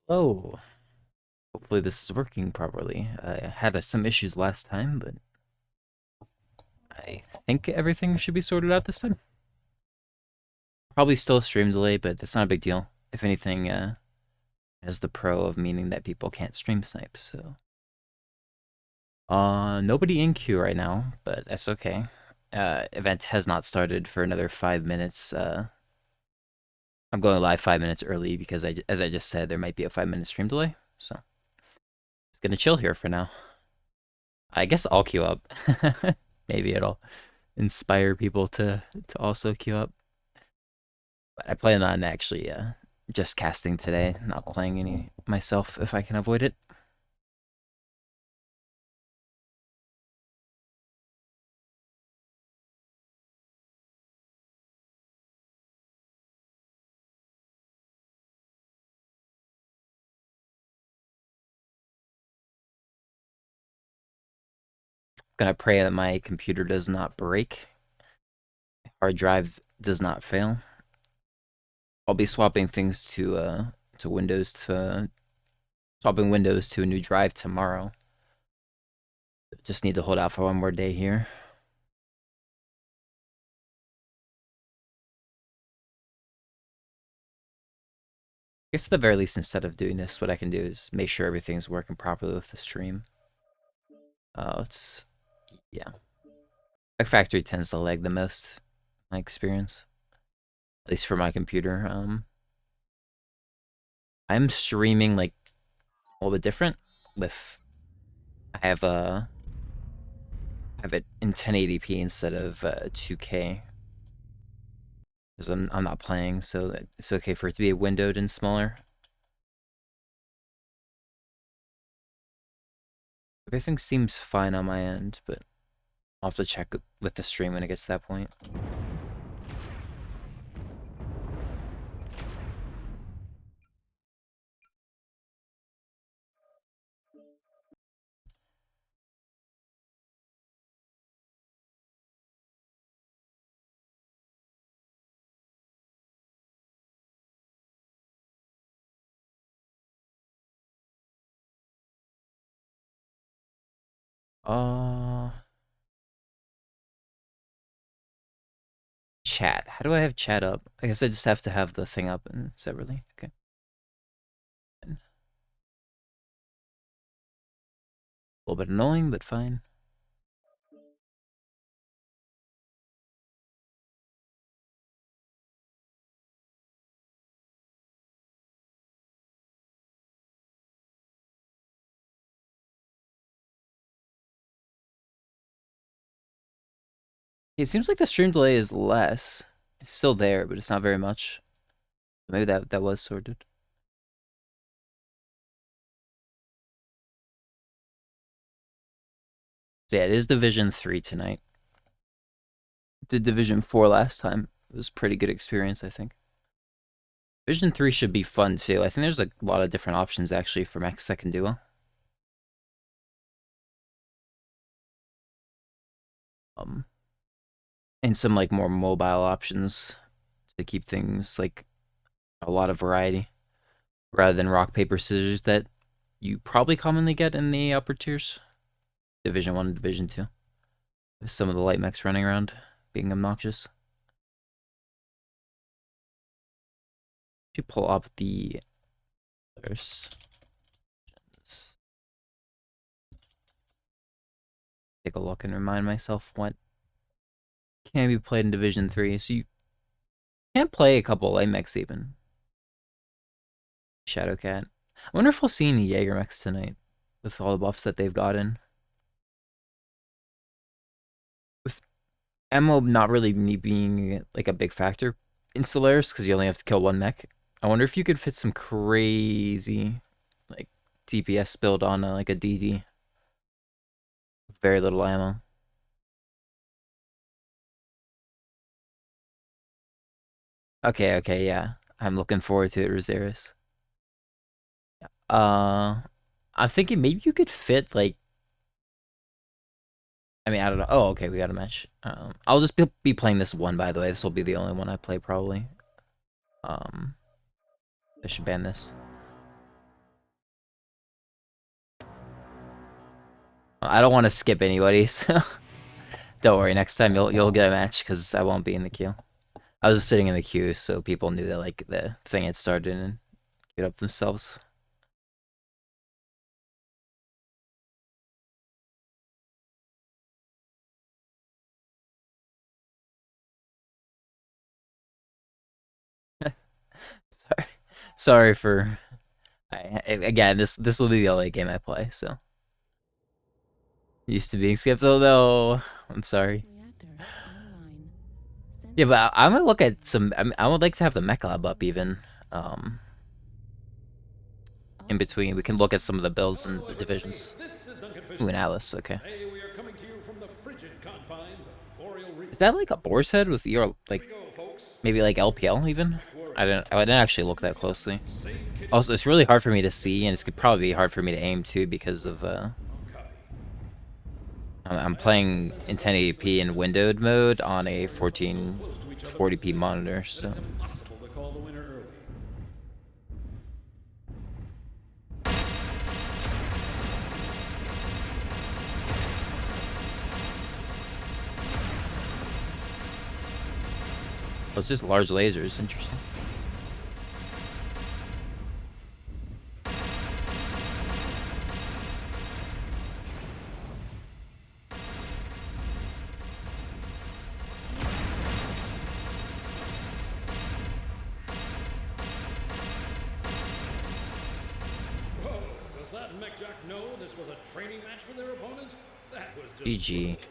Oh, hopefully this is working properly. I had some issues last time, but I think everything should be sorted out this time. Probably still a stream delay, but that's not a big deal. If anything, has the pro of meaning that people can't stream snipe, so. Nobody in queue right now, but that's okay. Event has not started for another 5 minutes. I'm going live 5 minutes early because as I just said, there might be a 5 minute stream delay, so. It's gonna chill here for now. I guess I'll queue up. Maybe it'll inspire people to also queue up. But I plan on actually just casting today, not playing any myself if I can avoid it. Gonna pray that my computer does not break. Hard drive does not fail. I'll be swapping things to Windows to swapping Windows to a new drive tomorrow. Just need to hold out for one more day here. I guess at the very least, instead of doing this, what I can do is make sure everything's working properly with the stream. It's yeah. Like factory tends to lag the most, my experience. At least for my computer. I'm streaming like a little bit different with I have it in 1080p instead of 2K because I'm not playing, so it's okay for it to be windowed and smaller. Everything seems fine on my end, but I'll have to check with the stream when it gets to that point. Uh, Chat. How do I have chat up? I guess I just have to have the thing up and separately. Okay. A little bit annoying, but fine. It seems like the stream delay is less. It's still there, but it's not very much. Maybe that was sorted. So yeah, it is Division 3 tonight. Did Division 4 last time. It was a pretty good experience, I think. Division 3 should be fun too. I think there's a lot of different options actually for mechs that can duo. Um, and some like more mobile options to keep things like a lot of variety rather than rock paper scissors that you probably commonly get in the upper tiers, Division 1 and Division 2. With some of the light mechs running around being obnoxious. You pull up the others. Take a look and remind myself what can be played in Division 3. So you can't play a couple light mechs even. Shadowcat. I wonder if we'll see any Jaeger mechs tonight with all the buffs that they've gotten. With ammo not really being like a big factor in Solaris because you only have to kill one mech. I wonder if you could fit some crazy like DPS build on like a DD. Very little ammo. Okay, yeah. I'm looking forward to it, Rosaris. Uh, I'm thinking maybe you could fit like. I mean, I don't know. Oh, okay, we got a match. I'll just be playing this one. By the way, this will be the only one I play probably. Um, I should ban this. I don't want to skip anybody, so don't worry. Next time you'll get a match because I won't be in the queue. I was just sitting in the queue so people knew that like the thing had started and queued up themselves. Sorry, sorry for. Again, this will be the only game I play, so used to being skipped. Oh no, I'm sorry. Yeah, but I'm gonna look at some. I would like to have the mech lab up even. Um, in between, we can look at some of the builds and the divisions. Ooh, an Alice. Okay. Today we are coming to you from the frigid confines of Boreal Reef. Is that like a boar's head with your Here like we go, folks. maybe like LPL Relax and even? don't worry. I didn't actually look that closely. Same kitchen Also, it's really hard for me to see, and it's probably be hard for me to aim too because of copy. I'm Imagine a playing sense in of urgency 1080p in as we windowed mode on a prepare ourselves so close to each other for 1440p speed monitor, that so it's impossible to call the winner early. it's just large lasers. Interesting. Whoa! Does that mech jack know this was a training match for their opponent? That was just GG. brutal.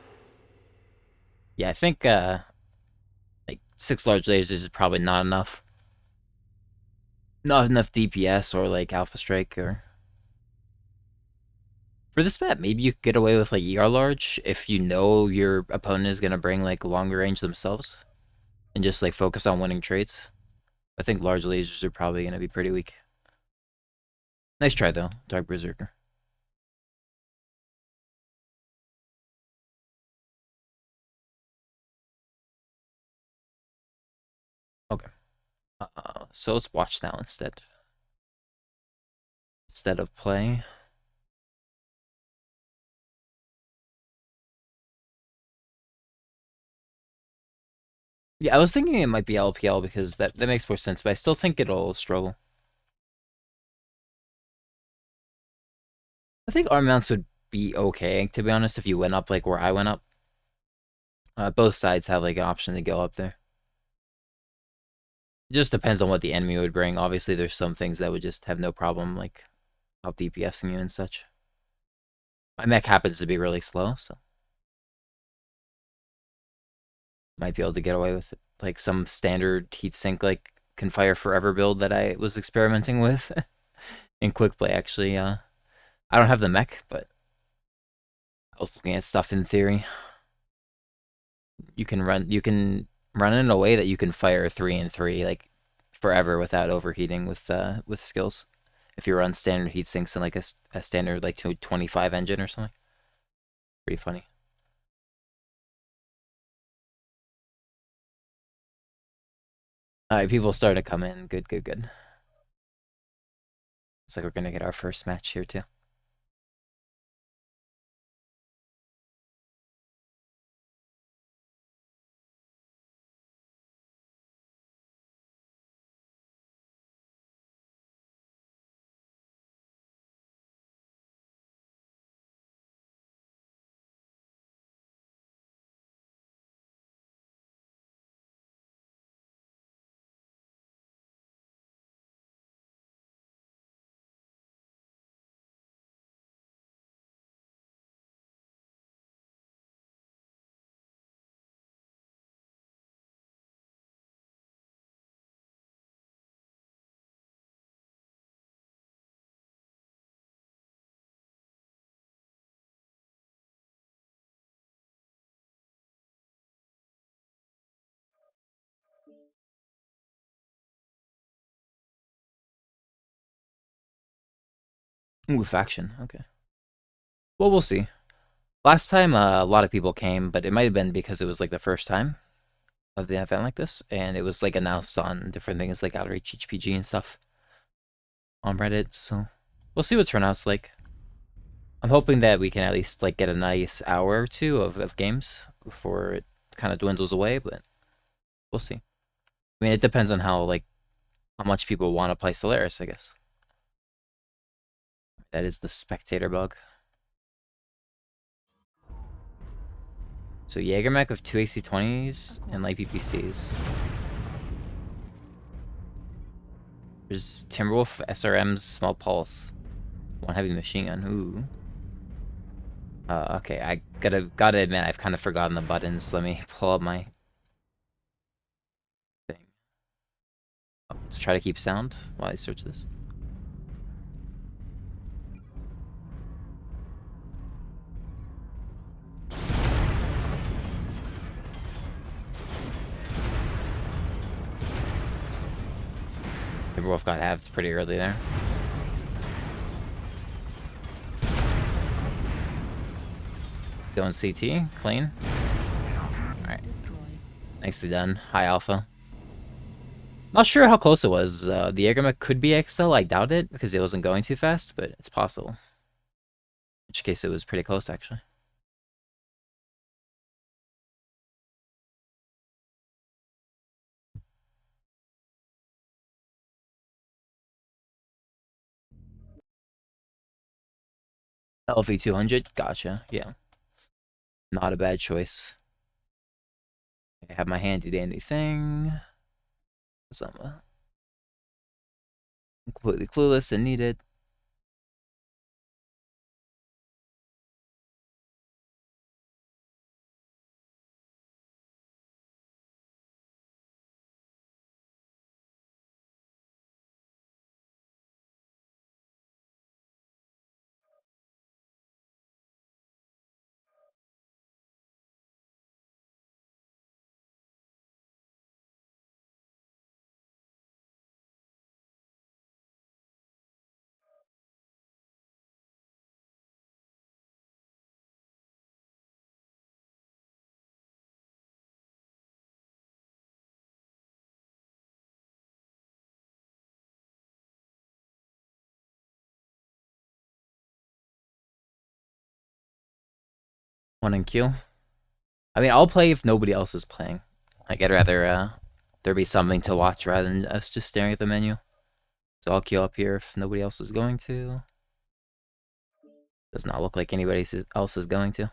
Yeah, I think like 6 large lasers is probably not enough. Not enough DPS or like Alpha Strike or for this map, maybe you could get away with like ER large if you know your opponent is gonna bring like longer range themselves and just like focus on winning trades. I think large lasers are probably gonna be pretty weak. Nice try though, Dark Berserker. Okay. So let's watch now instead of play. Yeah, I was thinking it might be LPL because that makes more sense, but I still think it'll struggle. I think arm mounts would be okay, to be honest, if you went up like where I went up. Both sides have like an option to go up there. It just depends on what the enemy would bring. Obviously, there's some things that would just have no problem, like out DPSing you and such. My mech happens to be really slow, so might be able to get away with it. Like some standard heatsink like can fire forever build that I was experimenting with in quick play. Actually, I don't have the mech, but I was looking at stuff in theory. You can run in a way that you can fire 3 and 3 like forever without overheating with skills. If you run standard heat sinks in like a standard like 225 engine or something, pretty funny. All right, people starting to come in. Good, good, good. Looks like we're gonna get our first match here too. Ooh, faction. Okay. Well, we'll see. Last time, a lot of people came, but it might have been because it was like the first time of the event like this, and it was like announced on different things like Outreach HPG and stuff on Reddit. So we'll see what turnout's like. I'm hoping that we can at least like get a nice hour or two of games before it kind of dwindles away, but we'll see. I mean, it depends on how much people want to play Solaris, I guess. That is the spectator bug. So Jaegermech with two AC-20s and light PPCs. There's Timberwolf, SRMs, small pulse, one heavy machine gun. Ooh. Okay, I gotta admit, I've kind of forgotten the buttons. Let me pull up my thing. Oh, let's try to keep sound while I search this. Timberwolf got halved pretty early there. Going CT, clean. Alright. Nicely done. High alpha. Not sure how close it was. The Jaegermech could be XL. I doubt it because it wasn't going too fast, but it's possible. In which case it was pretty close, actually. LV200, gotcha. Yeah. Not a bad choice. I have my handy dandy thing. So I'm completely clueless and need it. One in queue. I mean, I'll play if nobody else is playing. Like, I'd rather there be something to watch rather than us just staring at the menu. So I'll queue up here if nobody else is going to. Does not look like anybody else is going to.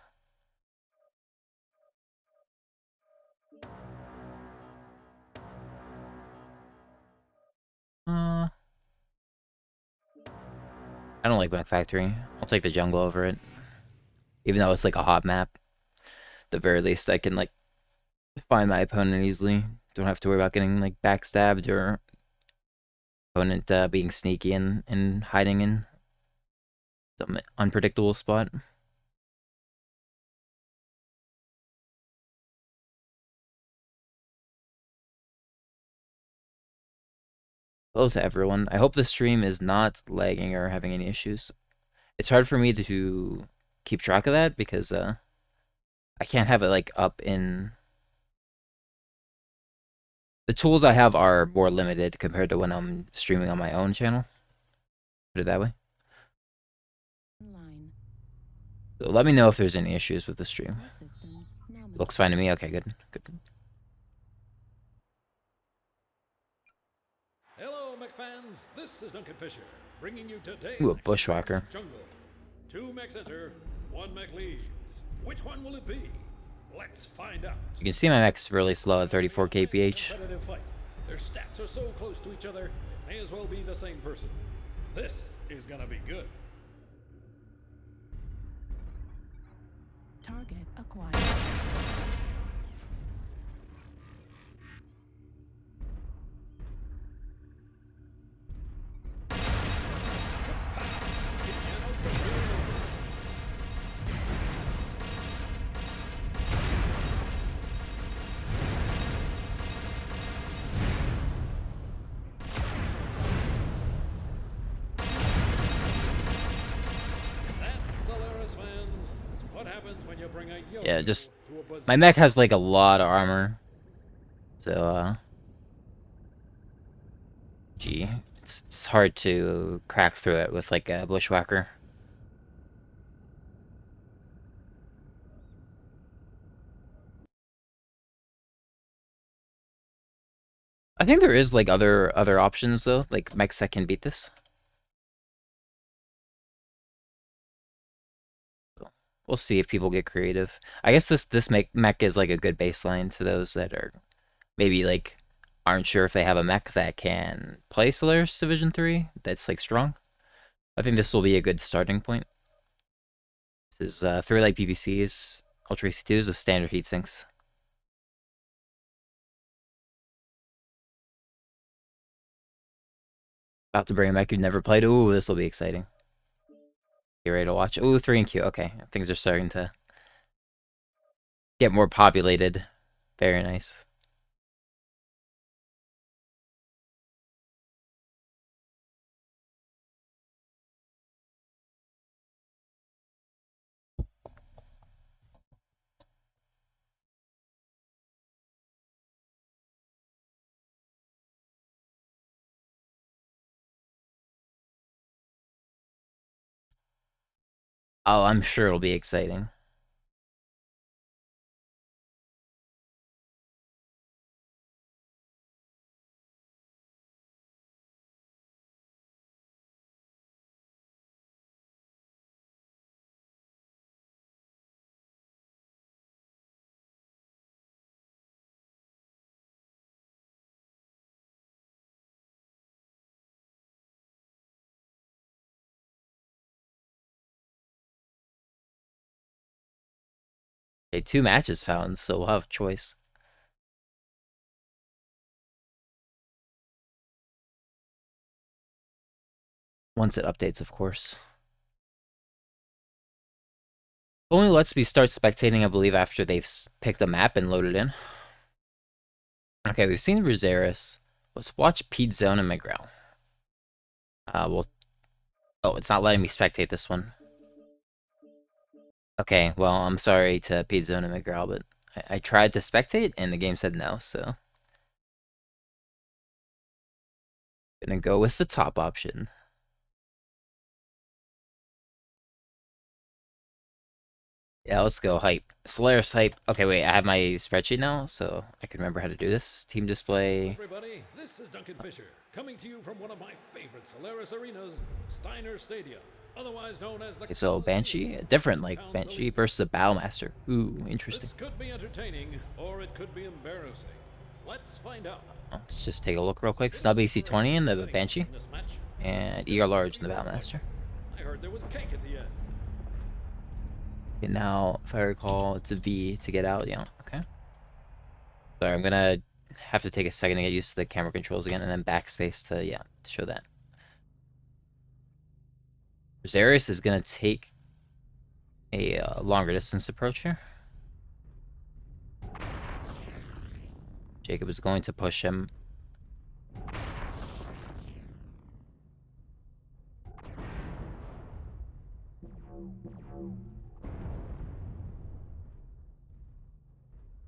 I don't like Black Factory. I'll take the jungle over it. Even though it's like a hot map. At the very least, I can like find my opponent easily. Don't have to worry about getting like backstabbed or opponent being sneaky and hiding in some unpredictable spot. Hello to everyone. I hope the stream is not lagging or having any issues. It's hard for me to keep track of that because I can't have it like up in the tools I have are more limited compared to when I'm streaming on my own channel. Put it that way. So let me know if there's any issues with the stream. Looks fine to me. Okay, good. Good. Hello, McFans. This is Duncan Fisher, bringing you today's Ooh, a bushwhacker. Jungle. 2 mechs enter, 1 mech leaves. Which one will it be? Let's find out. You can see my mech's really slow at 34 kph. Competitive fight. Their stats are so close to each other, it may as well be the same person. This is gonna be good. Target acquired. Yeah, just my mech has like a lot of armor. So gee, it's hard to crack through it with like a bushwhacker. I think there is like other options though, like mechs that can beat this. So we'll see if people get creative. I guess this mech is like a good baseline to those that are maybe like aren't sure if they have a mech that can play Solaris Division 3 that's like strong. I think this will be a good starting point. This is 3 light PPCs, Ultra AC2s with standard heat sinks. About to bring a mech you've never played. Ooh, this will be exciting. Get ready to watch. Ooh, 3 and Q. Okay, things are starting to get more populated. Very nice. Oh, I'm sure it'll be exciting. Okay, 2 matches found, so we'll have a choice. Once it updates, of course. Only lets me start spectating, I believe, after they've picked a map and loaded in. Okay, we've seen Rosaris. Let's watch Pete Zone and Miguel. Well, oh, it's not letting me spectate this one. Okay, well, I'm sorry to Pete Zone and Miguel, but I tried to spectate and the game said no, so gonna go with the top option. Yeah, let's go hype. Solaris hype. Okay, wait, I have my spreadsheet now, so I can remember how to do this. Team display. Everybody, this is Duncan Fisher, coming to you from one of my favorite Solaris arenas, Steiner Stadium, otherwise known as the Okay, so Banshee, different like Banshee versus a Battlemaster. Ooh, interesting. This could be entertaining, or it could be embarrassing. Let's find out. Let's just take a look real quick. Snub AC20 in the Banshee, and ER large in the Battlemaster. I heard there was cake at the end. Okay, now, if I recall, it's a V to get out. Yeah, okay. Sorry, I'm gonna have to take a second to get used to the camera controls again, and then backspace to, yeah, to show that. Zarius is gonna take a longer distance approach here. Jacob is going to push him.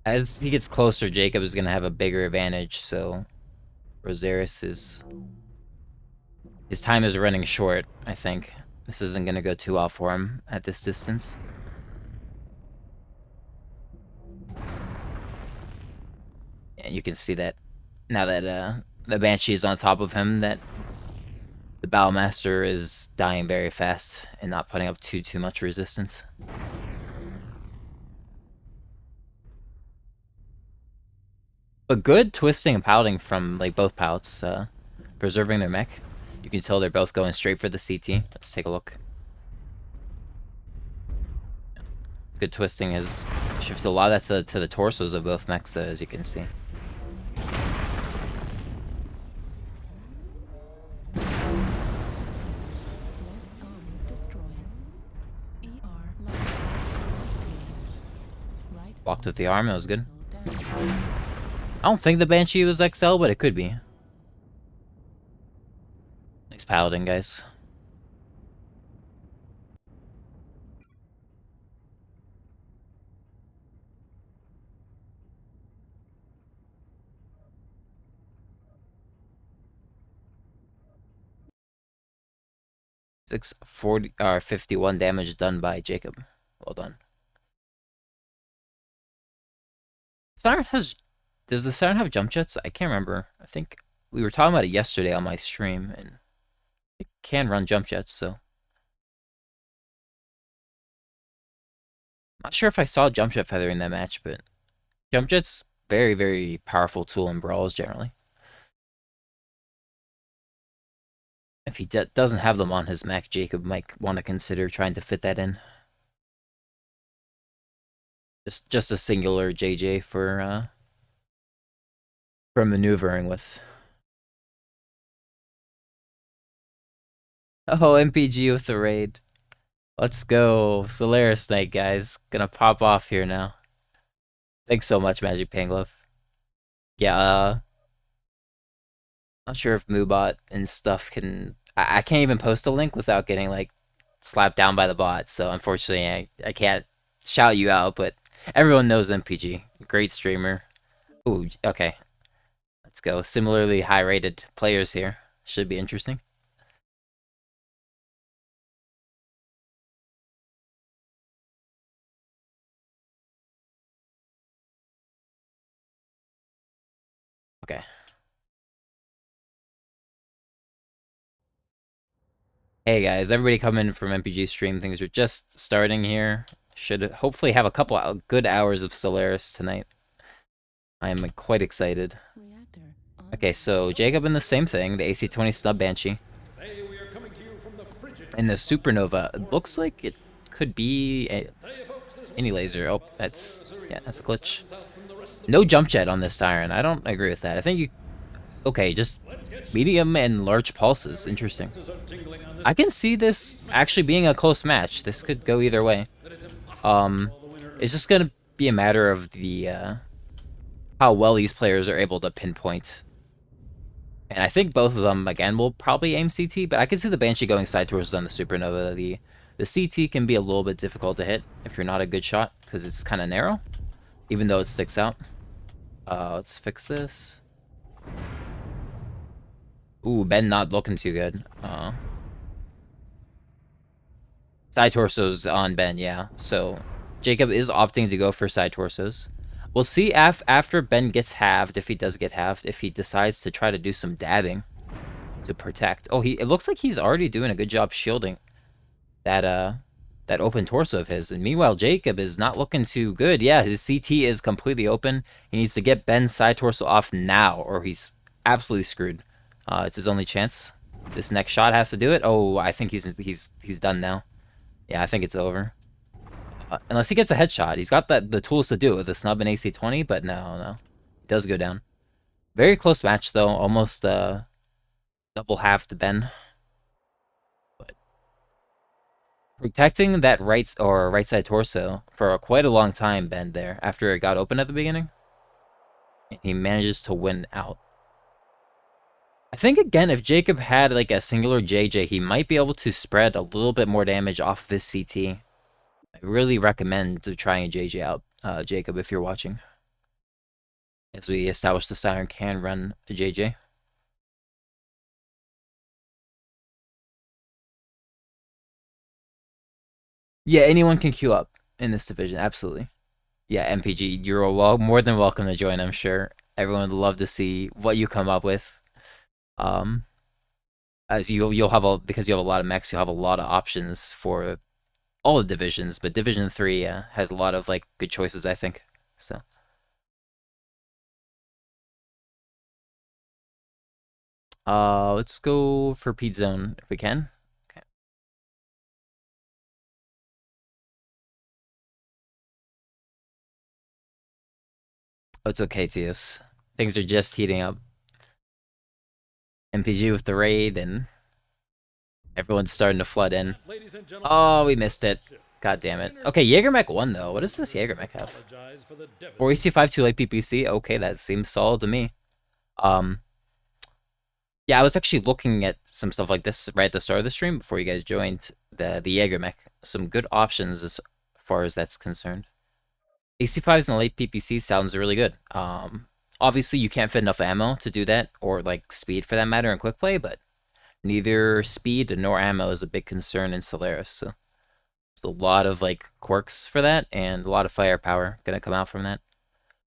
As he gets closer, Jacob is going to have a bigger advantage, so Rosaris is... his time is running short, I think. This isn't going to go too well for him at this distance. And you can see that now that the Banshee is on top of him, that the Battlemaster is dying very fast and not putting up too much resistance. But good twisting and pouting from like both pouts, preserving their mech. You can tell they're both going straight for the CT. Let's take a look. Good twisting has shifted a lot of that to the torsos of both mechs, as you can see. Blocked with the arm, it was good. I don't think the Banshee was XL, but it could be. Nice paladin, guys. Six 40 or 51 damage done by Jacob. Well done. Siren has Does the Siren have jump jets? I can't remember. I think we were talking about it yesterday on my stream, and it can run jump jets, so not sure if I saw jump jet feather in that match, but jump jet's very, very powerful tool in brawls generally. If he doesn't have them on his mech, Jacob might want to consider trying to fit that in. Just a singular JJ for maneuvering with. Oh, MPG with the raid. Let's go. Solaris Knight, guys. Gonna pop off here now. Thanks so much, Magic Panglove. Yeah, not sure if Moobot and stuff can. I can't even post a link without getting like slapped down by the bot. So unfortunately, I can't shout you out. But everyone knows MPG. Great streamer. Ooh, okay. Let's go. Similarly high rated players here. Should be interesting. Okay. Hey guys, everybody coming from MPG stream. Things are just starting here. Should hopefully have a couple good hours of Solaris tonight. I am quite excited. Okay, so Jacob in the same thing, the AC-20 Snub Banshee. Today we are coming to you from the frigid And the Supernova, it looks like it could be Hey folks, there's any one laser. Oh, that's, Solaris Arena yeah, that's a glitch. stands out from the rest of No jump jet on this Siren. I don't agree with that. I think you, okay, just Let's get medium and large pulses. Interesting. senses are tingling on this I can see this actually being a close match. This could go either way. that it's impossible to Um, call the winner. it's just gonna be a matter of the how well these players are able to pinpoint. And I think both of them again will probably aim CT, but I can see the Banshee going side towards on the Supernova. The CT can be a little bit difficult to hit if you're not a good shot because it's kind of narrow, even though it sticks out. Let's fix this. Ooh, Ben not looking too good. Side torsos on Ben, yeah. So Jacob is opting to go for side torsos. We'll see after Ben gets halved, if he does get halved, if he decides to try to do some dabbing to protect. Oh, it looks like he's already doing a good job shielding that open torso of his. And meanwhile, Jacob is not looking too good. Yeah, his CT is completely open. He needs to get Ben's side torso off now, or he's absolutely screwed. It's his only chance. This next shot has to do it. Oh, I think he's done now. Yeah, I think it's over. Unless he gets a headshot. He's got the tools to do it with a snub and AC-20, but no. He does go down. Very close match, though. Almost double half to Ben. But protecting that right side torso for quite a long time, Ben, there, after it got open at the beginning. He manages to win out. I think, again, if Jacob had like a singular JJ, he might be able to spread a little bit more damage off of his CT. I really recommend to try and JJ out, Jacob, if you're watching. As we establish the Siren can run a JJ. Yeah, anyone can queue up in this division, absolutely. Yeah, MPG, you're more than welcome to join, I'm sure. Everyone would love to see what you come up with. As you'll have because you have a lot of mechs, you'll have a lot of options for all the divisions, but Division 3 has a lot of like good choices, I think. So let's go for Pete Zone if we can. Okay. Oh, it's okay, TS. Things are just heating up. MPG with the raid and everyone's starting to flood in. Ladies and gentlemen, Oh, we missed it. God damn it. Okay, Jaegermech won though. What does this Jaegermech have? apologize for the deficit. 4AC5 2 late PPC. Okay, that seems solid to me. Yeah, I was actually looking at some stuff like this right at the start of the stream before you guys joined the Jaegermech. Some good options as far as that's concerned. AC5s and late PPC sounds really good. Obviously you can't fit enough ammo to do that, or like speed for that matter in quick play, but neither speed nor ammo is a big concern in Solaris. So there's a lot of like quirks for that, and a lot of firepower gonna come out from that.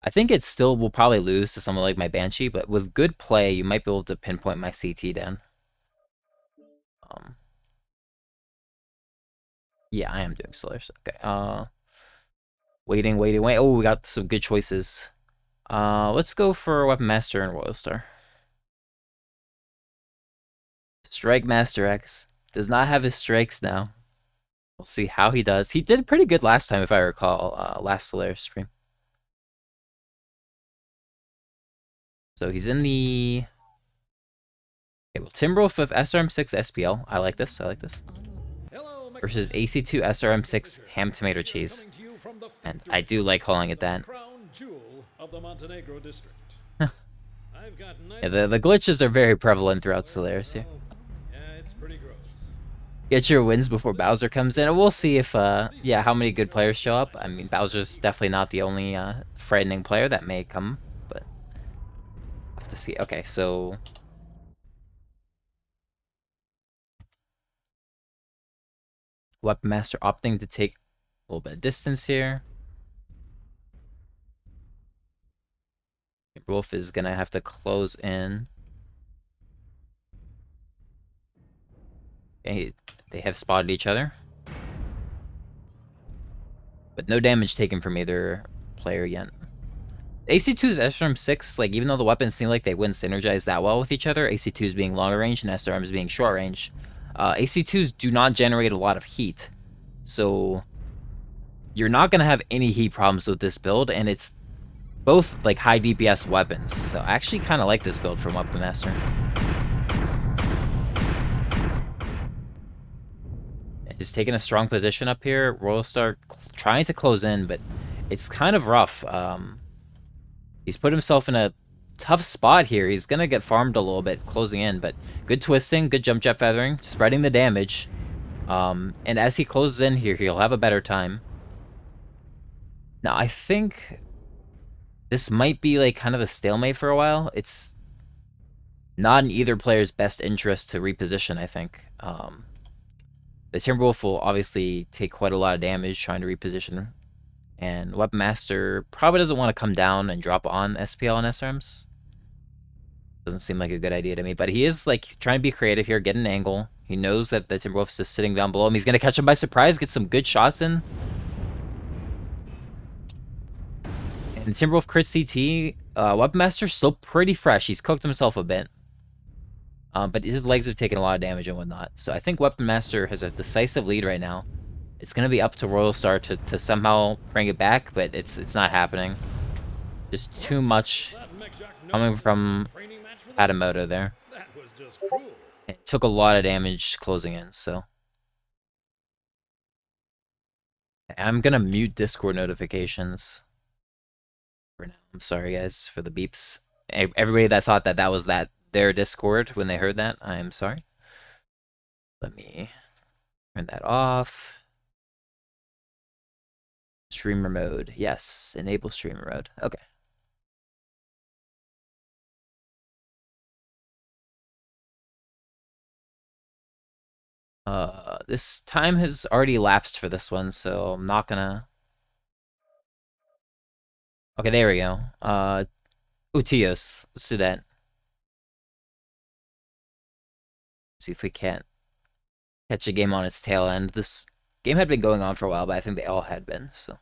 I think it still will probably lose to someone like my Banshee, but with good play, you might be able to pinpoint my CT down. Um, yeah, I am doing Solaris. Okay. Waiting. Oh, we got some good choices. Let's go for Weapon Master and Royal Star. Strike Master X does not have his strikes now. We'll see how he does. He did pretty good last time, if I recall, last Solaris stream. So he's in the... Okay, well, Timberwolf with SRM6 SPL. I like this. Hello, Versus Mechanic. AC2 SRM6 Ham Tomato Cheese. Coming to you from the And factory I do like calling it of the that. crown jewel of the Montenegro district. I've got Yeah, 90. the glitches are very prevalent throughout Solaris here. Yeah, it's pretty gross. Get your wins before Bowser comes in. And we'll see if, yeah, how many good players show up. I mean, Bowser's definitely not the only frightening player that may come, but we'll have to see. Okay, so... Weapon Master opting to take a little bit of distance here. Wolf is going to have to close in. Okay, they have spotted each other. But no damage taken from either player yet. AC2's SRM6, like, even though the weapons seem like they wouldn't synergize that well with each other, AC2's being longer range and SRM's being short range, AC2's do not generate a lot of heat. So you're not going to have any heat problems with this build, and it's both, like, high DPS weapons. So I actually kind of like this build from Weapon Master. He's taking a strong position up here. Royal Star trying to close in, but it's kind of rough. He's put himself in a tough spot here. He's going to get farmed a little bit closing in, but good twisting, good jump jet feathering, spreading the damage. And as he closes in here, he'll have a better time. Now, I think this might be like kind of a stalemate for a while. It's not in either player's best interest to reposition, I think. The Timberwolf will obviously take quite a lot of damage trying to reposition. And Weapon Master probably doesn't want to come down and drop on SPL and SRMs. Doesn't seem like a good idea to me. But he is like trying to be creative here, get an angle. He knows that the Timberwolf is just sitting down below him. He's going to catch him by surprise, get some good shots in. And Timberwolf crit CT. Weapon Master's still pretty fresh. He's cooked himself a bit. But his legs have taken a lot of damage and whatnot. So I think Weapon Master has a decisive lead right now. It's going to be up to Royal Star to somehow bring it back, but it's not happening. Just too much coming from Adamoto there. That was just cruel. It took a lot of damage closing in, so... I'm going to mute Discord notifications for now. I'm sorry, guys, for the beeps. Everybody that thought that was their Discord when they heard that, I am sorry. Let me turn that off. Streamer mode. Yes, enable streamer mode. Okay. This time has already lapsed for this one, so I'm not gonna... Okay, there we go. Utios. Let's do that. See if we can't catch a game on its tail end. This game had been going on for a while, but I think they all had been, so...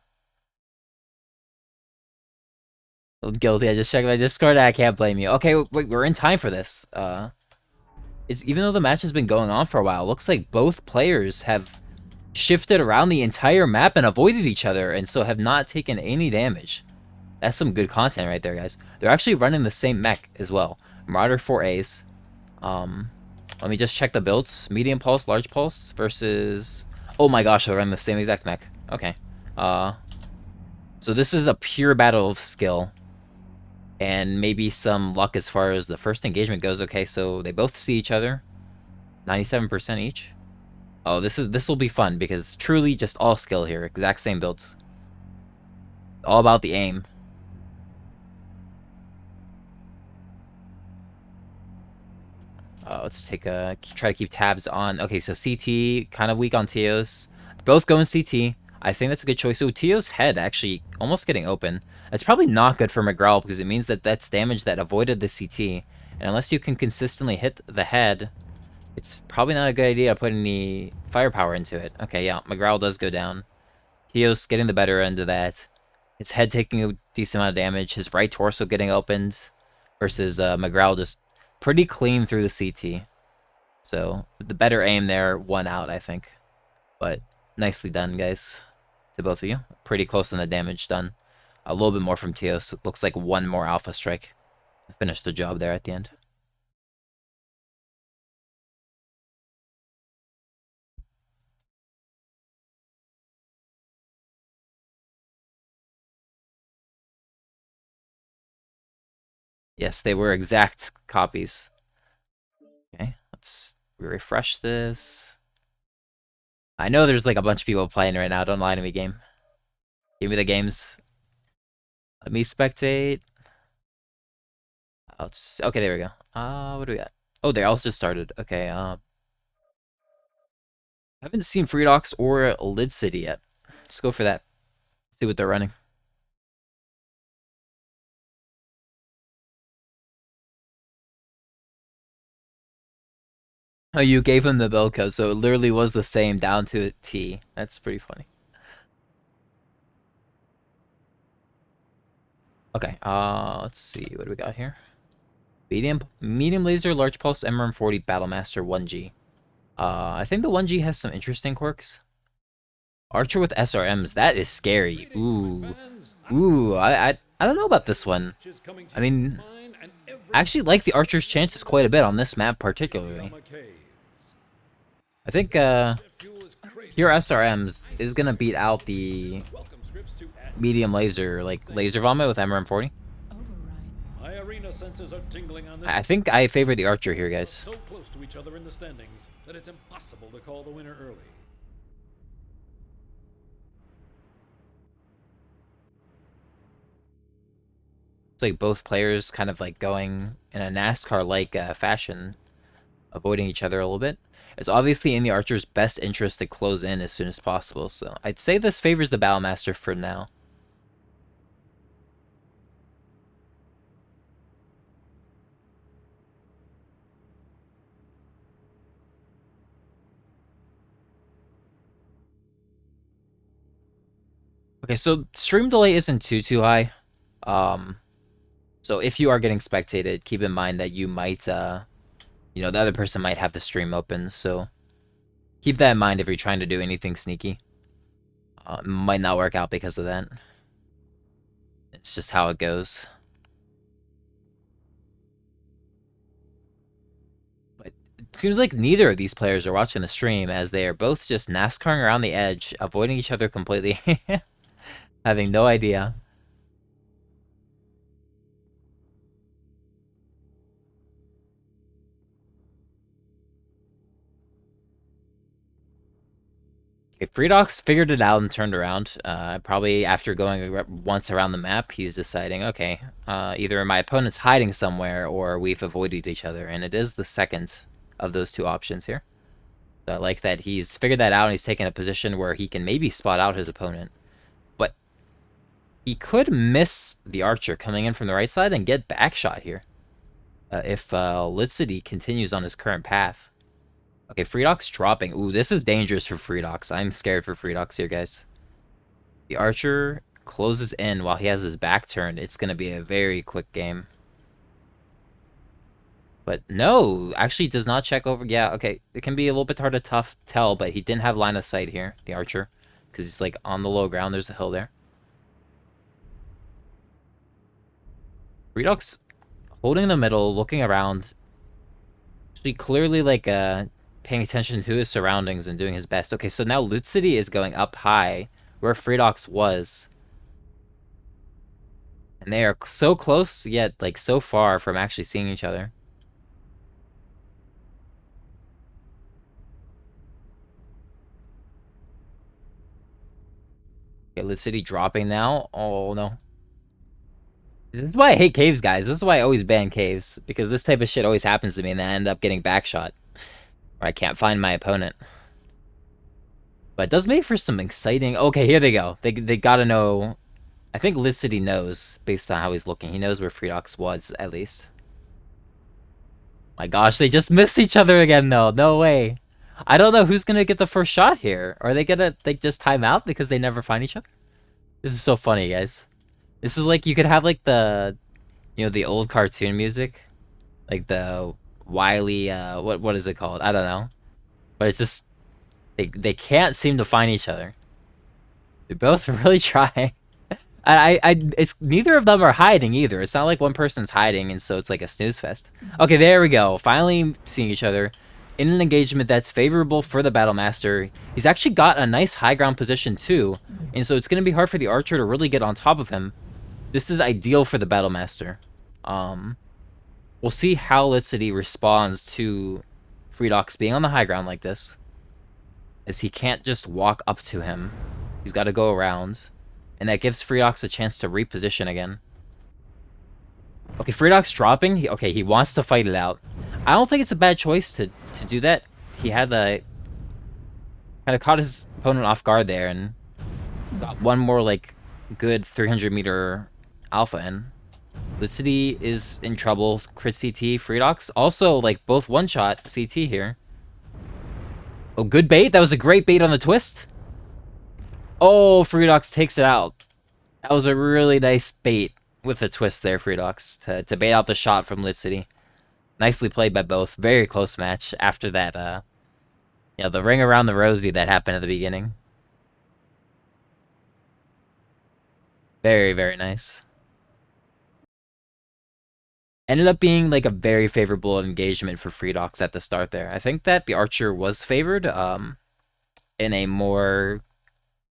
Guilty, I just checked my Discord, I can't blame you. Okay, wait, we're in time for this. It's even though the match has been going on for a while, it looks like both players have shifted around the entire map and avoided each other, and so have not taken any damage. That's some good content right there, guys. They're actually running the same mech as well. Marauder 4As. Let me just check the builds. Medium pulse, large pulse versus... Oh my gosh, they're running the same exact mech. Okay. So this is a pure battle of skill. And maybe some luck as far as the first engagement goes. Okay, so they both see each other. 97% each. Oh, this will be fun because truly just all skill here. Exact same builds. All about the aim. Let's try to keep tabs on. Okay, so CT kind of weak on Teos. Both going CT. I think that's a good choice. So Tio's head actually almost getting open. It's probably not good for McGraw because it means that that's damage that avoided the CT. And unless you can consistently hit the head, it's probably not a good idea to put any firepower into it. Okay, yeah, McGraw does go down. Tio's getting the better end of that. His head taking a decent amount of damage. His right torso getting opened versus McGraw just pretty clean through the CT. So the better aim there won out, I think. But nicely done, guys, to both of you. Pretty close on the damage done. A little bit more from Tios. Looks like one more alpha strike to finish the job there at the end. Yes, they were exact copies. Okay, let's refresh this. I know there's like a bunch of people playing right now. Don't lie to me, game. Give me the games. Let me spectate. Okay, there we go. What do we got? Oh, they also just started. Okay, I haven't seen Freedox or Lid City yet. Let's go for that. See what they're running. Oh, you gave him the build code, so it literally was the same down to a T. That's pretty funny. Okay, let's see. What do we got here? Medium laser, large pulse, MRM40, Battlemaster, 1G. I think the 1G has some interesting quirks. Archer with SRMs, that is scary. Ooh. Ooh, I don't know about this one. I mean, I actually like the Archer's chances quite a bit on this map particularly. I think pure SRMs is gonna beat out the medium laser, like laser vomit with MRM40. My arena senses are tingling on this. I think I favor the Archer here, guys. So close to each other in the standings that it's impossible to call the winner early. It's like both players kind of like going in a NASCAR-like fashion, avoiding each other a little bit. It's obviously in the Archer's best interest to close in as soon as possible, so I'd say this favors the Battlemaster for now. Okay, so stream delay isn't too high. Um, so if you are getting spectated, keep in mind that you might, the other person might have the stream open, so keep that in mind if you're trying to do anything sneaky. It might not work out because of that. It's just how it goes. But it seems like neither of these players are watching the stream, as they are both just NASCARing around the edge, avoiding each other completely. Having no idea. Okay, Freedox figured it out and turned around. Probably after going once around the map, he's deciding, okay, either my opponent's hiding somewhere or we've avoided each other. And it is the second of those two options here. So I like that he's figured that out and he's taken a position where he can maybe spot out his opponent. But he could miss the Archer coming in from the right side and get backshot here. If Licity continues on his current path. Okay, Freedox dropping. Ooh, this is dangerous for Freedox. I'm scared for Freedox here, guys. The Archer closes in while he has his back turned. It's going to be a very quick game. But no, actually does not check over. Yeah, okay. It can be a little bit hard to tell, but he didn't have line of sight here, the Archer. Because he's like on the low ground. There's a hill there. Freedox holding in the middle, looking around. Actually clearly like paying attention to his surroundings and doing his best. Okay, so now Loot City is going up high, where Freedox was. And they are so close, yet like so far from actually seeing each other. Okay, Loot City dropping now. Oh, no. This is why I hate caves, guys. This is why I always ban caves. Because this type of shit always happens to me, and then I end up getting backshot. Or I can't find my opponent. But it does make for some exciting. Okay, here they go. They gotta know. I think Liz City knows based on how he's looking. He knows where Freedox was at least. My gosh, they just missed each other again though. No way. I don't know who's gonna get the first shot here. Are they gonna like just time out because they never find each other? This is so funny, guys. This is like you could have like the old cartoon music, like the Wily what is it called? I don't know. But it's just they can't seem to find each other. They both really try. It's neither of them are hiding either. It's not like one person's hiding and so it's like a snooze fest. Okay, there we go. Finally seeing each other in an engagement that's favorable for the Battle Master. He's actually got a nice high ground position too, and so it's going to be hard for the archer to really get on top of him. This is ideal for the Battle Master. Um, we'll see how Lit City responds to Freedox being on the high ground like this, as he can't just walk up to him. He's got to go around. And that gives Freedox a chance to reposition again. Okay, Freedox dropping. He wants to fight it out. I don't think it's a bad choice to do that. He had the kind of caught his opponent off guard there and got one more like good 300-meter alpha in. Lucidity is in trouble. Crit CT. Freedox also like both one-shot CT here. Oh, good bait. That was a great bait on the twist. Oh, Freedox takes it out. That was a really nice bait with a twist there, Freedox, to bait out the shot from Lit City. Nicely played by both. Very close match after that, the ring around the rosy that happened at the beginning. Very, very nice. Ended up being like a very favorable engagement for Freedox at the start there. I think that the archer was favored in a more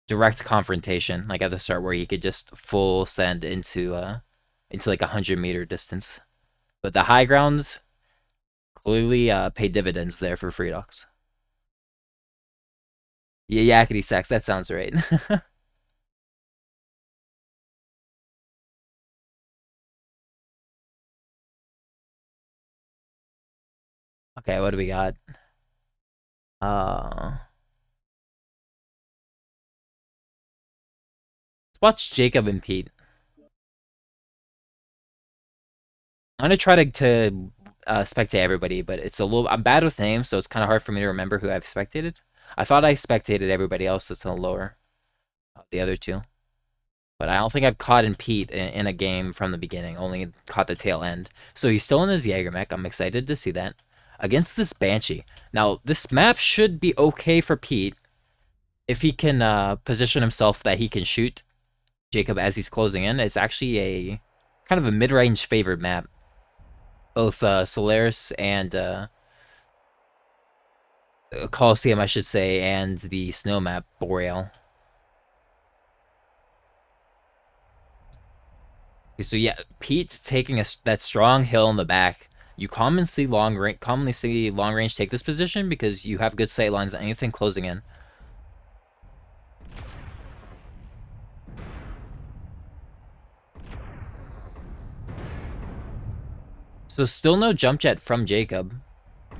direct confrontation, like at the start where he could just full send into like 100-meter distance. But the high grounds clearly pay dividends there for Freedox. Yeah, yakety sax, that sounds right. Okay, what do we got? Let's watch Jacob and Pete. I'm gonna try to spectate everybody, but it's a little. I'm bad with names, so it's kind of hard for me to remember who I've spectated. I thought I spectated everybody else that's in the lower, the other two, but I don't think I've caught in Pete in a game from the beginning. Only caught the tail end. So he's still in his Jaeger-mech. I'm excited to see that against this Banshee. Now this map should be okay for Pete if he can position himself that he can shoot Jacob as he's closing in. It's actually a kind of a mid-range favored map. Both Solaris and Coliseum, I should say, and the snow map, Boreal. Okay, so yeah, Pete taking that strong hill in the back. You commonly see long range take this position because you have good sight lines on anything closing in. So still no jump jet from Jacob.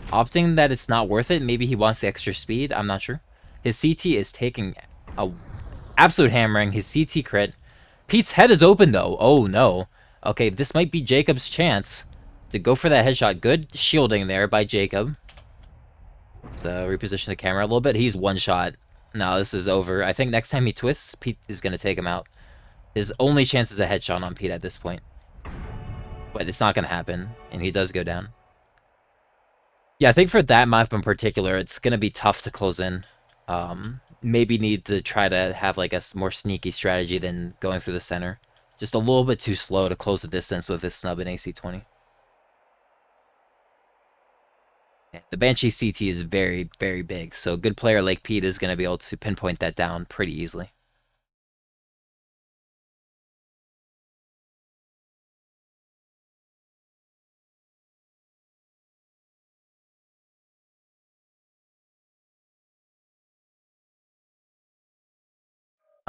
Opting that it's not worth it. Maybe he wants the extra speed. I'm not sure. His CT is taking a absolute hammering. His CT crit. Pete's head is open though. Oh no. Okay, this might be Jacob's chance to go for that headshot. Good shielding there by Jacob. Let's reposition the camera a little bit. He's one shot. No, this is over. I think next time he twists, Pete is going to take him out. His only chance is a headshot on Pete at this point. But it's not going to happen, and he does go down. Yeah, I think for that map in particular, it's going to be tough to close in. Maybe need to try to have like a more sneaky strategy than going through the center. Just a little bit too slow to close the distance with this snub in AC-20. Yeah, the Banshee CT is very, very big, so a good player like Pete is going to be able to pinpoint that down pretty easily.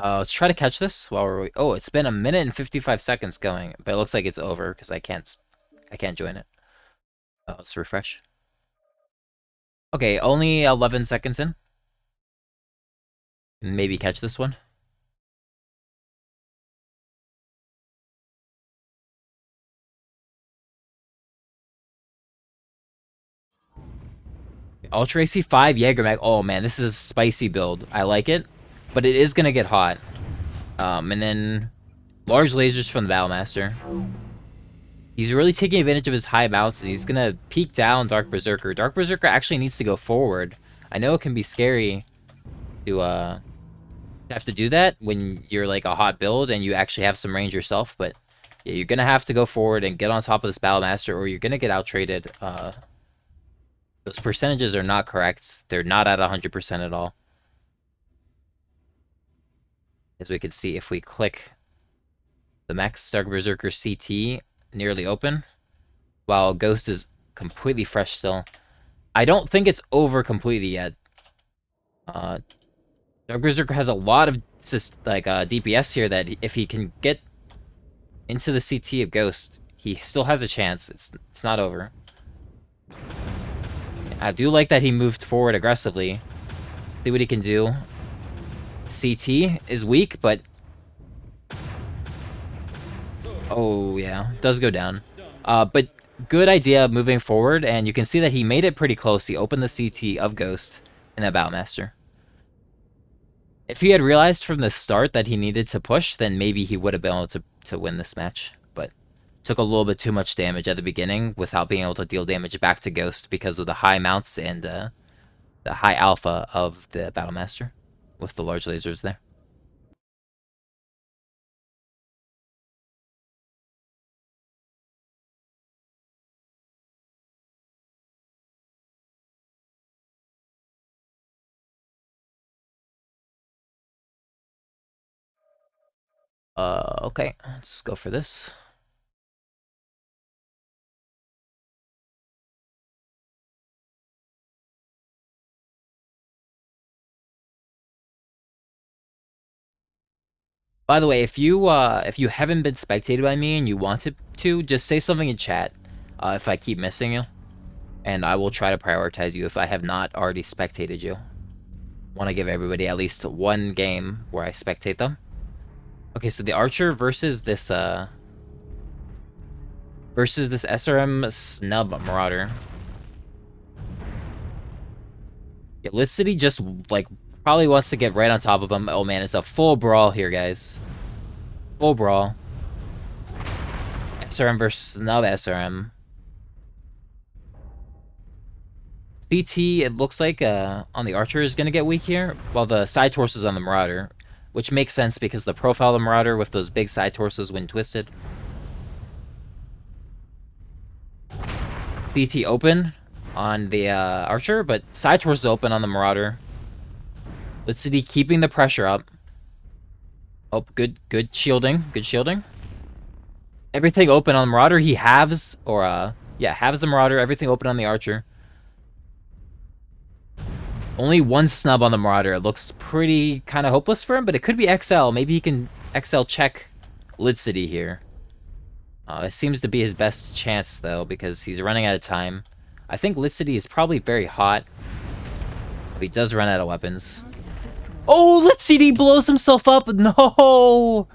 Let's try to catch this while we're. Oh, it's been a minute and 55 seconds going, but it looks like it's over because I can't join it. Let's refresh. Okay, only 11 seconds in. Maybe catch this one. Ultra AC 5 Jaeger Mag. Oh man, this is a spicy build. I like it, but it is gonna get hot. And then large lasers from the Battlemaster. He's really taking advantage of his high mounts, and he's gonna peek down Dark Berserker. Dark Berserker actually needs to go forward. I know it can be scary to have to do that when you're like a hot build and you actually have some range yourself, but yeah, you're gonna have to go forward and get on top of this Battlemaster, or you're gonna get out traded. Those percentages are not correct. They're not at 100% at all. As we can see, if we click the Max Dark Berserker CT nearly open, while Ghost is completely fresh still. I don't think it's over completely yet. Dark Berserker has a lot of DPS here that if he can get into the CT of Ghost, he still has a chance. It's not over. I do like that he moved forward aggressively. See what he can do. CT is weak, but... Oh, yeah. Does go down. But good idea moving forward, and you can see that he made it pretty close. He opened the CT of Ghost in that Battlemaster. If he had realized from the start that he needed to push, then maybe he would have been able to win this match. But took a little bit too much damage at the beginning without being able to deal damage back to Ghost because of the high mounts and the high alpha of the Battlemaster with the large lasers there. Okay, let's go for this. By the way, if you haven't been spectated by me and you wanted to, just say something in chat. If I keep missing you, and I will try to prioritize you if I have not already spectated you. Want to give everybody at least one game where I spectate them. Okay, so the Archer versus this SRM Snub Marauder. Yeah, Lit City just like probably wants to get right on top of him. Oh man, it's a full brawl here, guys. Full brawl. SRM versus Snub SRM. CT, it looks like on the Archer is gonna get weak here, while the side torsos on the Marauder, which makes sense because the profile of the Marauder with those big side torsos when twisted. CT open on the Archer, but side torsos open on the Marauder. Lit City keeping the pressure up. Oh, good shielding, good shielding. Everything open on the Marauder. He halves, or yeah, halves the Marauder. Everything open on the Archer. Only one snub on the Marauder. It looks pretty kind of hopeless for him, but it could be XL. Maybe he can XL check Lit City here. It seems to be his best chance, though, because he's running out of time. I think Lit City is probably very hot. But he does run out of weapons. Oh, Lit City blows himself up! No!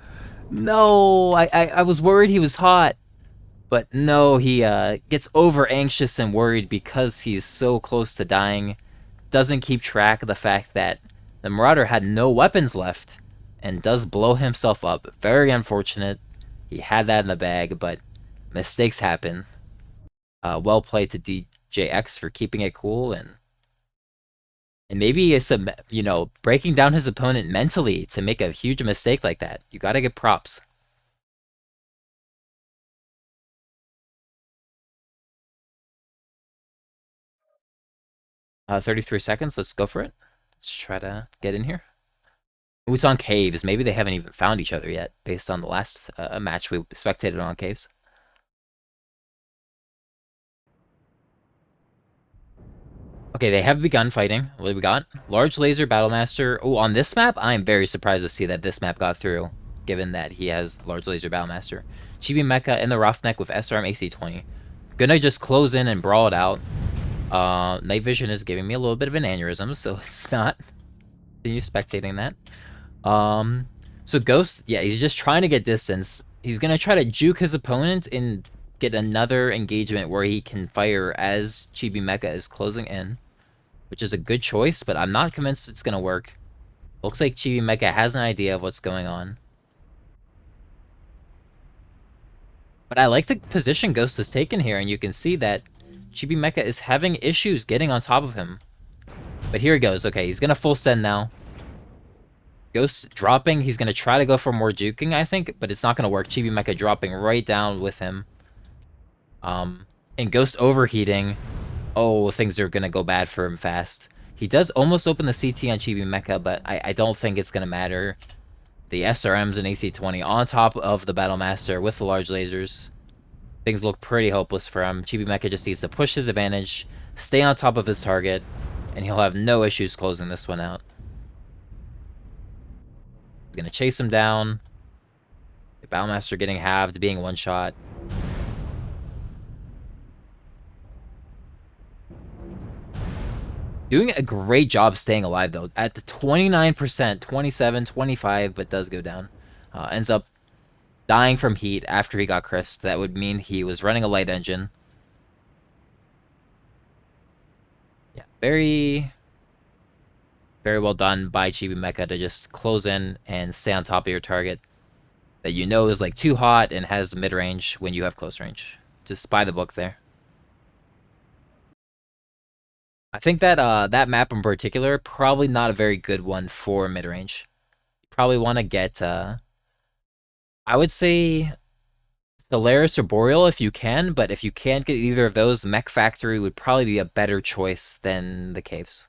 No! I was worried he was hot. But no, he gets over anxious and worried because he's so close to dying. Doesn't keep track of the fact that the Marauder had no weapons left and does blow himself up. Very unfortunate. He had that in the bag, but mistakes happen. Well played to DJX for keeping it cool and maybe it's breaking down his opponent mentally to make a huge mistake like that. You gotta get props. 33 seconds. Let's go for it. Let's try to get in here. Ooh, it's on caves. Maybe they haven't even found each other yet, based on the last match we spectated on caves. Okay, they have begun fighting. What do we got? Large Laser Battlemaster. Oh, on this map, I am very surprised to see that this map got through, given that he has Large Laser Battlemaster. Chibi Mecha in the Roughneck with SRM AC-20. Gonna just close in and brawl it out. Night Vision is giving me a little bit of an aneurysm, so it's not continue spectating that. So Ghost, yeah, he's just trying to get distance. He's gonna try to juke his opponent and get another engagement where he can fire as Chibi Mecha is closing in, which is a good choice, but I'm not convinced it's gonna work. Looks like Chibi Mecha has an idea of what's going on. But I like the position Ghost has taken here, and you can see that Chibi Mecha is having issues getting on top of him. But here he goes. Okay, he's gonna full send now. Ghost dropping. He's gonna try to go for more juking, I think, but it's not gonna work. Chibi Mecha dropping right down with him. And Ghost overheating. Oh, things are gonna go bad for him fast. He does almost open the CT on Chibi Mecha, but I don't think it's gonna matter. The SRMs and AC-20 on top of the Battlemaster with the large lasers. Things look pretty hopeless for him. Chibi Mecha just needs to push his advantage, stay on top of his target, and he'll have no issues closing this one out. He's gonna chase him down. The Battlemaster getting halved, being one shot. Doing a great job staying alive, though. At the 29%, 27, 25, but does go down. Ends up dying from heat after he got crisped. That would mean he was running a light engine. Yeah, very, very well done by Chibi Mecha to just close in and stay on top of your target that you know is like too hot and has mid-range when you have close range. Just by the book there. I think that that map in particular, probably not a very good one for mid-range. You probably want to get, I would say Solaris or Boreal if you can, but if you can't get either of those, Mech Factory would probably be a better choice than the caves.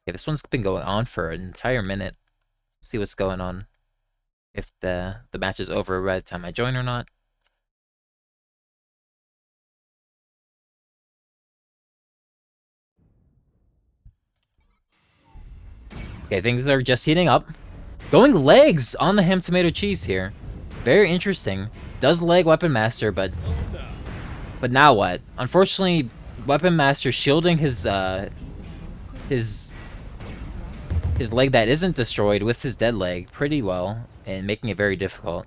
Okay, this one's been going on for an entire minute. Let's see what's going on. If the match is over by the time I join or not. Okay, things are just heating up. Going legs on the ham tomato cheese here. Very interesting. Does leg Weapon Master, but now what? Unfortunately, Weapon Master shielding his leg that isn't destroyed with his dead leg pretty well and making it very difficult.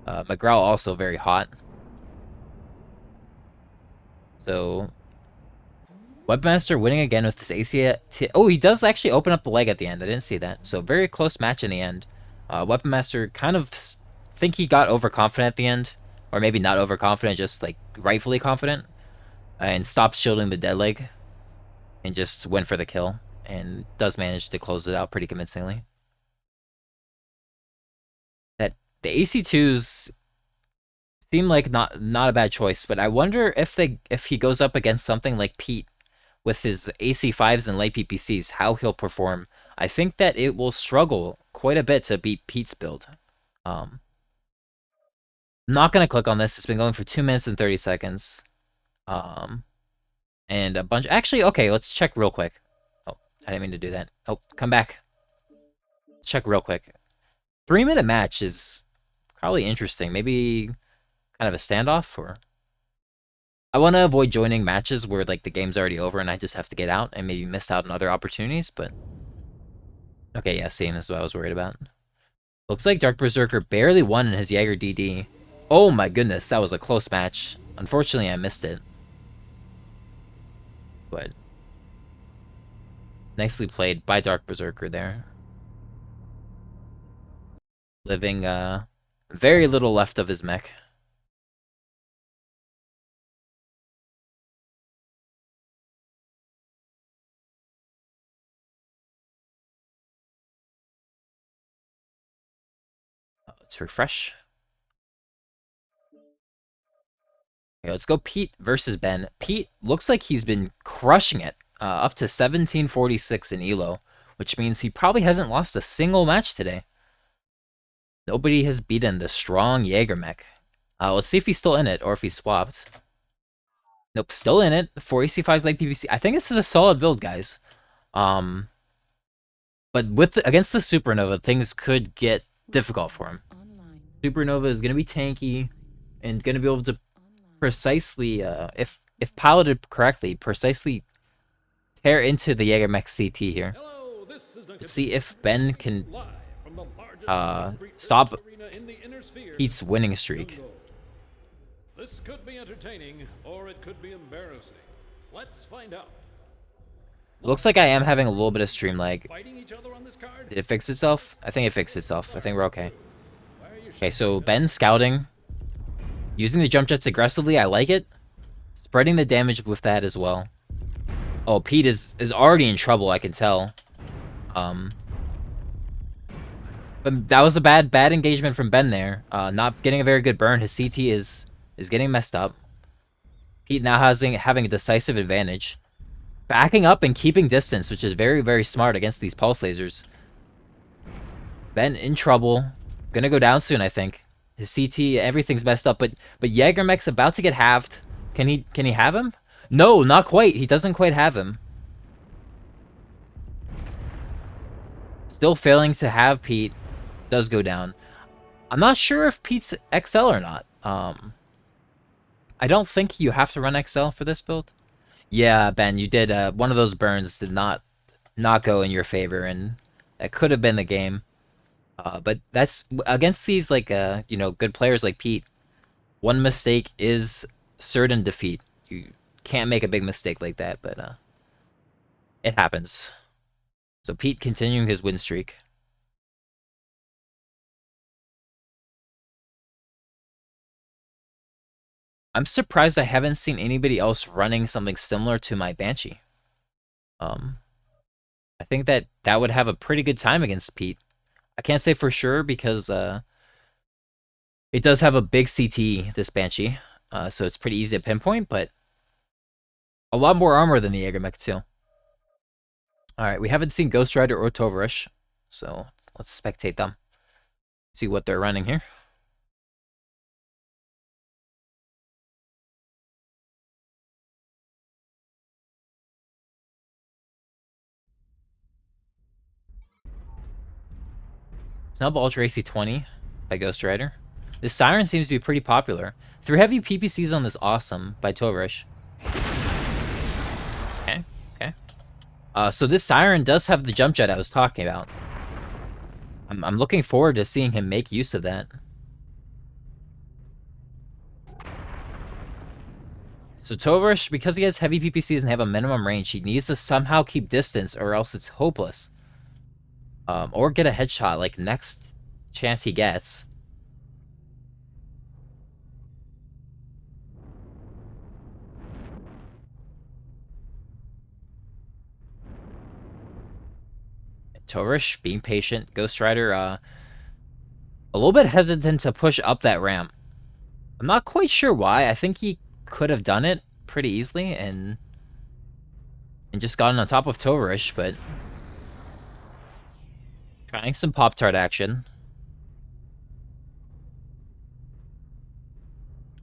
McGraw also very hot. So Webmaster winning again with this AC. Oh, he does actually open up the leg at the end. I didn't see that. So very close match in the end. Weaponmaster kind of think he got overconfident at the end. Or maybe not overconfident, just like rightfully confident. And stopped shielding the dead leg. And just went for the kill. And does manage to close it out pretty convincingly. That the AC2s seem like not a bad choice, but I wonder if he goes up against something like Pete with his AC5s and light PPCs, how he'll perform. I think that it will struggle quite a bit to beat Pete's build. I'm not going to click on this. It's been going for 2 minutes and 30 seconds. And a bunch... Actually, okay, let's check real quick. Oh, I didn't mean to do that. Oh, come back. Let's check real quick. 3-minute match is probably interesting. Maybe kind of a standoff, or... I want to avoid joining matches where like the game's already over and I just have to get out and maybe miss out on other opportunities, but... Okay, yeah, seeing this is what I was worried about. Looks like Dark Berserker barely won in his Jaeger DD. Oh my goodness, that was a close match. Unfortunately, I missed it. But... nicely played by Dark Berserker there. Living, very little left of his mech. Let's refresh. Okay, let's go Pete versus Ben. Pete looks like he's been crushing it. Up to 1746 in Elo, which means he probably hasn't lost a single match today. Nobody has beaten the strong Jaeger mech. Let's see if he's still in it or if he's swapped. Nope, still in it. 4 AC5's like PVC. I think this is a solid build, guys. But against the Supernova, things could get difficult for him. Supernova is gonna be tanky and gonna be able to precisely, if piloted correctly, precisely tear into the Jaeger mech CT here. Hello, this is took Let's it to see you. if Ben can Live from the largest concrete stop wrestling arena in the inner sphere, Pete's winning streak. jungle. This could be entertaining, or it could be embarrassing. Let's find out. Looks like I am having a little bit of stream lag. Fighting each other on this card? Did it fix itself? I think it fixed itself. I think we're okay. Why are you Okay, shaking, so Bill? Ben scouting. Using the jump jets aggressively, I like it. Spreading the damage with that as well. Oh, Pete is already in trouble, I can tell. But that was a bad engagement from Ben there. Not getting a very good burn. His CT is getting messed up. Pete now having a decisive advantage. Backing up and keeping distance, which is very, very smart against these pulse lasers. Ben in trouble. Gonna go down soon, I think. His CT, everything's messed up, but Jaegermech's about to get halved. Can he have him? No, not quite. He doesn't quite have him. Still failing to have Pete. Does go down. I'm not sure if Pete's XL or not. I don't think you have to run XL for this build. Yeah, Ben, you did. One of those burns did not go in your favor, and that could have been the game. But that's against these like good players like Pete. One mistake is certain defeat. You can't make a big mistake like that, but it happens. So Pete continuing his win streak. I'm surprised I haven't seen anybody else running something similar to my Banshee. I think that would have a pretty good time against Pete. I can't say for sure because it does have a big CT, this Banshee, so it's pretty easy to pinpoint, but a lot more armor than the Jaegermech too. Alright, we haven't seen Ghost Rider or Tovarish, so let's spectate them. See what they're running here. Snub Ultra AC-20 by Ghost Rider. This Siren seems to be pretty popular. 3 heavy PPCs on this Awesome by Tovarish. Okay, okay. So this Siren does have the jump jet I was talking about. I'm looking forward to seeing him make use of that. So Tovarish, because he has heavy PPCs and have a minimum range, he needs to somehow keep distance or else it's hopeless. Or get a headshot, like next chance he gets. Tovarish being patient. Ghost Rider, a little bit hesitant to push up that ramp. I'm not quite sure why. I think he could have done it pretty easily and just gotten on top of Tovarish, but trying some Pop-Tart action.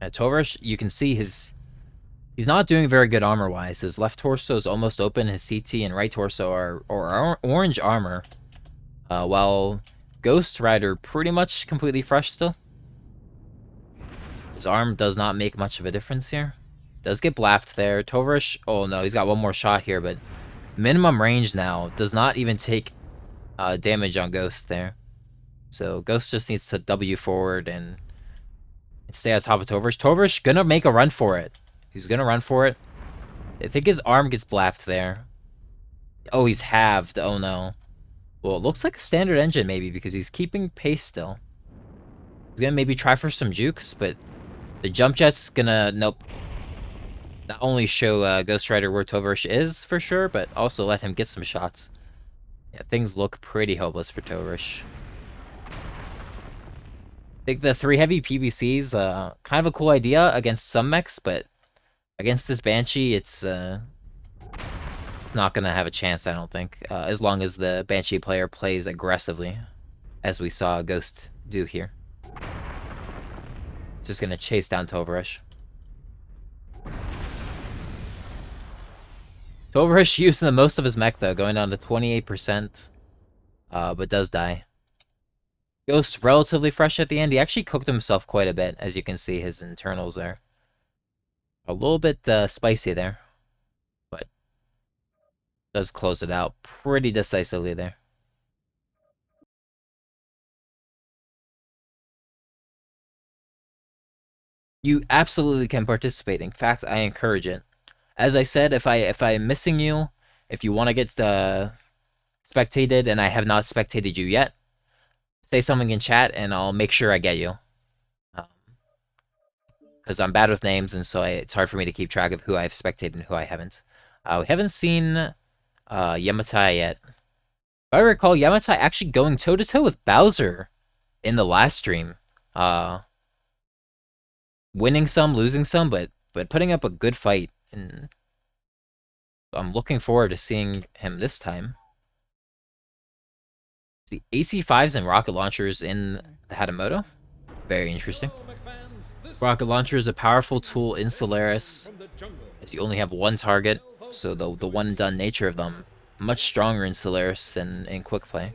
Tovarish, you can see he's not doing very good armor-wise. His left torso is almost open. His CT and right torso are orange armor, while Ghost Rider pretty much completely fresh still. His arm does not make much of a difference here. Does get blapped there. Tovarish, oh no, he's got one more shot here, but minimum range now. Does not even take damage on Ghost there. So Ghost just needs to W forward and stay on top of Tovarish. Tovarish gonna make a run for it. He's gonna run for it. I think his arm gets blapped there. Oh, he's halved. Oh no. Well, it looks like a standard engine maybe because he's keeping pace still. He's gonna maybe try for some jukes, but the jump jet's gonna, nope. Not only show Ghost Rider where Tovarish is for sure, but also let him get some shots. Yeah, things look pretty hopeless for Tovarish. I think the 3 heavy PBCs, kind of a cool idea against some mechs, but against this Banshee, it's not gonna have a chance, I don't think, as long as the Banshee player plays aggressively, as we saw Ghost do here. Just gonna chase down Tovarish. Tovarish using the most of his mech though, going down to 28%, but does die. Ghost relatively fresh at the end. He actually cooked himself quite a bit, as you can see his internals there. A little bit spicy there, but does close it out pretty decisively there. You absolutely can participate. In fact, I encourage it. As I said, if I'm missing you, if you want to get spectated and I have not spectated you yet, say something in chat and I'll make sure I get you. Because I'm bad with names, and so it's hard for me to keep track of who I've spectated and who I haven't. We haven't seen Yamatai yet. If I recall, Yamatai actually going toe to toe with Bowser in the last stream. Uh, Winning some, losing some, but putting up a good fight, and I'm looking forward to seeing him this time. The AC5s and rocket launchers in the Hatamoto, very interesting. Rocket launcher is a powerful tool in Solaris, as you only have one target, so the one and done nature of them much stronger in Solaris than in Quick Play.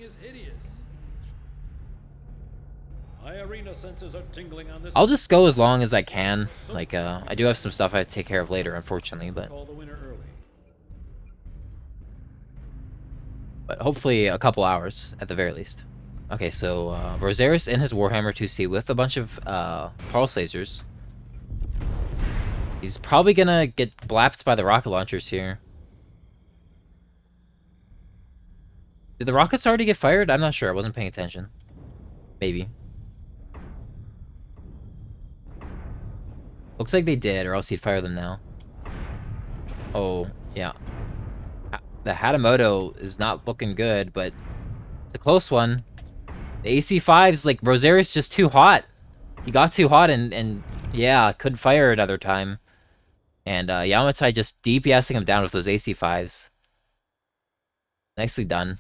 I'll just go as long as I can. Like, I do have some stuff I have to take care of later, unfortunately, but hopefully a couple hours at the very least. Okay, so Rosaris in his Warhammer 2C with a bunch of pulse lasers. He's probably gonna get blapped by the rocket launchers here. Did the rockets already get fired? I'm not sure. I wasn't paying attention. Maybe. Looks like they did, or else he'd fire them now. Oh, yeah. The Hatamoto is not looking good, but it's a close one. The AC5's like, Rosari's just too hot. He got too hot and yeah, couldn't fire another time. And Yamatai just DPSing him down with those AC5s. Nicely done.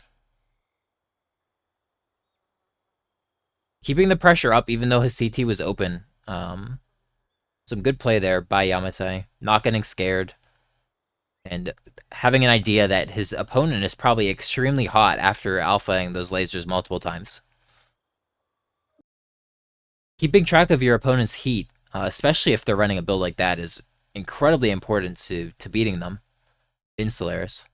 Keeping the pressure up even though his CT was open. Some good play there by Yamatai. Not getting scared. And having an idea that his opponent is probably extremely hot after alphaing those lasers multiple times. Keeping track of your opponent's heat, especially if they're running a build like that, is incredibly important to beating them in Solaris.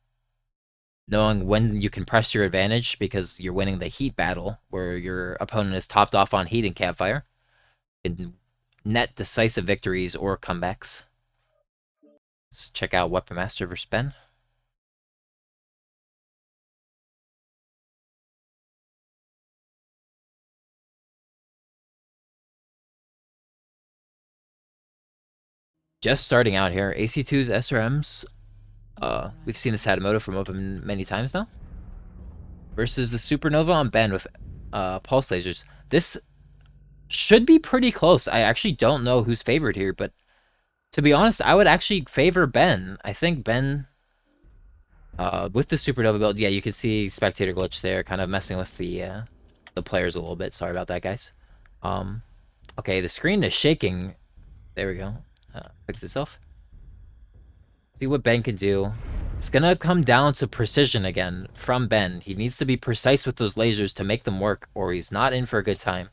Knowing when you can press your advantage because you're winning the heat battle, where your opponent is topped off on heat and campfire, can net decisive victories or comebacks. Let's check out Weapon Master versus Ben. Just starting out here, AC2's SRMs. We've seen this Hatamoto from open many times now. Versus the Supernova on Ben with pulse lasers. This should be pretty close. I actually don't know who's favored here, but to be honest, I would actually favor Ben. I think Ben, with the Supernova build, yeah, you can see spectator glitch there, kind of messing with the players a little bit. Sorry about that, guys. Okay, the screen is shaking. There we go. Fix itself. See what Ben can do. It's gonna come down to precision again from Ben. He needs to be precise with those lasers to make them work, or he's not in for a good time.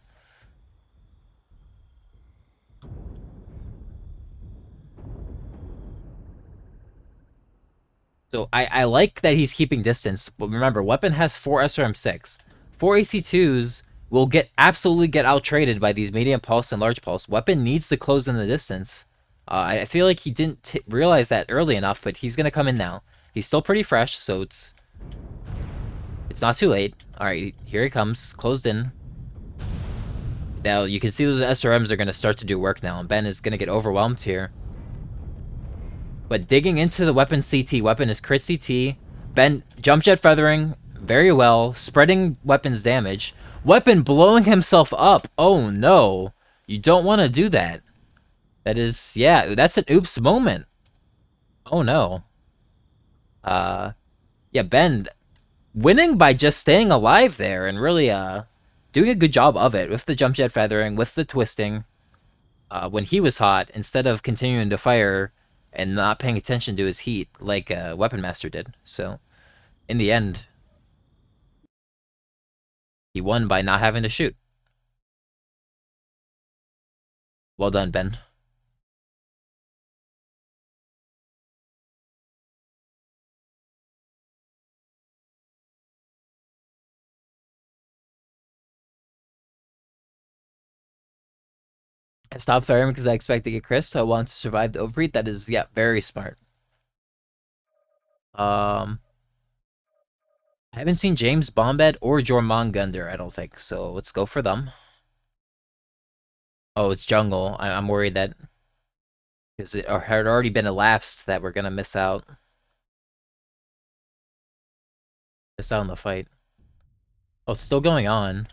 So I like that he's keeping distance, but remember, Weapon has 4 SRM6. 4 AC2s will absolutely get out-traded by these medium pulse and large pulse. Weapon needs to close in the distance. I feel like he didn't realize that early enough, but he's going to come in now. He's still pretty fresh, so it's not too late. Alright, here he comes, closed in. Now, you can see those SRMs are going to start to do work now, and Ben is going to get overwhelmed here. But digging into the weapon CT, weapon is crit CT. Ben jump jet feathering very well, spreading weapon's damage. Weapon blowing himself up. Oh no. You don't want to do that. That is, yeah, that's an oops moment. Oh no. Yeah, Ben winning by just staying alive there and really doing a good job of it with the jump jet feathering, with the twisting. When he was hot, instead of continuing to fire and not paying attention to his heat like Weapon Master did. So, in the end, he won by not having to shoot. Well done, Ben. I stopped firing because I expect to get Chris. So I want to survive the overheat. That is, yeah, very smart. Um, I haven't seen James Bombad or Jormungandr, I don't think. So let's go for them. Oh, it's jungle. I'm worried that because it had already been elapsed that we're gonna miss out on the fight. Oh, it's still going on.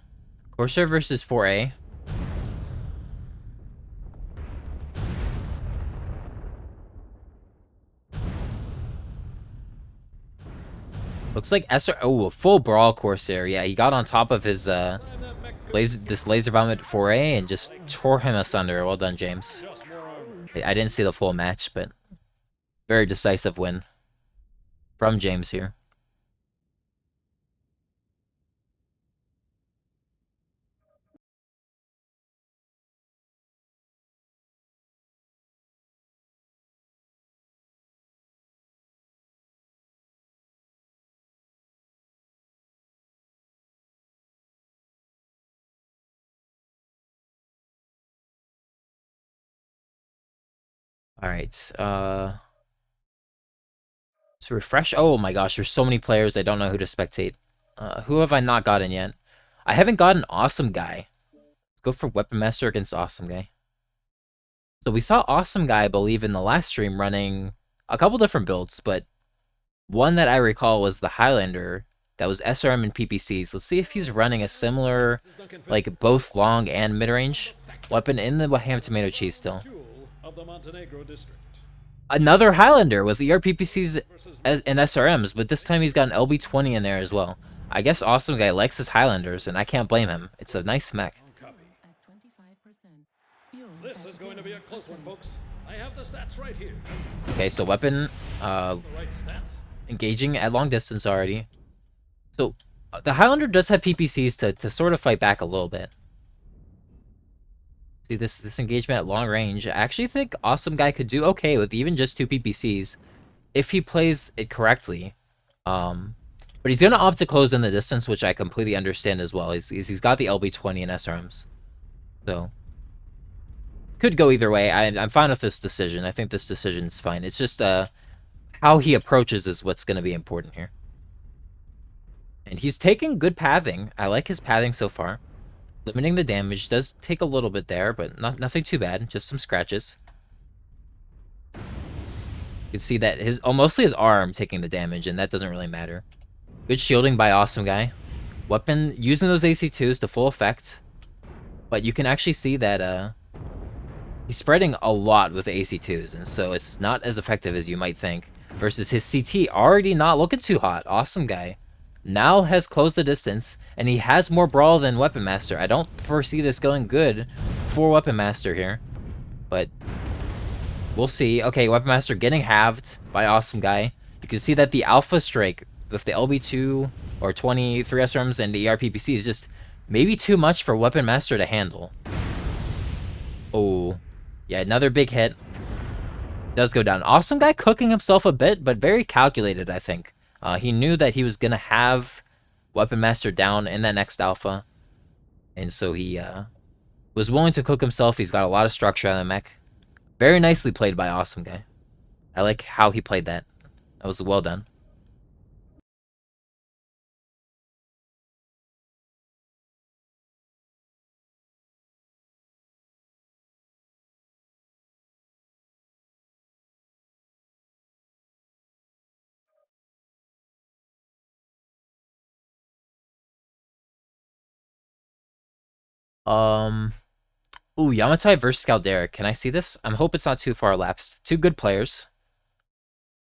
Corsair versus 4A. Looks like SR. Oh, a full brawl Corsair. Yeah, he got on top of his Time that mech could laser vomit 4A and just tore him asunder. Well done, James. just more armor. I didn't see the full match, but very decisive win from James here. All right. To refresh. Oh my gosh, there's so many players. I don't know who to spectate. Who have I not gotten yet? I haven't gotten Awesome Guy. Let's go for Weapon Master against Awesome Guy. So we saw Awesome Guy, I believe, in the last stream running a couple different builds, but one that I recall was the Highlander that was SRM and PPCs. Let's see if he's running a similar, like, both long and mid-range weapon in the ham tomato cheese still. Jewel of the Montenegro district. Another Highlander with ERPPCs and SRMs, but this time he's got an LB20 in there as well. I guess Awesome Guy likes his Highlanders, and I can't blame him. It's a nice mech. This is going to be a close one, folks. I have the stats right here. Okay, so weapon The right stats. engaging at long distance already. So the Highlander does have PPCs to sort of fight back a little bit. See this engagement at long range. I actually think Awesome Guy could do okay with even just 2 PPCs if he plays it correctly. But he's gonna opt to close in the distance, which I completely understand as well. He's got the LB20 and SRMs, so could go either way. I'm fine with this decision. I think this decision is fine. It's just how he approaches is what's gonna be important here. And he's taking good pathing. I like his pathing so far. Limiting the damage does take a little bit there, but nothing too bad. Just some scratches. You can see that mostly his arm taking the damage, and that doesn't really matter. Good shielding by Awesome Guy. Weapon using those AC2s to full effect. But you can actually see that he's spreading a lot with the AC2s, and so it's not as effective as you might think. Versus his CT already not looking too hot. Awesome Guy now has closed the distance, and he has more brawl than Weapon Master. I don't foresee this going good for Weapon Master here, but we'll see. Okay, Weapon Master getting halved by Awesome Guy. You can see that the Alpha Strike with the LB2 or 23 SRMs and the ERPPC is just maybe too much for Weapon Master to handle. Oh, yeah, another big hit. Does go down. Awesome Guy cooking himself a bit, but very calculated, I think. He knew that he was going to have Weapon Master down in that next alpha. And so he was willing to cook himself. He's got a lot of structure on the mech. Very nicely played by Awesome Guy. I like how he played that. That was well done. Um, Ooh, Yamatai versus Scalderic. Can I see this? I hope it's not too far elapsed. Two good players.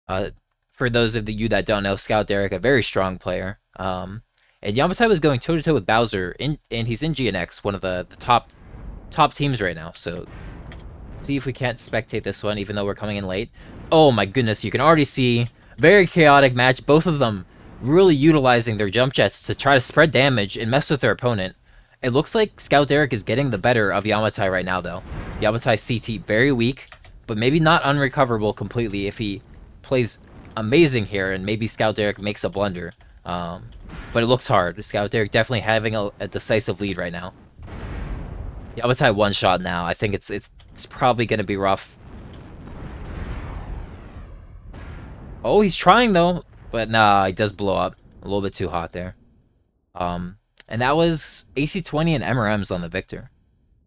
Uh, for those of you that don't know, Scalderic, a very strong player. And Yamatai was going toe to toe with Bowser, and he's in GNX, one of the top teams right now. So see if we can't spectate this one, even though we're coming in late. Oh my goodness, you can already see very chaotic match. Both of them really utilizing their jump jets to try to spread damage and mess with their opponent. It looks like Scout Derek is getting the better of Yamatai right now, though. Yamatai CT very weak, but maybe not unrecoverable completely if he plays amazing here, and maybe Scout Derek makes a blunder. But it looks hard. Scout Derek definitely having a decisive lead right now. Yamatai one shot now. I think it's probably gonna be rough. Oh, he's trying though, but nah, he does blow up a little bit too hot there. Um, and that was AC-20 and MRMs on the Victor.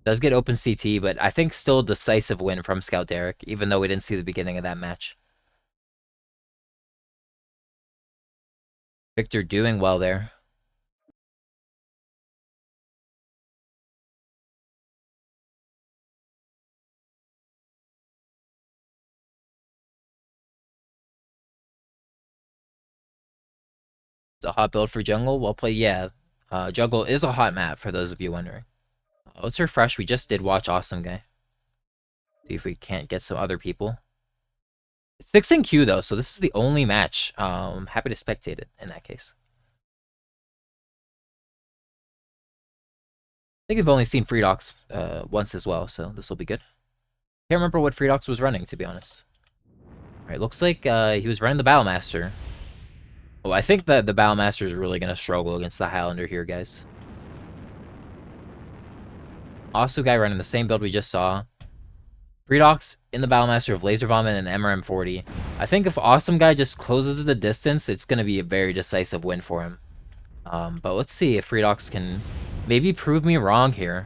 Does get open CT, but I think still a decisive win from Scout Derek, even though we didn't see the beginning of that match. Victor doing well there. It's a hot build for jungle. Well played, yeah. Jungle is a hot map for those of you wondering. Let's refresh. We just did watch Awesome Guy. See if we can't get some other people. It's 6 in queue though, so this is the only match. Happy to spectate it in that case. I think I've only seen Freedox once as well, so this will be good. Can't remember what Freedox was running, to be honest. Alright, looks like he was running the Battlemaster. Oh, I think that the Battlemaster is really going to struggle against the Highlander here, guys. Awesome Guy running the same build we just saw. Freedox in the Battlemaster of Laser Vomit and MRM40. I think if Awesome Guy just closes the distance, it's going to be a very decisive win for him. But let's see if Freedox can maybe prove me wrong here.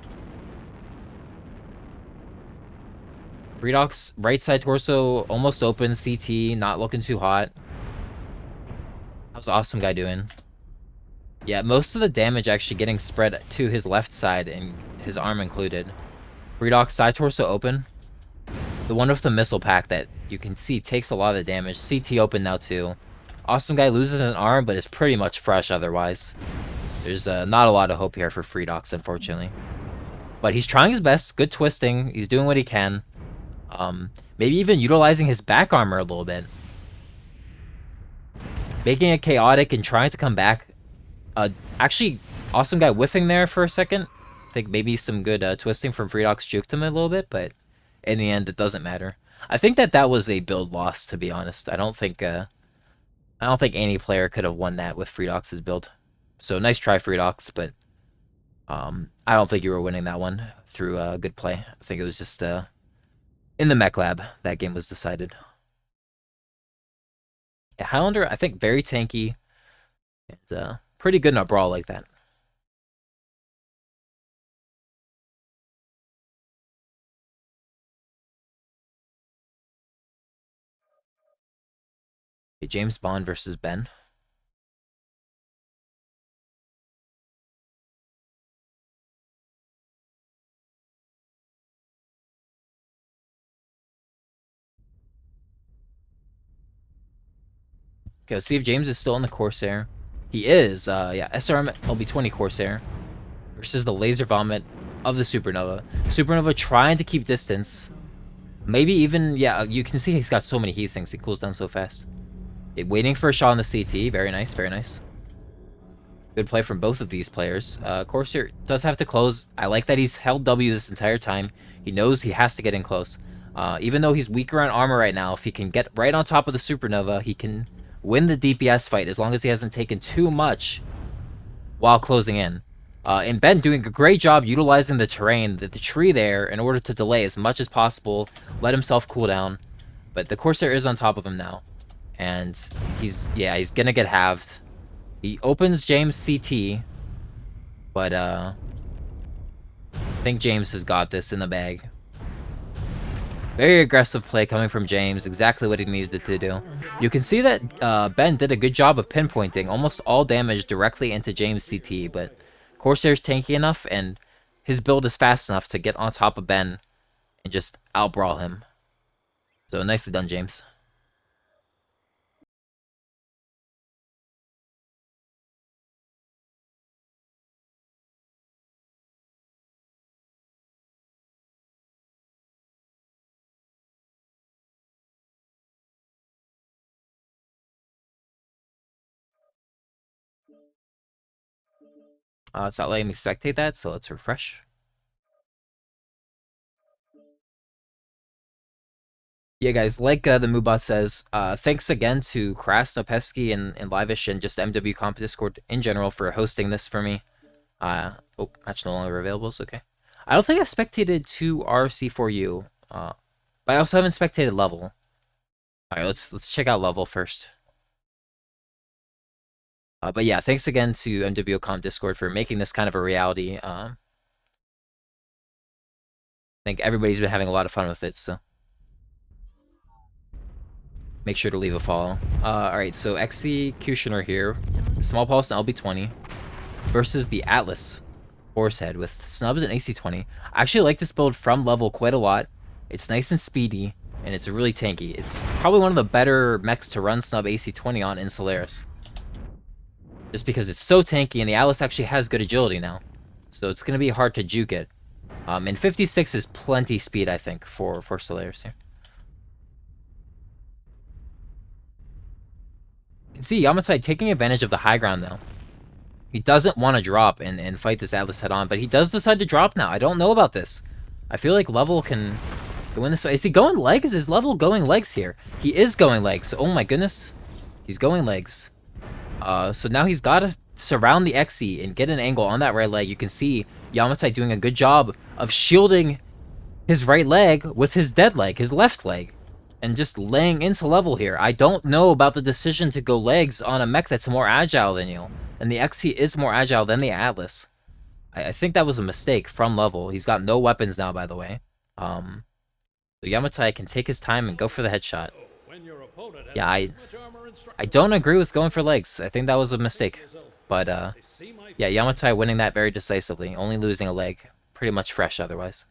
Freedox right side torso almost open, CT, not looking too hot. How's Awesome Guy doing? Yeah, most of the damage actually getting spread to his left side and his arm included. Freedox side torso open. The one with the missile pack that you can see takes a lot of damage. CT open now too. Awesome Guy loses an arm, but is pretty much fresh otherwise. There's not a lot of hope here for Freedox, unfortunately. But he's trying his best. Good twisting. He's doing what he can. Maybe even utilizing his back armor a little bit. Making it chaotic and trying to come back. Actually, Awesome Guy whiffing there for a second. I think maybe some good twisting from Freedox juked him a little bit, but in the end, it doesn't matter. I think that was a build loss, to be honest. I don't think any player could have won that with Freedox's build. So nice try, Freedox, but I don't think you were winning that one through good play. I think it was just in the mech lab that game was decided. Yeah, Highlander, I think very tanky and pretty good in a brawl like that. Okay, James Bond versus Ben. Okay, let's see if James is still in the Corsair. He is. Yeah, SRM LB20 Corsair versus the Laser Vomit of the Supernova. Supernova trying to keep distance. Maybe even, yeah, you can see he's got so many heat sinks. He cools down so fast. Okay, waiting for a shot on the CT. Very nice, very nice. Good play from both of these players. Corsair does have to close. I like that he's held W this entire time. He knows he has to get in close. Even though he's weaker on armor right now, if he can get right on top of the Supernova, he can win the DPS fight as long as he hasn't taken too much while closing in. And Ben doing a great job utilizing the terrain, the tree there, in order to delay as much as possible, let himself cool down. But the Corsair is on top of him now. And he's gonna get halved. He opens James CT, but I think James has got this in the bag. Very aggressive play coming from James, exactly what he needed to do. You can see that Ben did a good job of pinpointing almost all damage directly into James CT, but Corsair's tanky enough and his build is fast enough to get on top of Ben and just outbrawl him. So nicely done, James. It's not letting me spectate that, so let's refresh. Yeah, guys, like the Moobot says, thanks again to Kras, Nopesky, and Livish, and just MW Comp Discord in general for hosting this for me. Oh, match no longer available, so okay. I don't think I've spectated to RC4U, but I also haven't spectated level. All right, let's check out level first. But yeah, thanks again to MWComp Discord for making this kind of a reality. I think everybody's been having a lot of fun with it, so make sure to leave a follow. Alright, so Executioner here, Small Pulse and LB20 versus the Atlas Horsehead with snubs and AC20. I actually like this build from level quite a lot. It's nice and speedy, and it's really tanky. It's probably one of the better mechs to run snub AC20 on in Solaris. Just because it's so tanky, and the Atlas actually has good agility now. So it's going to be hard to juke it. And 56 is plenty speed, I think, for Solaris here. You can see Yamatai taking advantage of the high ground, though. He doesn't want to drop and fight this Atlas head-on, but he does decide to drop now. I don't know about this. I feel like Level can win this fight. Is he going legs? Is Level going legs here? He is going legs. Oh my goodness. He's going legs. So now he's got to surround the Xe and get an angle on that right leg. You can see Yamatai doing a good job of shielding his right leg with his dead leg, his left leg, and just laying into Level here. I don't know about the decision to go legs on a mech that's more agile than you. And the Xe is more agile than the Atlas. I think that was a mistake from Level. He's got no weapons now, by the way. So Yamatai can take his time and go for the headshot. Yeah, I don't agree with going for legs. I think that was a mistake. But, yeah, Yamatai winning that very decisively. Only losing a leg. Pretty much fresh otherwise.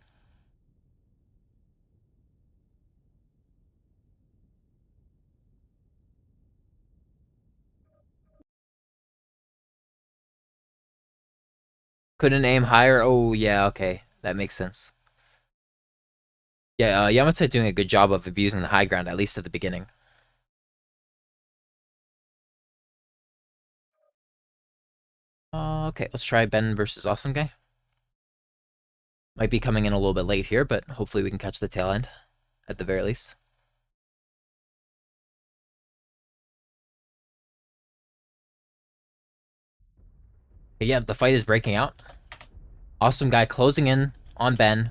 Couldn't aim higher? Oh, yeah, okay. That makes sense. Yeah, Yamatai doing a good job of abusing the high ground, at least at the beginning. Okay, let's try Ben versus Awesome Guy. Might be coming in a little bit late here, but hopefully we can catch the tail end, at the very least. Okay, yeah, the fight is breaking out. Awesome Guy closing in on Ben.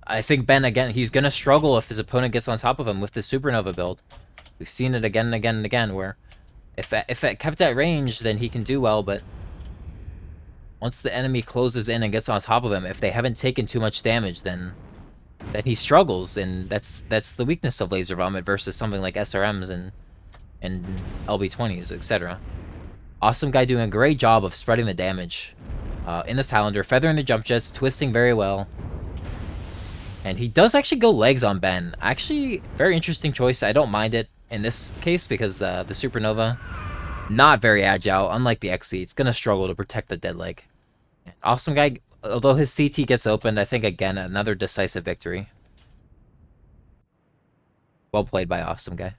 I think Ben, again, he's going to struggle if his opponent gets on top of him with the Supernova build. We've seen it again and again and again, where if it kept at range, then he can do well, but once the enemy closes in and gets on top of him, if they haven't taken too much damage, then he struggles, and that's the weakness of Laser Vomit versus something like SRMs and LB20s, etc. Awesome Guy doing a great job of spreading the damage in this Highlander, feathering the jump jets, twisting very well. And he does actually go legs on Ben. Actually, very interesting choice. I don't mind it in this case because the Supernova, not very agile. Unlike the Xe, it's going to struggle to protect the dead leg. Awesome Guy, although his CT gets opened, I think, again, another decisive victory. Well played by Awesome Guy.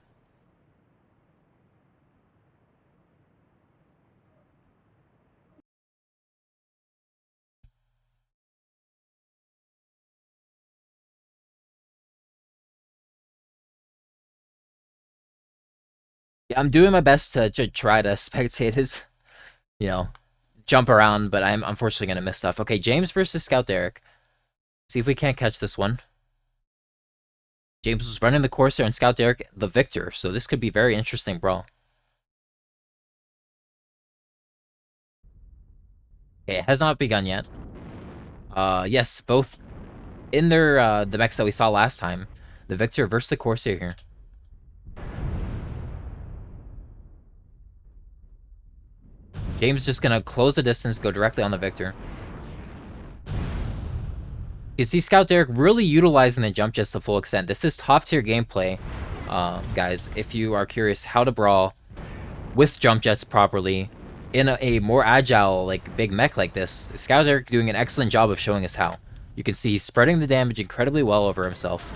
Yeah, I'm doing my best to try to spectate his, jump around, but I'm unfortunately going to miss stuff. Okay, James versus Scout Derek. See if we can't catch this one. James was running the Corsair and Scout Derek the victor, so this could be very interesting brawl. Okay, it has not begun yet. Yes, both in their the mechs that we saw last time. The victor versus the Corsair here. James just gonna close the distance, go directly on the victor. You see Scout Derek really utilizing the jump jets to full extent. This is top tier gameplay, guys. If you are curious how to brawl with jump jets properly in a more agile, like big mech like this, Scout Derek doing an excellent job of showing us how. You can see he's spreading the damage incredibly well over himself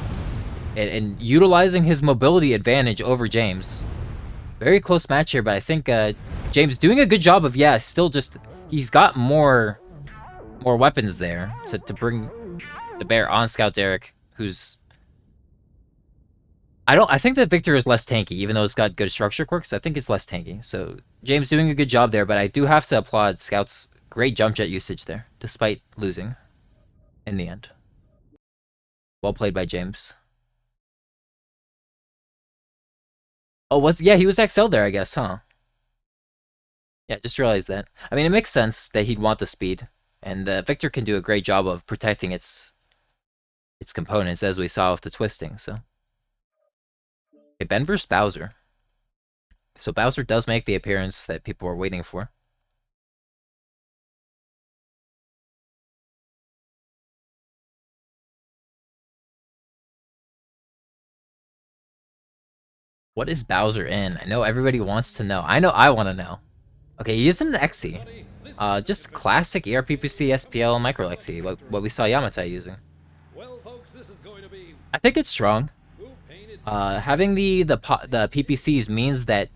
and utilizing his mobility advantage over James. Very close match here, but I think James doing a good job of, still just, he's got more weapons there to bring to bear on Scout Derek, who's, I think that Victor is less tanky, even though it's got good structure quirks. I think it's less tanky. So James doing a good job there, but I do have to applaud Scout's great jump jet usage there, despite losing. in the end. Well played by James. Oh, yeah, he was XL there, I guess, huh? Yeah, just realized that. I mean, it makes sense that he'd want the speed, and the Victor can do a great job of protecting its components, as we saw with the twisting. So, okay, Ben versus Bowser. So Bowser does make the appearance that people were waiting for. What is Bowser in? I know everybody wants to know. I know I want to know. Okay, he is in an XE. Buddy, this is Just gonna be classic ERPPC, SPL, Micro XE, what we saw Yamatai using. well, folks. This is going to be I think it's strong. who painted Having the PPCs means that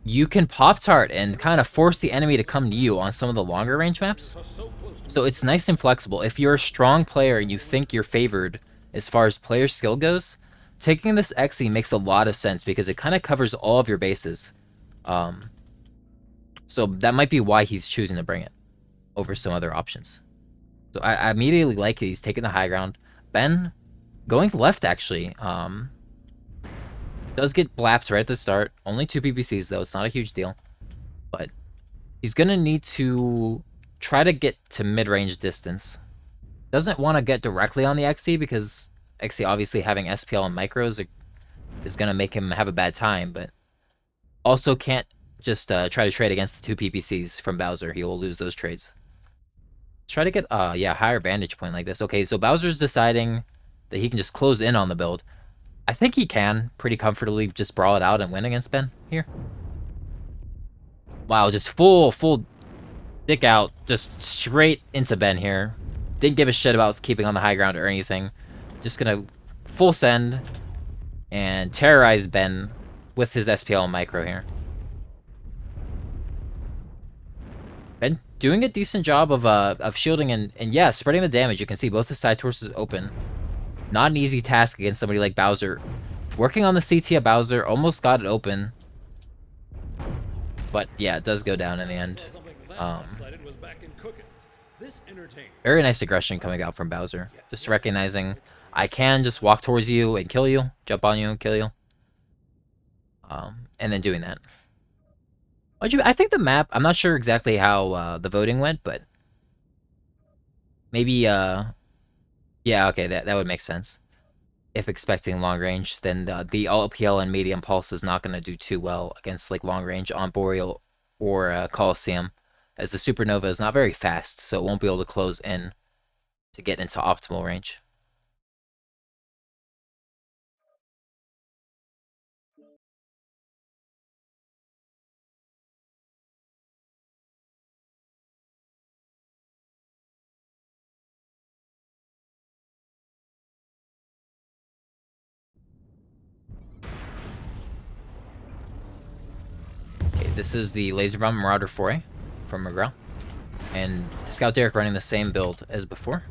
you can Pop Tart and kind of force the enemy to come to you on some of the longer range maps. us so close to So it's nice and flexible. If you're a strong player and you think you're favored as far as player skill goes, taking this XE makes a lot of sense because it kind of covers all of your bases. So that might be why he's choosing to bring it over some other options. So I immediately like it. He's taking the high ground. Ben going left actually. Does get blapped right at the start. Only 2 PPCs though. It's not a huge deal. But he's gonna need to try to get to mid-range distance. Doesn't want to get directly on the XE because XE obviously having SPL and micros is gonna make him have a bad time, but also can't just try to trade against the 2 PPCs from Bowser. He will lose those trades. Let's try to get higher vantage point like this. Okay, so Bowser's deciding that he can just close in on the build. I think he can pretty comfortably just brawl it out and win against Ben here. Wow, just full dick out, just straight into Ben here. Didn't give a shit about keeping on the high ground or anything. Just gonna full send and terrorize Ben with his SPL and micro here. Ben doing a decent job of shielding and yeah, spreading the damage. You can see both the side torsos open. Not an easy task against somebody like Bowser. Working on the CT of Bowser, almost got it open. But yeah, it does go down in the end. something that lopsided was back in Cookins. This entertainer. Very nice aggression coming out from Bowser. Just recognizing, I can just walk towards you and kill you, jump on you, kill you. And then doing that. I think the map, I'm not sure exactly how the voting went, but maybe, yeah, okay, that would make sense. If expecting long range, then the LPL and medium pulse is not going to do too well against like long range on Boreal or Coliseum, as the Supernova is not very fast, so it won't be able to close in to get into optimal range. Okay, this is the Laser Bomb Marauder 4A from McGraw. And Scout Derek running the same build as before.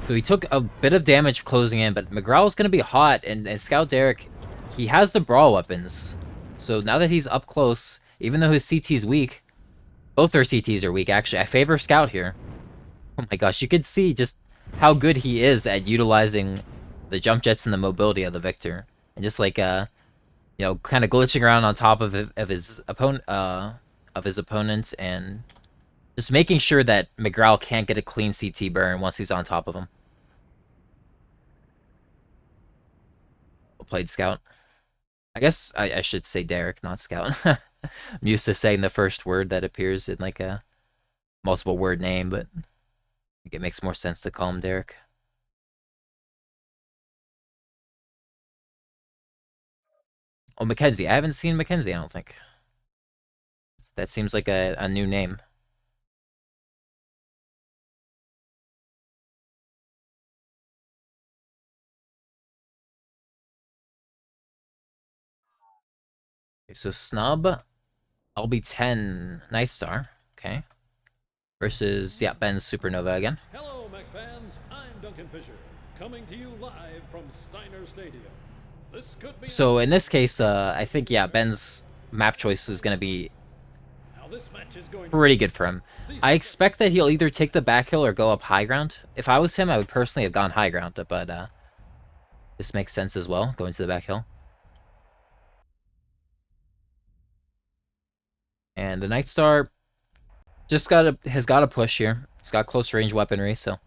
So he took a bit of damage closing in, but McGraw is going to be hot, and Scout Derek, he has the brawl weapons. So now that he's up close, even though his CT is weak, both their CTs are weak, actually. I favor Scout here. Oh my gosh, you could see just how good he is at utilizing the jump jets and the mobility of the Victor. And just like, kind of glitching around on top of his opponent, and just making sure that McGraw can't get a clean CT burn once he's on top of him. Well played, Scout. I guess I should say Derek, not Scout. I'm used to saying the first word that appears in like a multiple word name, but I think it makes more sense to call him Derek. Oh, Mackenzie. I haven't seen Mackenzie, I don't think. That seems like a new name. Okay, so Snub, LB10, Night Star. Okay. Versus, yeah, Ben's Supernova again. Hello, Mech fans. I'm Duncan Fisher, coming to you live from Steiner Stadium. This could be. So in this case, I think, yeah, Ben's map choice is going to be this match is going to pretty be. good for him. These I matchups expect that he'll either take the back hill or go up high ground. If I was him, I would personally have gone high ground, but this makes sense as well, going to the back hill. And the Night Star just has got a push here. He's got close range weaponry, so.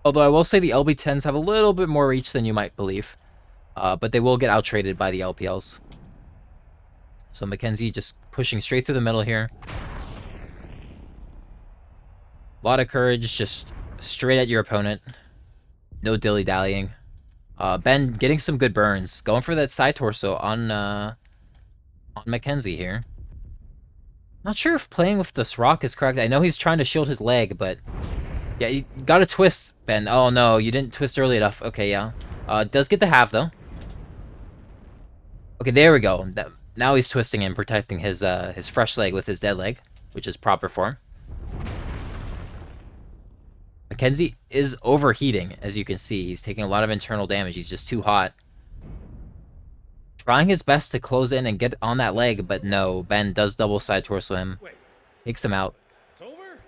Although I will say the LB10s have a little bit more reach than you might believe. But they will get out-traded by the LPLs. So Mackenzie just pushing straight through the middle here. A lot of courage, just straight at your opponent. No dilly-dallying. Ben getting some good burns. Going for that side torso on Mackenzie here. Not sure if playing with this rock is correct. I know he's trying to shield his leg, but... Yeah, you gotta twist, Ben. Oh no, you didn't twist early enough. Okay, yeah. Does get the half, though. Okay, there we go. Now he's twisting and protecting his fresh leg with his dead leg, which is proper form. Mackenzie is overheating, as you can see. He's taking a lot of internal damage. He's just too hot. Trying his best to close in and get on that leg, but no. Ben does double side torso him. Wait, Takes him out. it's over?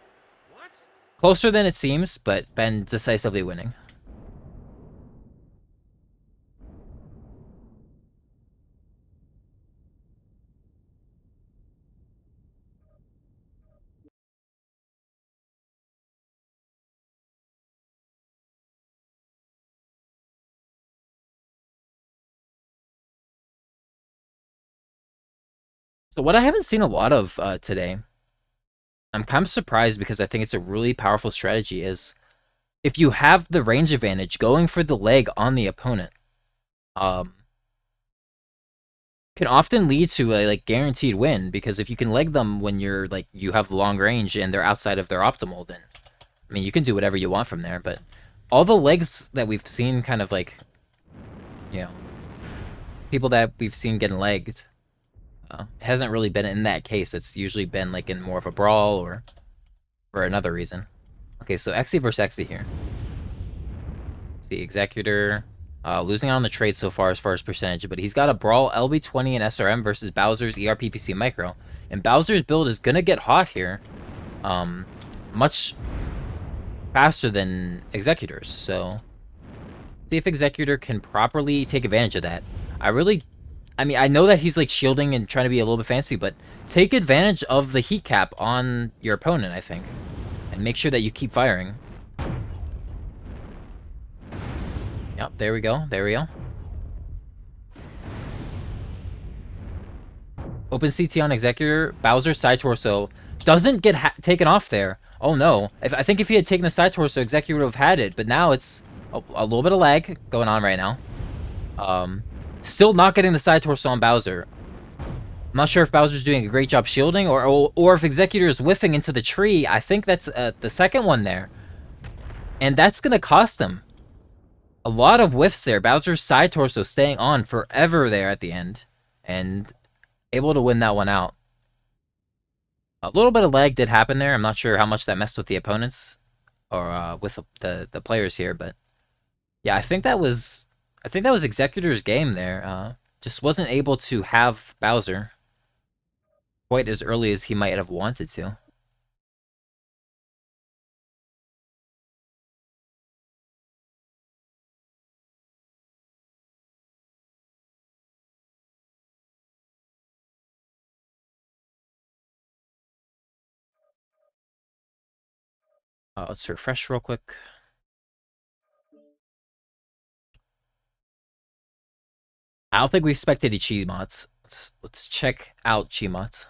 What? Closer than it seems, but Ben decisively winning. So what I haven't seen a lot of today, I'm kind of surprised because I think it's a really powerful strategy, is if you have the range advantage, going for the leg on the opponent can often lead to a guaranteed win, because if you can leg them when you're you have long range and they're outside of their optimal, then I mean you can do whatever you want from there. But all the legs that we've seen kind of you know, people that we've seen getting legged, hasn't really been in that case. It's usually been in more of a brawl or for another reason. Okay, so Xe versus Xe here. It's the Executor losing out on the trade so far as percentage, but he's got a Brawl LB20 and SRM versus Bowser's ERPPC Micro. And Bowser's build is going to get hot here much faster than Executor's. So see if Executor can properly take advantage of that. I mean, I know that he's shielding and trying to be a little bit fancy, but take advantage of the heat cap on your opponent, I think. And make sure that you keep firing. Yep, there we go. There we go. Open CT on Executor. Bowser side torso doesn't get taken off there. Oh no. I think if he had taken the side torso, Executor would have had it. But now it's a little bit of lag going on right now. Still not getting the side torso on Bowser. I'm not sure if Bowser's doing a great job shielding or if Executor is whiffing into the tree. I think that's the second one there. And that's going to cost him. A lot of whiffs there. Bowser's side torso staying on forever there at the end. And able to win that one out. A little bit of lag did happen there. I'm not sure how much that messed with the opponents or with the players here, but yeah, I think that was Executor's game there. Just wasn't able to have Bowser quite as early as he might have wanted to. Let's refresh real quick. I don't think we expected any chi mods. Let's check out chi mods.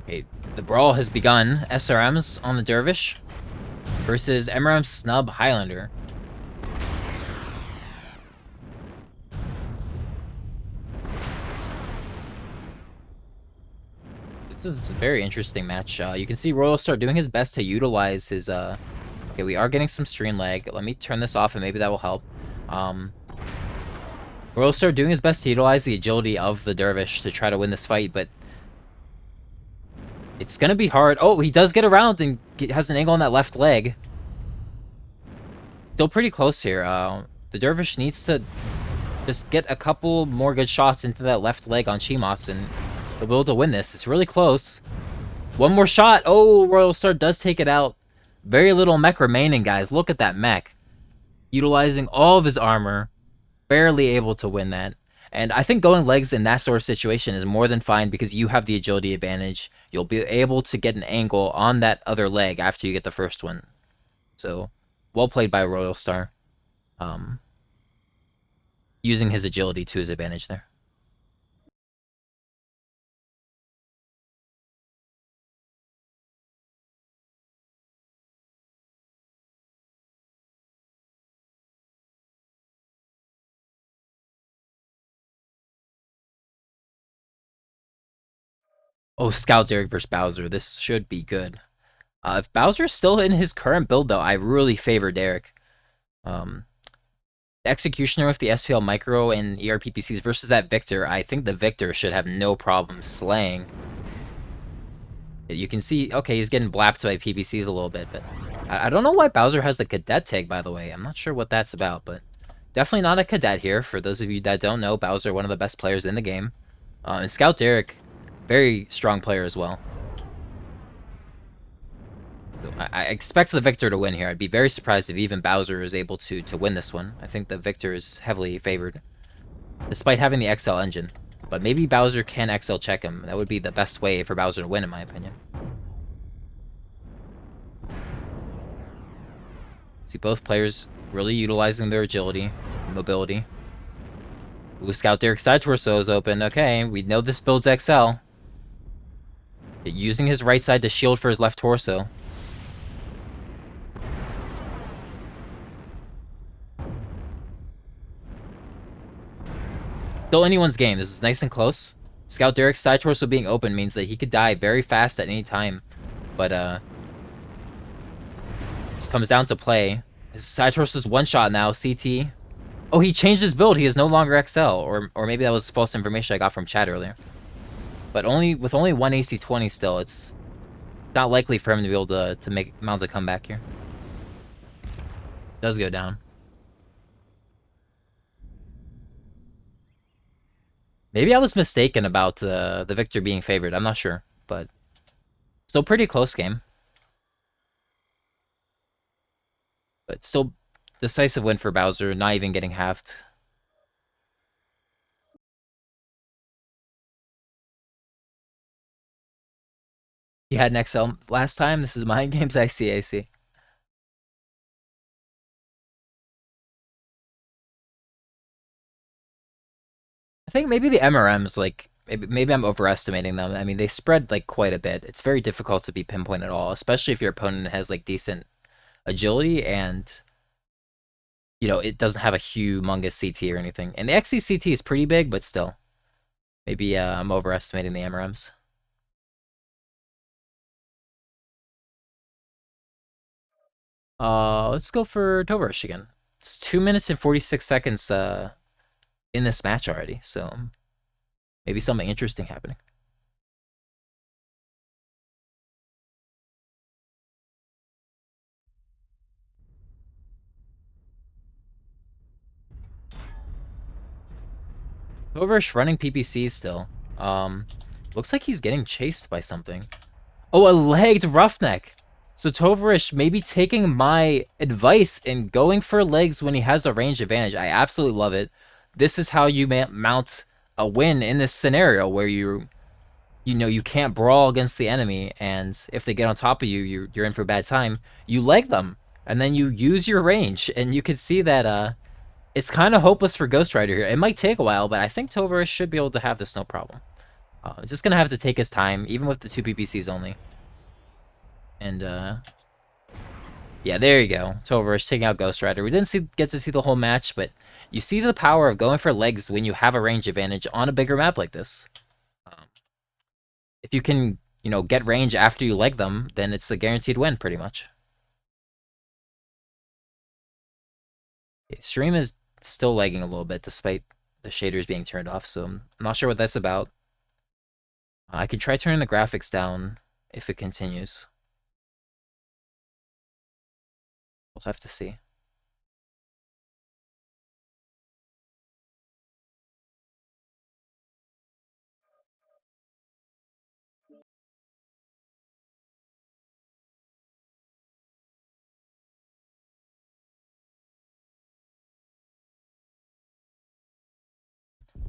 Okay, the brawl has begun. SRMs on the Dervish versus MRM Snub Highlander. This is a very interesting match. You can see Royal Star doing his best to utilize his... Okay, we are getting some stream lag. Let me turn this off and maybe that will help. Royal Star doing his best to utilize the agility of the Dervish to try to win this fight, but it's going to be hard. Oh, he does get around and has an angle on that left leg. Still pretty close here. The Dervish needs to just get a couple more good shots into that left leg on Shimatsu, and they'll be able to win this. It's really close. One more shot. Oh, Royal Star does take it out. Very little mech remaining, guys. Look at that mech. Utilizing all of his armor. Barely able to win that. And I think going legs in that sort of situation is more than fine because you have the agility advantage. You'll be able to get an angle on that other leg after you get the first one. So, well played by Royal Star. Um, Using his agility to his advantage there. Oh, Scout Derek versus Bowser. This should be good. If Bowser's still in his current build, though, I really favor Derek. Um, Executioner with the SPL Micro and ERPPCs versus that Victor, I think the Victor should have no problem slaying. You can see, okay, he's getting blapped by PPCs a little bit, but I don't know why Bowser has the Cadet tag, by the way. I'm not sure what that's about, but definitely not a Cadet here. For those of you that don't know, Bowser, one of the best players in the game. And Scout Derek, very strong player as well. So I expect the Victor to win here. I'd be very surprised if even Bowser is able to win this one. I think the Victor is heavily favored, despite having the XL engine. But maybe Bowser can XL check him. That would be the best way for Bowser to win, in my opinion. See both players really utilizing their agility, mobility. Ooh, Scout Derek side torso is open. Okay, we know this builds XL. Using his right side to shield for his left torso. Still anyone's game. This is nice and close. Scout Derek's side torso being open means that he could die very fast at any time. But, this comes down to play. His side torso is one shot now. CT. Oh, he changed his build. He is no longer XL. Or maybe that was false information I got from chat earlier. But with only one AC-20 still, it's not likely for him to be able to mount a comeback here. Does go down. Maybe I was mistaken about the Victor being favored. I'm not sure, but still pretty close game. But still decisive win for Bowser, not even getting halved. He had an XL last time. This is Mind Games. I see, I see. I think maybe the MRMs, like, maybe I'm overestimating them. I mean, they spread, like, quite a bit. It's very difficult to be pinpoint at all, especially if your opponent has, like, decent agility and, you know, it doesn't have a humongous CT or anything. And the XC CT is pretty big, but still. Maybe I'm overestimating the MRMs. Let's go for Tovarish again. It's 2 minutes and 46 seconds in this match already, so maybe something interesting happening. Tovarish running PPC still. Looks like he's getting chased by something. Oh, a legged roughneck. So Tovarish maybe taking my advice and going for legs when he has a range advantage. I absolutely love it. This is how you mount a win in this scenario where you know you can't brawl against the enemy, and if they get on top of you, you're in for a bad time. You leg them, and then you use your range, and you can see that it's kind of hopeless for Ghost Rider here. It might take a while, but I think Tovarish should be able to have this no problem. Just gonna have to take his time, even with the 2 PPCs only. And yeah, there you go. Tovarish taking out Ghost Rider. We didn't get to see the whole match, but you see the power of going for legs when you have a range advantage on a bigger map like this. If you can, you know, get range after you leg them, then it's a guaranteed win, pretty much. Okay, stream is still lagging a little bit, despite the shaders being turned off, so I'm not sure what that's about. I could try turning the graphics down if it continues. We'll have to see.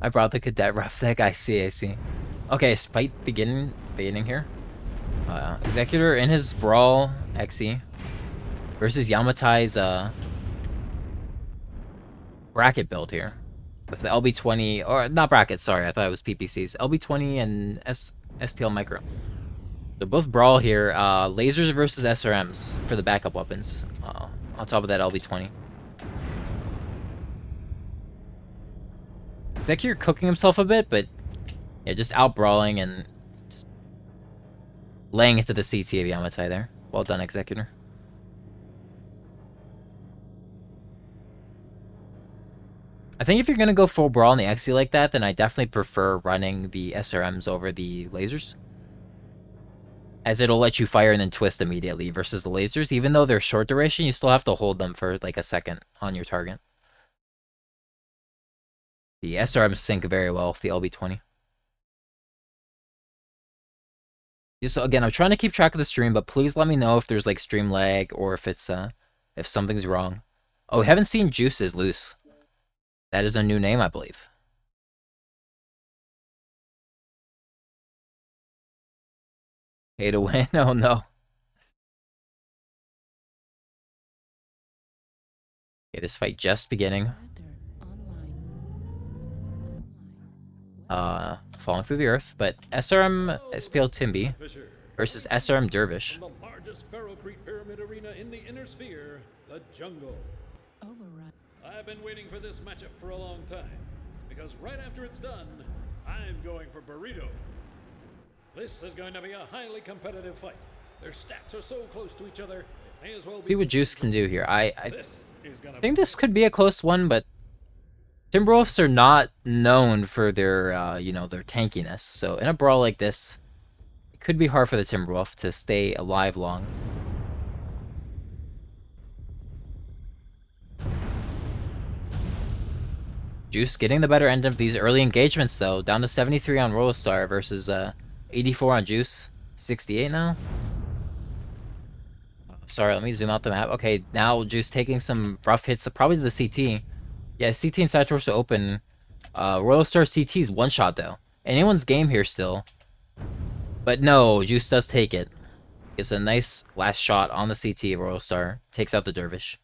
I brought the cadet roughneck. I see, I see. Okay, fight beginning here. Executor in his brawl XE versus Yamatai bracket build here with the LB20 or not bracket. Sorry, I thought it was PPCs. LB20 and SPL micro. So both brawl here. Lasers versus SRMs for the backup weapons. On top of that LB20. Executor cooking himself a bit, but yeah, just out brawling and just laying into the CT of Yamatai there. Well done, Executor. I think if you're gonna go full brawl in the XE like that, then I definitely prefer running the SRMs over the lasers, as it'll let you fire and then twist immediately versus the lasers. Even though they're short duration, you still have to hold them for like a second on your target. The SRMs sync very well with the LB20. Just again, I'm trying to keep track of the stream, but please let me know if there's like stream lag or if it's if something's wrong. Oh, we haven't seen Juice is loose. That is a new name, I believe. Pay to win? Oh no. Okay, this fight just beginning. Falling through the earth, but SRM SPL Timby versus SRM Dervish. The largest ferrocrete pyramid arena in the inner sphere, the jungle. Overrun. I've been waiting for this matchup for a long time, because right after it's done, I'm going for burritos. This is going to be a highly competitive fight. Their stats are so close to each other, it may as well be. See what Juice can do here. I think be this could be a close one, but Timberwolves are not known for their, you know, their tankiness. So in a brawl like this, it could be hard for the Timberwolf to stay alive long. Juice getting the better end of these early engagements, though. Down to 73 on Roller Star versus 84 on Juice. 68 now. Sorry, let me zoom out the map. Okay, now Juice taking some rough hits, probably to the CT. Yeah, CT and side torso open. Royal Star CT's one shot though. Anyone's game here still. But no, Juice does take it. Gets a nice last shot on the CT of Royal Star. Takes out the Dervish.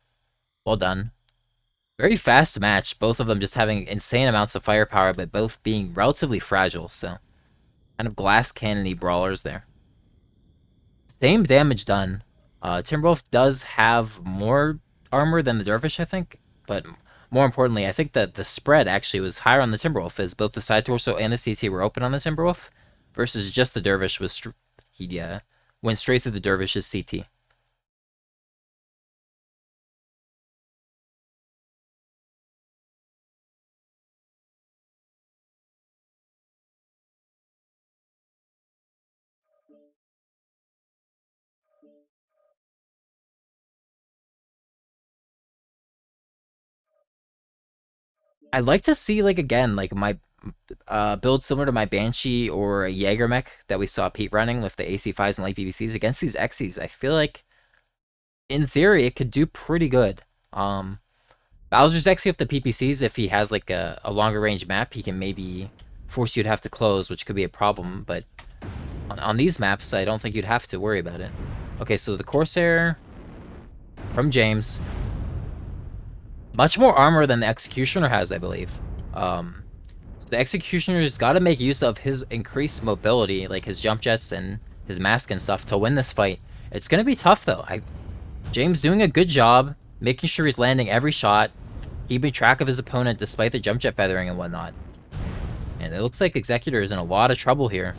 Well done. Very fast match. Both of them just having insane amounts of firepower, but both being relatively fragile. So, kind of glass cannony brawlers there. Same damage done. Timberwolf does have more armor than the Dervish, I think. But more importantly, I think that the spread actually was higher on the Timberwolf, as both the side torso and the CT were open on the Timberwolf, versus just the Dervish was he went straight through the Dervish's CT. I'd like to see, like, again, like my build similar to my Banshee or a Jaeger mech that we saw Pete running with the AC5s and light PVCs against these XEs. I feel like, in theory, it could do pretty good. Bowser's XE with the PPCs, if he has like a longer range map, he can maybe force you to have to close, which could be a problem. But on these maps, I don't think you'd have to worry about it. Okay, so the Corsair from James. Much more armor than the Executioner has, I believe. So the Executioner's got to make use of his increased mobility, like his jump jets and his mask and stuff, to win this fight. It's going to be tough, though. James doing a good job, making sure he's landing every shot, keeping track of his opponent despite the jump jet feathering and whatnot. And it looks like Executor is in a lot of trouble here.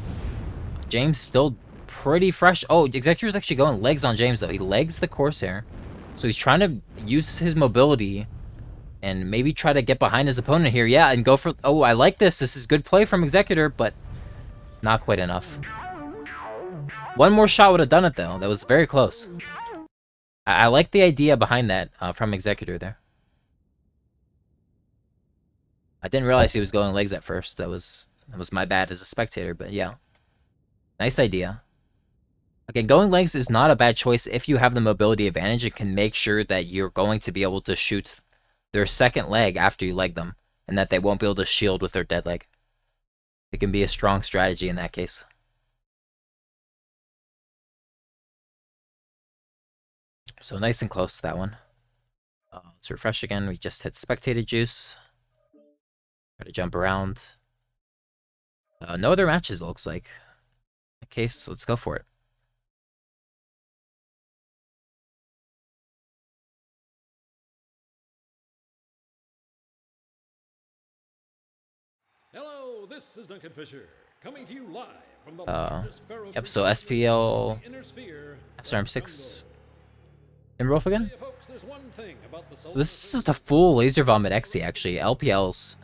James still pretty fresh. Oh, Executor's actually going legs on James, though. He legs the Corsair. So he's trying to use his mobility and maybe try to get behind his opponent here. Yeah, and go for... Oh, I like this. This is good play from Executor, but not quite enough. One more shot would have done it, though. That was very close. I like the idea behind that from Executor there. I didn't realize he was going legs at first. That was my bad as a spectator, but yeah. Nice idea. Again, going legs is not a bad choice if you have the mobility advantage. It can make sure that you're going to be able to shoot their second leg after you leg them. and that they won't be able to shield with their dead leg. It can be a strong strategy in that case. So nice and close to that one. Let's refresh again. We just hit spectated juice. Try to jump around. No other matches, it looks like. In that case, let's go for it. Hello, this is Duncan Fisher, coming to you live from the largest pharaoh Yep, so creature SPL in the inner sphere, SRM6 Timberwolf again? Hey, folks, there's one thing about the So this is the full Laser Vomit XE, actually. LPLs.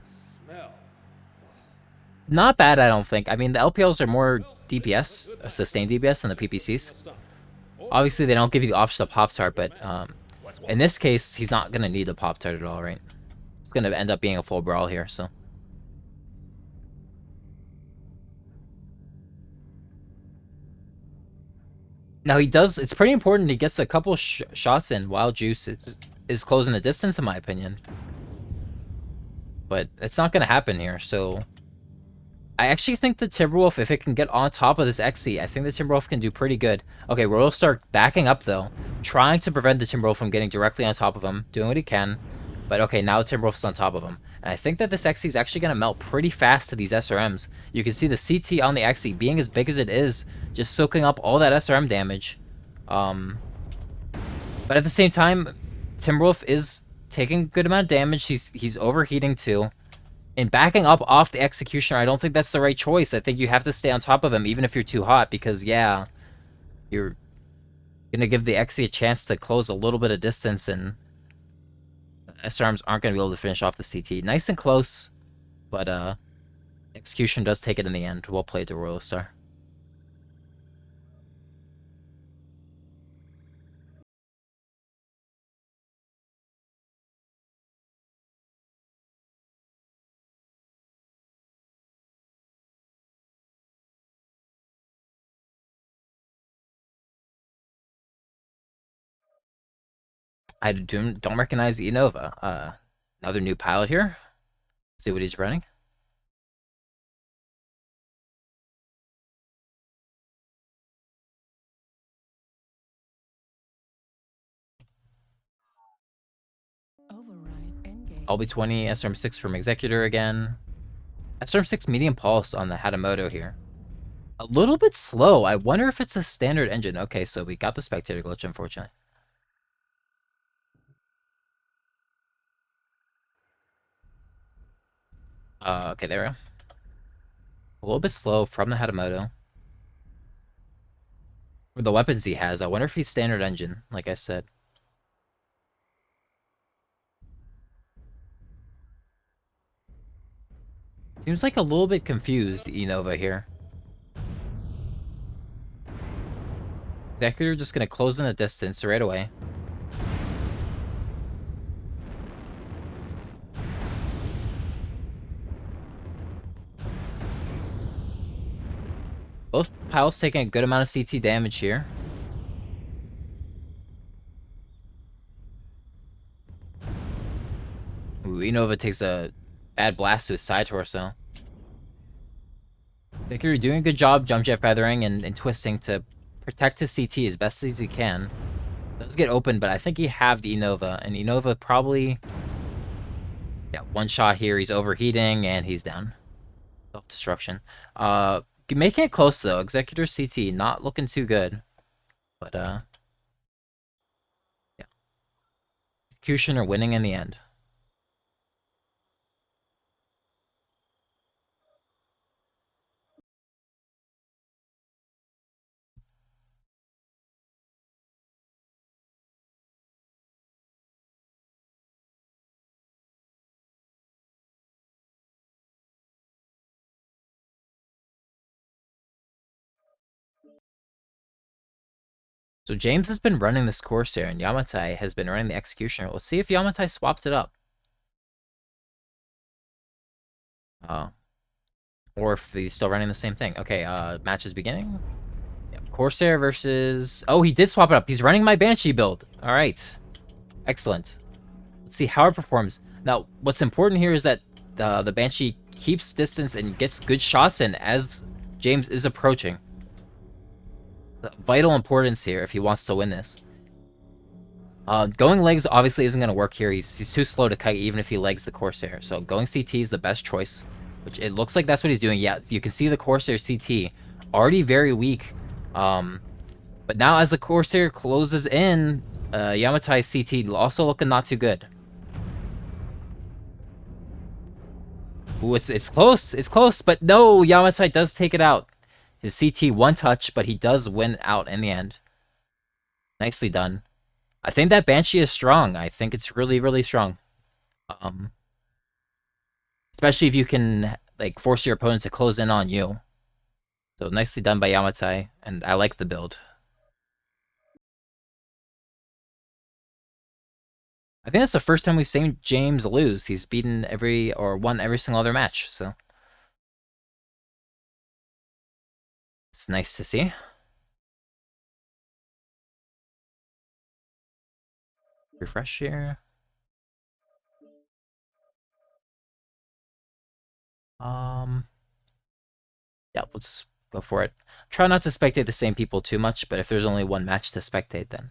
smell. Not bad, I don't think. I mean, the LPLs are more DPS, sustained DPS, than the PPCs. Obviously, they don't give you the option of Pop-Tart, but in this case, he's not going to need a Pop-Tart at all, right? It's going to end up being a full brawl here, so. Now, he does... It's pretty important he gets a couple shots in while Juice is closing the distance, in my opinion. But it's not going to happen here, so... I actually think the Timberwolf, if it can get on top of this XE, I think the Timberwolf can do pretty good. Okay, Royal start backing up, though. Trying to prevent the Timberwolf from getting directly on top of him. Doing what he can. But okay, now the Timberwolf's on top of him. And I think that this XE is actually going to melt pretty fast to these SRMs. You can see the CT on the XE being as big as it is, just soaking up all that SRM damage. But at the same time, Timberwolf is taking a good amount of damage. He's overheating, too. And backing up off the Executioner, I don't think that's the right choice. I think you have to stay on top of him, even if you're too hot, because, yeah, you're going to give the XE a chance to close a little bit of distance, and SRMs aren't going to be able to finish off the CT. Nice and close, but Execution does take it in the end. Well played to Royal Star. I don't recognize Innova. Another new pilot here. See what he's running. LB20, SRM6 from Executor again. SRM6 medium pulse on the Hatamoto here. A little bit slow. I wonder if it's a standard engine. Okay, so we got the spectator glitch, unfortunately. Okay, there we go. A little bit slow from the Hatamoto. For the weapons he has, I wonder if he's standard engine, like I said. Seems like a little bit confused, Innova here. Executor just gonna close in the distance right away. Both pilots taking a good amount of CT damage here. Ooh, Innova takes a bad blast to his side torso. Executor doing a good job jump jet feathering and twisting to protect his CT as best as he can. Does get open, but I think he halved Innova, and Innova probably... Yeah, one shot here, he's overheating, and he's down. Self-destruction. Making it close, though. Executor CT, not looking too good. But, yeah. Executioner winning in the end. So James has been running this Corsair, and Yamatai has been running the Executioner. Let's see if Yamatai swapped it up. Or if he's still running the same thing. Okay, match is beginning. Yep, Corsair versus... Oh, he did swap it up. He's running my Banshee build. All right. Excellent. Let's see how it performs. Now, what's important here is that the Banshee keeps distance and gets good shots in as James is approaching. Vital importance here if he wants to win this. Going legs obviously isn't going to work here. He's too slow to kite even if he legs the Corsair. So going CT is the best choice, which it looks like that's what he's doing. Yeah, you can see the Corsair CT already very weak. But now as the Corsair closes in, Yamatai's CT also looking not too good. Ooh, it's close. It's close, but no, Yamatai does take it out. His CT one touch, but he does win out in the end. Nicely done. I think that Banshee is strong. I think it's really, really strong. Um, Especially if you can like force your opponent to close in on you. So nicely done by Yamatai, and I like the build. I think that's the first time we've seen James lose. He's beaten every or won every single other match, so it's nice to see. Refresh here. Um, yeah, let's go for it. Try not to spectate the same people too much, but if there's only one match to spectate, then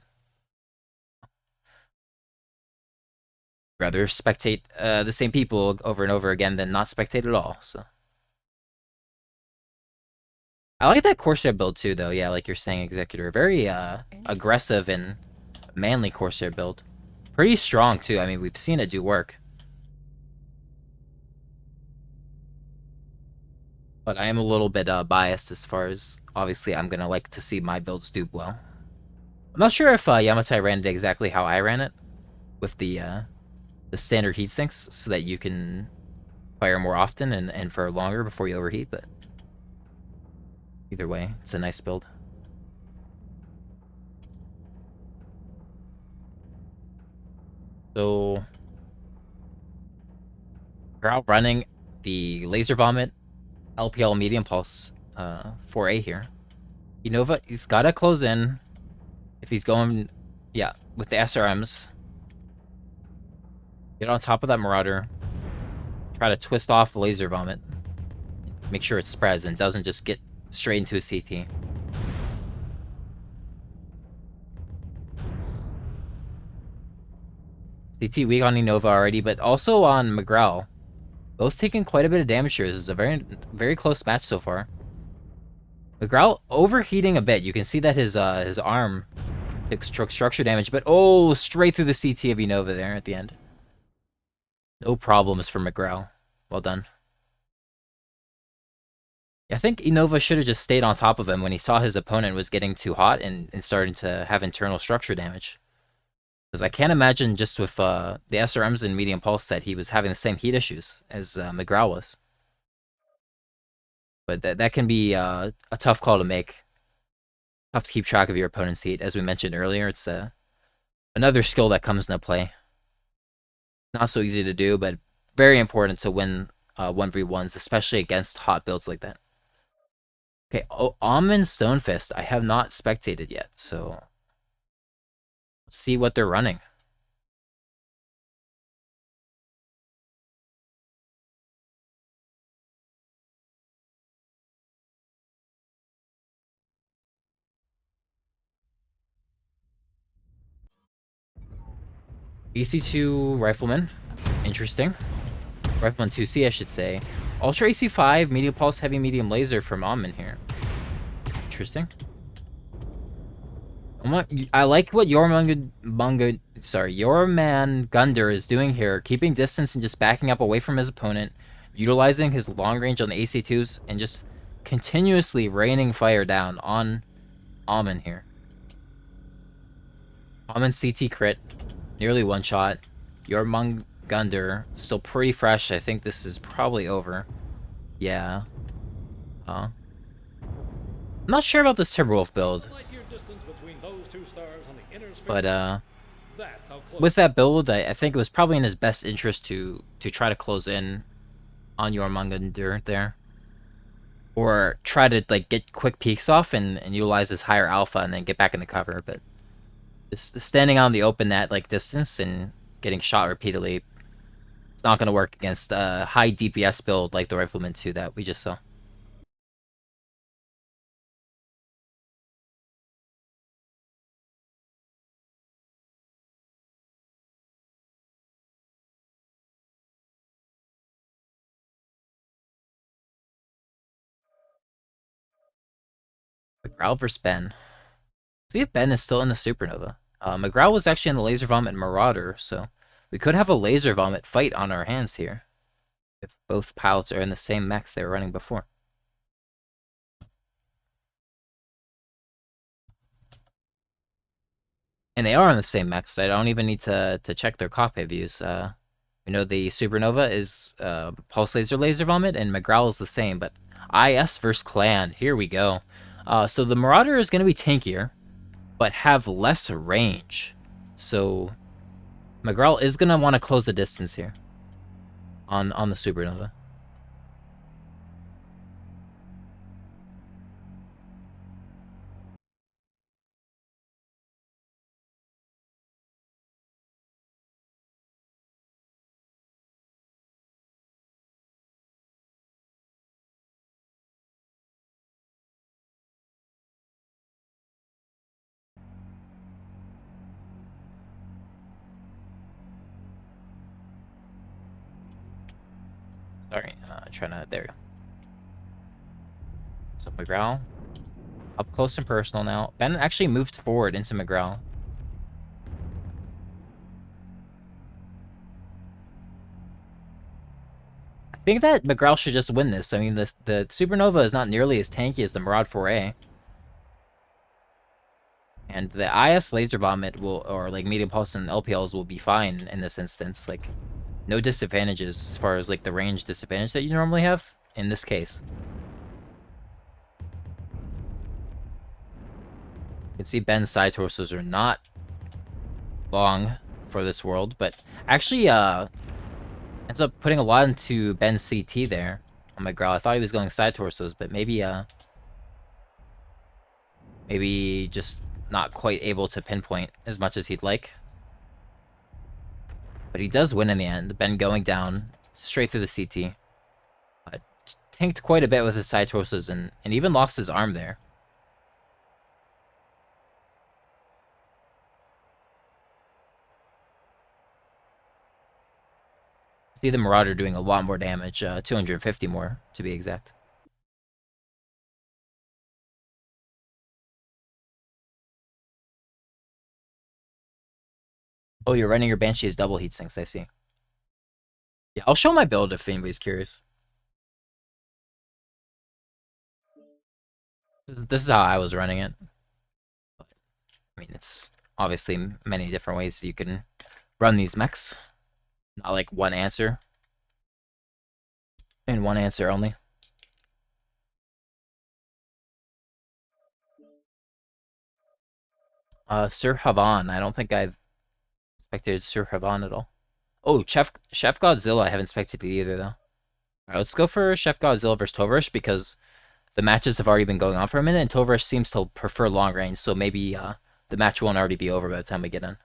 rather spectate the same people over and over again than not spectate at all. So I like that Corsair build too, though. Yeah, like you're saying, Executor, very aggressive and manly Corsair build. Pretty strong too. I mean, we've seen it do work. But I am a little bit biased as far as obviously I'm gonna like to see my builds do well. I'm not sure if Yamatai ran it exactly how I ran it with the standard heat sinks, so that you can fire more often and for longer before you overheat. But either way, it's a nice build. So we're out running the Laser Vomit LPL Medium Pulse 4A here. Innova, he's got to close in if he's going, yeah, with the SRMs. Get on top of that Marauder. Try to twist off the Laser Vomit. Make sure it spreads and doesn't just get straight into a CT. CT weak on Innova already, but also on McGraw. Both taking quite a bit of damage here. This is a very, very close match so far. McGraw overheating a bit. You can see that his arm took structure damage, but oh, straight through the CT of Innova there at the end. No problems for McGraw. Well done. I think Innova should have just stayed on top of him when he saw his opponent was getting too hot and starting to have internal structure damage. Because I can't imagine just with the SRMs and medium pulse that he was having the same heat issues as McGraw was. But that can be a tough call to make. Tough to keep track of your opponent's heat. As we mentioned earlier, it's another skill that comes into play. Not so easy to do, but very important to win 1v1s, especially against hot builds like that. Okay, Almond Stonefist, I have not spectated yet, so let's see what they're running. AC2 Rifleman, interesting. Rifleman 2C, I should say. Ultra AC5, medium pulse, heavy medium laser from Almond here. Interesting. I like what your man Gunder is doing here, keeping distance and just backing up away from his opponent, utilizing his long range on the AC2s, and just continuously raining fire down on Almond here. Almond CT crit, nearly one shot. Your Gunder still pretty fresh. I think this is probably over. Yeah. I'm not sure about this Timberwolf build. But with that build, I think it was probably in his best interest to try to close in on your Mangander there, or try to like get quick peeks off and utilize his higher alpha and then get back in the cover. But just standing on the open net like distance and getting shot repeatedly It's not gonna work against a high DPS build like the Rifleman 2 that we just saw. McGraw versus Ben. See if Ben is still in the Supernova. McGraw was actually in the Laser Vomit Marauder, so we could have a Laser Vomit fight on our hands here if both pilots are in the same mechs they were running before. And they are on the same mechs. I don't even need to check their cockpit views. We know the Supernova is Pulse Laser Vomit, and McGraw is the same, but IS versus Clan. Here we go. So the Marauder is going to be tankier, but have less range. So McGraw is going to want to close the distance here on the Supernova. Sorry, trying to, there we go. So McGraw, up close and personal now. Ben actually moved forward into McGraw. I think that McGraw should just win this. I mean, the Supernova is not nearly as tanky as the Marauder 4A. And the IS Laser Vomit will, or like Medium Pulse and LPLs will be fine in this instance. Like, no disadvantages as far as like the range disadvantage that you normally have in this case. You can see Ben's side torsos are not long for this world, but actually ends up putting a lot into Ben's CT there on McGraw. I thought he was going side torsos, but maybe just not quite able to pinpoint as much as he'd like. But he does win in the end. Ben going down straight through the CT. Tanked quite a bit with his side torsos and even lost his arm there. See the Marauder doing a lot more damage, 250 more to be exact. Oh, you're running your Banshee as double heat sinks, I see. Yeah, I'll show my build if anybody's curious. This is how I was running it. I mean, it's obviously many different ways you can run these mechs. Not like one answer. And one answer only. Sir Havan. I don't think I've inspected Sir Havan at all. Oh, Chef Godzilla. I haven't inspected it either, though. Alright, let's go for Chef Godzilla versus Tovarish because the matches have already been going on for a minute, and Tovarish seems to prefer long range, so maybe the match won't already be over by the time we get in.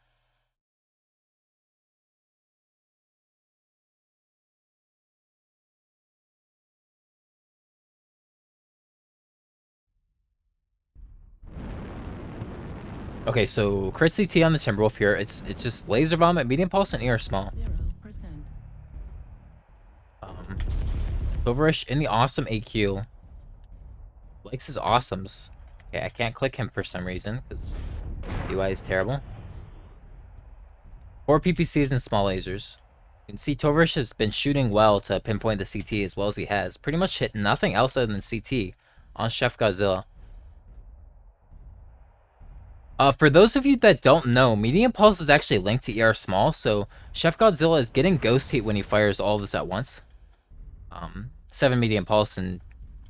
Okay, so crit CT on the Timberwolf here. It's just Laser Vomit, Medium Pulse, and ER Small. 0%. Tovarish in the awesome AQ. Likes his awesomes. Okay, I can't click him for some reason, because UI is terrible. 4 PPCs and small lasers. You can see Tovarish has been shooting well to pinpoint the CT as well as he has. Pretty much hit nothing else other than CT on Chef Godzilla. For those of you that don't know, Medium Pulse is actually linked to ER Small, so Chef Godzilla is getting Ghost Heat when he fires all of this at once. 7 Medium Pulse and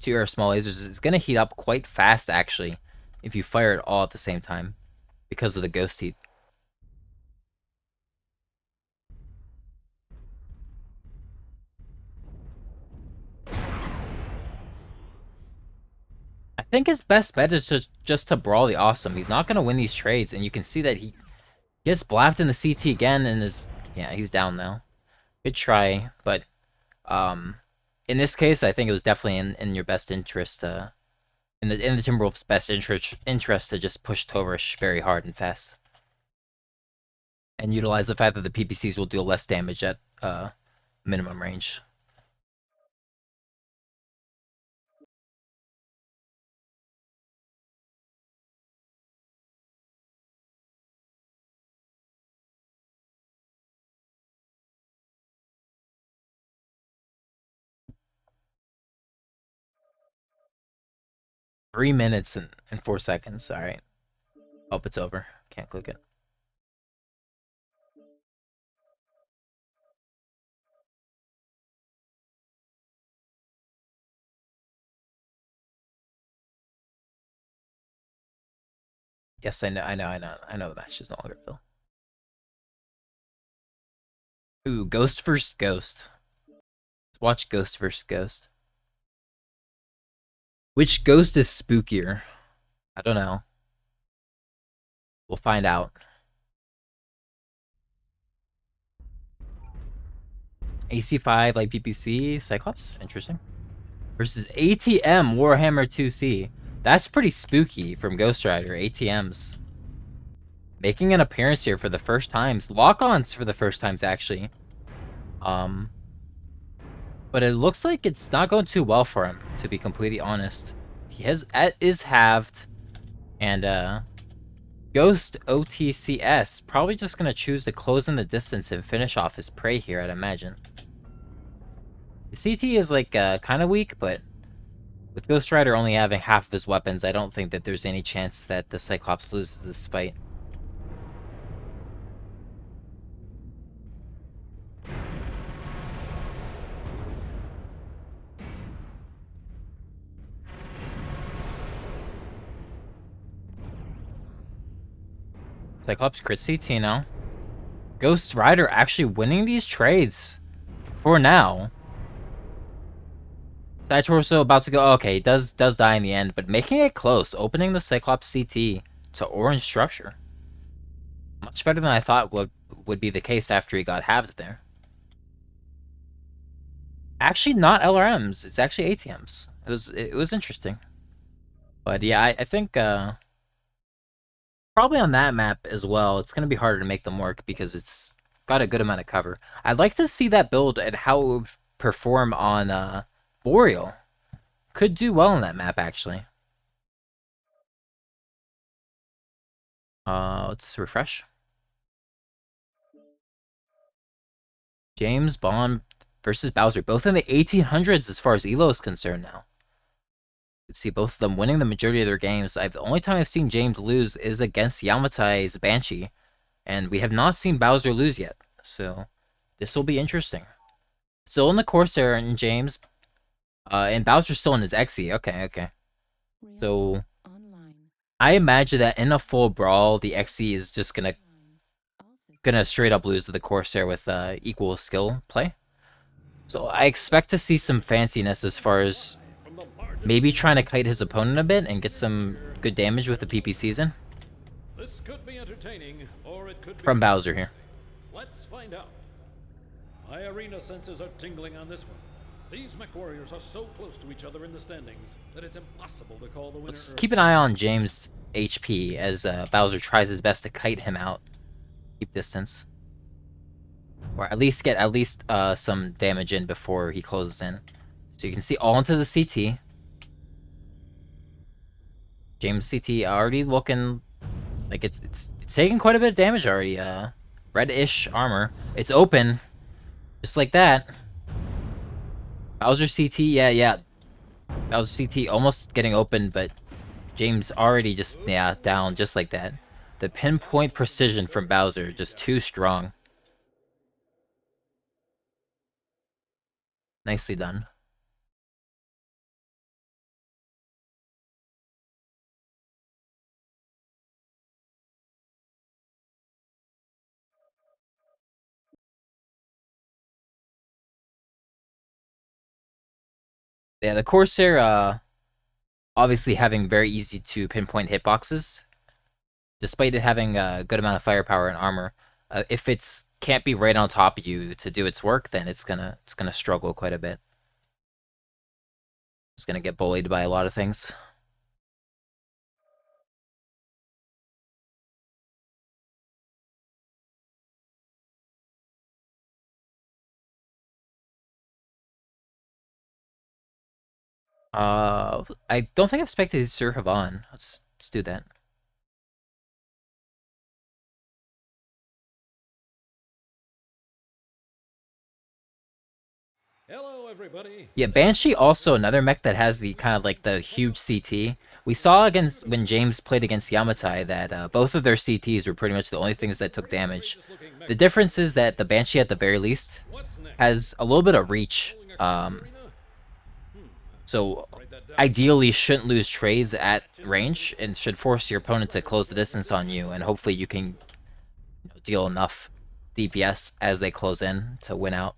2 ER Small lasers is going to heat up quite fast, actually, if you fire it all at the same time, because of the Ghost Heat. I think his best bet is just to brawl the awesome. He's not going to win these trades, and you can see that he gets blapped in the CT again and is... Yeah, he's down now. Good try, but um, in this case, I think it was definitely in your best interest, in the Timberwolves' best interest to just push Tovarish very hard and fast, and utilize the fact that the PPCs will deal less damage at minimum range. 3 minutes and 4 seconds. All right. Oh, it's over. Can't click it. Yes, I know. I know the match is no longer Phil. Ooh, Ghost versus Ghost. Let's watch Ghost versus Ghost. Which Ghost is spookier? I don't know. We'll find out. AC5 like PPC Cyclops. Interesting. Versus ATM Warhammer 2C. That's pretty spooky from Ghost Rider. ATMs making an appearance here for the first times. Lock-ons for the first times actually. Um, but it looks like it's not going too well for him, to be completely honest. He is halved, and Ghost OTCS probably just gonna choose to close in the distance and finish off his prey here, I'd imagine. The CT is like kind of weak, but with Ghost Rider only having half of his weapons, I don't think that there's any chance that the Cyclops loses this fight. Cyclops crit CT now. Ghost Rider actually winning these trades for now. Side torso about to go. Okay, does die in the end, but making it close, opening the Cyclops CT to orange structure. Much better than I thought would be the case after he got halved there. Actually, not LRMs. It's actually ATMs. It was interesting, but yeah, I think probably on that map as well, it's gonna be harder to make them work because it's got a good amount of cover. I'd like to see that build and how it would perform on Boreal. Could do well on that map actually. Let's refresh. James Bond versus Bowser, both in the 1800s as far as Elo is concerned now. You can see both of them winning the majority of their games. The only time I've seen James lose is against Yamatai Banshee, and we have not seen Bowser lose yet. So this will be interesting. Still in the Corsair and James, and Bowser's still in his Xe. Okay. So I imagine that in a full brawl, the Xe is just gonna straight up lose to the Corsair with equal skill play. So I expect to see some fanciness as far as maybe trying to kite his opponent a bit and get some good damage with the PP season. This could be entertaining, or it could be From Bowser here. Let's find out. My arena senses are tingling on this one. These mech warriors are so close to each other in the standings that it's impossible to call the winner. Let's keep an eye on James' HP as Bowser tries his best to kite him out. Keep distance. Or at least get some damage in before he closes in. So you can see all into the CT. James CT already looking like it's taking quite a bit of damage already. Reddish armor. It's open. Just like that. Bowser CT, yeah. Bowser CT almost getting open, but James already just, down just like that. The pinpoint precision from Bowser, just too strong. Nicely done. Yeah, the Corsair, obviously having very easy to pinpoint hitboxes, despite it having a good amount of firepower and armor. If it's can't be right on top of you to do its work, then it's gonna struggle quite a bit. It's gonna get bullied by a lot of things. I don't think I've spectated Sir Havan. Let's do that. Hello, everybody. Yeah, Banshee also another mech that has the kind of like the huge CT. We saw against when James played against Yamatai that both of their CTs were pretty much the only things that took damage. Looking mech. The difference is that the Banshee at the very least What's next? has a little bit of reach. Pulling a card arena? So Write that down. ideally shouldn't lose trades at range and should force your opponent to close the distance on you, and hopefully you can deal enough DPS as they close in to win out.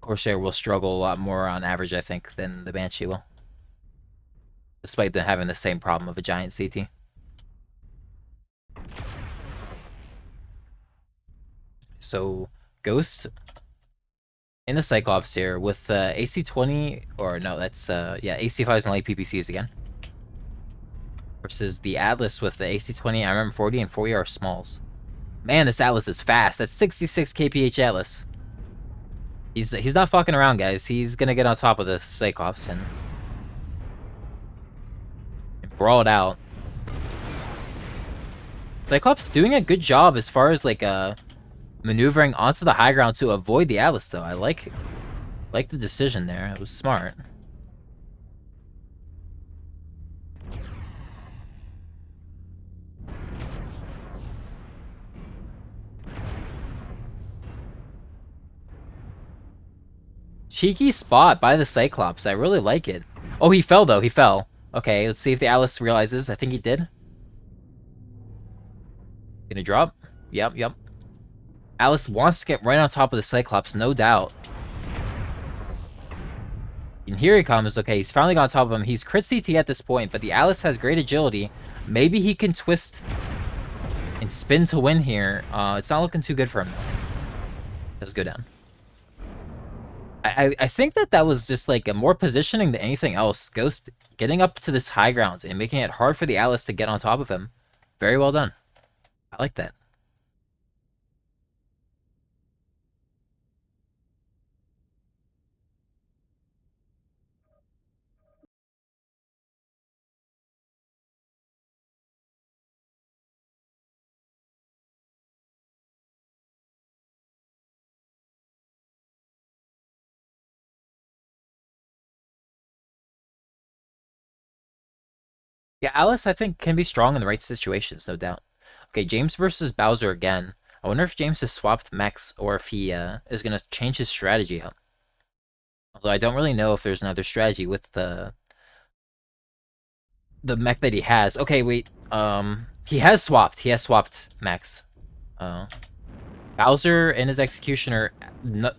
Corsair will struggle a lot more on average, I think, than the Banshee will, despite them having the same problem of a giant CT. So Ghost in the Cyclops here with AC20, or no, that's yeah, AC5s and light PPCs again. Versus the Atlas with the AC20, I remember 40 and 40 are smalls. Man, this Atlas is fast. That's 66 kph Atlas. He's not fucking around, guys. He's gonna get on top of the Cyclops and brawl it out. Cyclops doing a good job as far as like maneuvering onto the high ground to avoid the Atlas, though. I like the decision there. It was smart. Cheeky spot by the Cyclops. I really like it. Oh, he fell, though. He fell. Okay, let's see if the Atlas realizes. I think he did. Gonna drop? Yep. Atlas wants to get right on top of the Cyclops, no doubt. And here he comes. Okay, he's finally got on top of him. He's crit CT at this point, but the Atlas has great agility. Maybe he can twist and spin to win here. It's not looking too good for him. Does go down. I think that was just like a more positioning than anything else. Ghost getting up to this high ground and making it hard for the Atlas to get on top of him. Very well done. I like that. Yeah, Alice, I think, can be strong in the right situations, no doubt. Okay, James versus Bowser again. I wonder if James has swapped mechs or if he is going to change his strategy up. Although I don't really know if there's another strategy with the mech that he has. Okay, wait. He has swapped. He has swapped mechs. Bowser and his Executioner,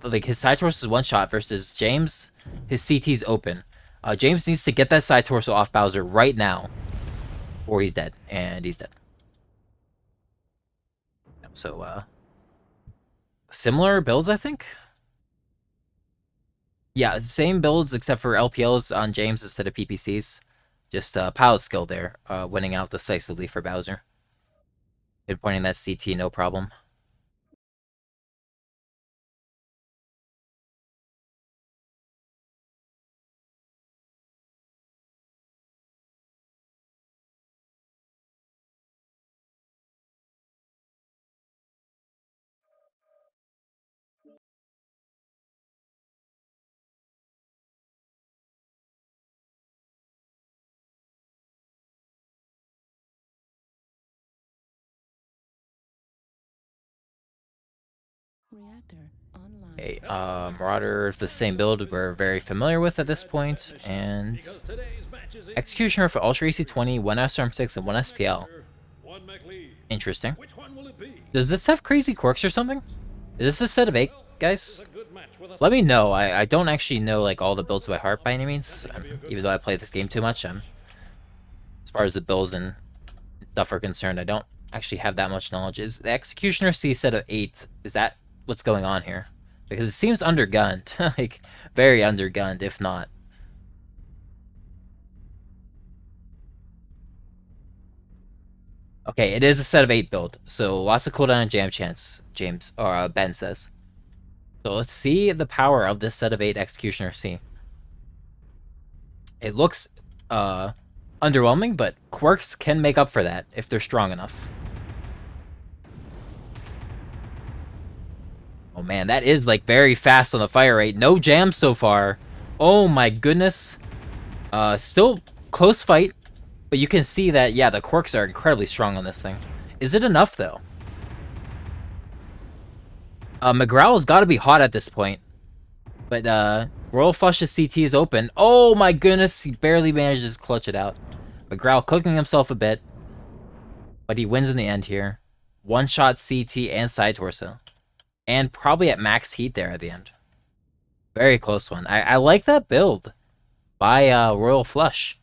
like his side torso is one shot versus James. His CT's open. James needs to get that side torso off Bowser right now, or he's dead, and he's dead. So, similar builds, I think. Yeah, same builds except for LPLs on James instead of PPCs. Just pilot skill there, winning out decisively for Bowser. Pinpointing that CT, no problem. Reactor online. Okay, Marauder, the same build we're very familiar with at this point, and Because today's match is in Executioner for Ultra AC20, 1 SRM6, and 1 SPL. one mech lead. Interesting. Which one will it be? Does this have crazy quirks or something? Is this a set of 8, guys? It's a good match with us. Let me know. I don't actually know like all the builds by heart by any means. Even though I play this game too much, as far as the builds and stuff are concerned, I don't actually have that much knowledge. Is the Executioner C set of 8, is that what's going on here? Because it seems undergunned. Like, very undergunned, if not. Okay, it is a set of 8 build, so lots of cooldown and jam chance, Ben says. So let's see the power of this set of 8 Executioner C. It looks underwhelming, but quirks can make up for that if they're strong enough. Oh man, that is like very fast on the fire rate. No jams so far. Oh my goodness. Still close fight, but you can see that, yeah, the quirks are incredibly strong on this thing. Is it enough though? McGrowl's got to be hot at this point. But Royal Flush's CT is open. Oh my goodness, he barely manages to clutch it out. McGrowl cooking himself a bit, but he wins in the end here. One shot CT and side torso. And probably at max heat there at the end. Very close one. I like that build by Royal Flush.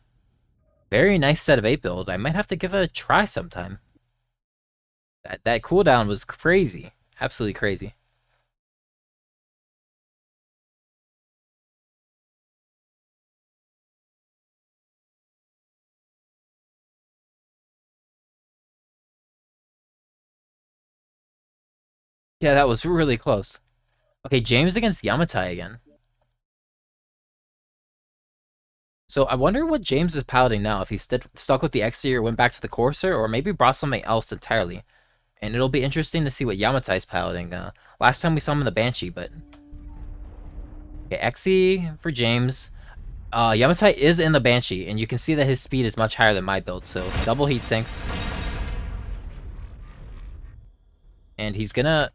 Very nice set of 8 build. I might have to give it a try sometime. That cooldown was crazy. Absolutely crazy. Yeah, that was really close. Okay, James against Yamatai again. So I wonder what James is piloting now. If he's stuck with the exterior, went back to the Corsair, or maybe brought something else entirely. And it'll be interesting to see what Yamatai's piloting. Last time we saw him in the Banshee, but... Okay, Xe for James. Yamatai is in the Banshee, and you can see that his speed is much higher than my build, so double heat sinks. And he's gonna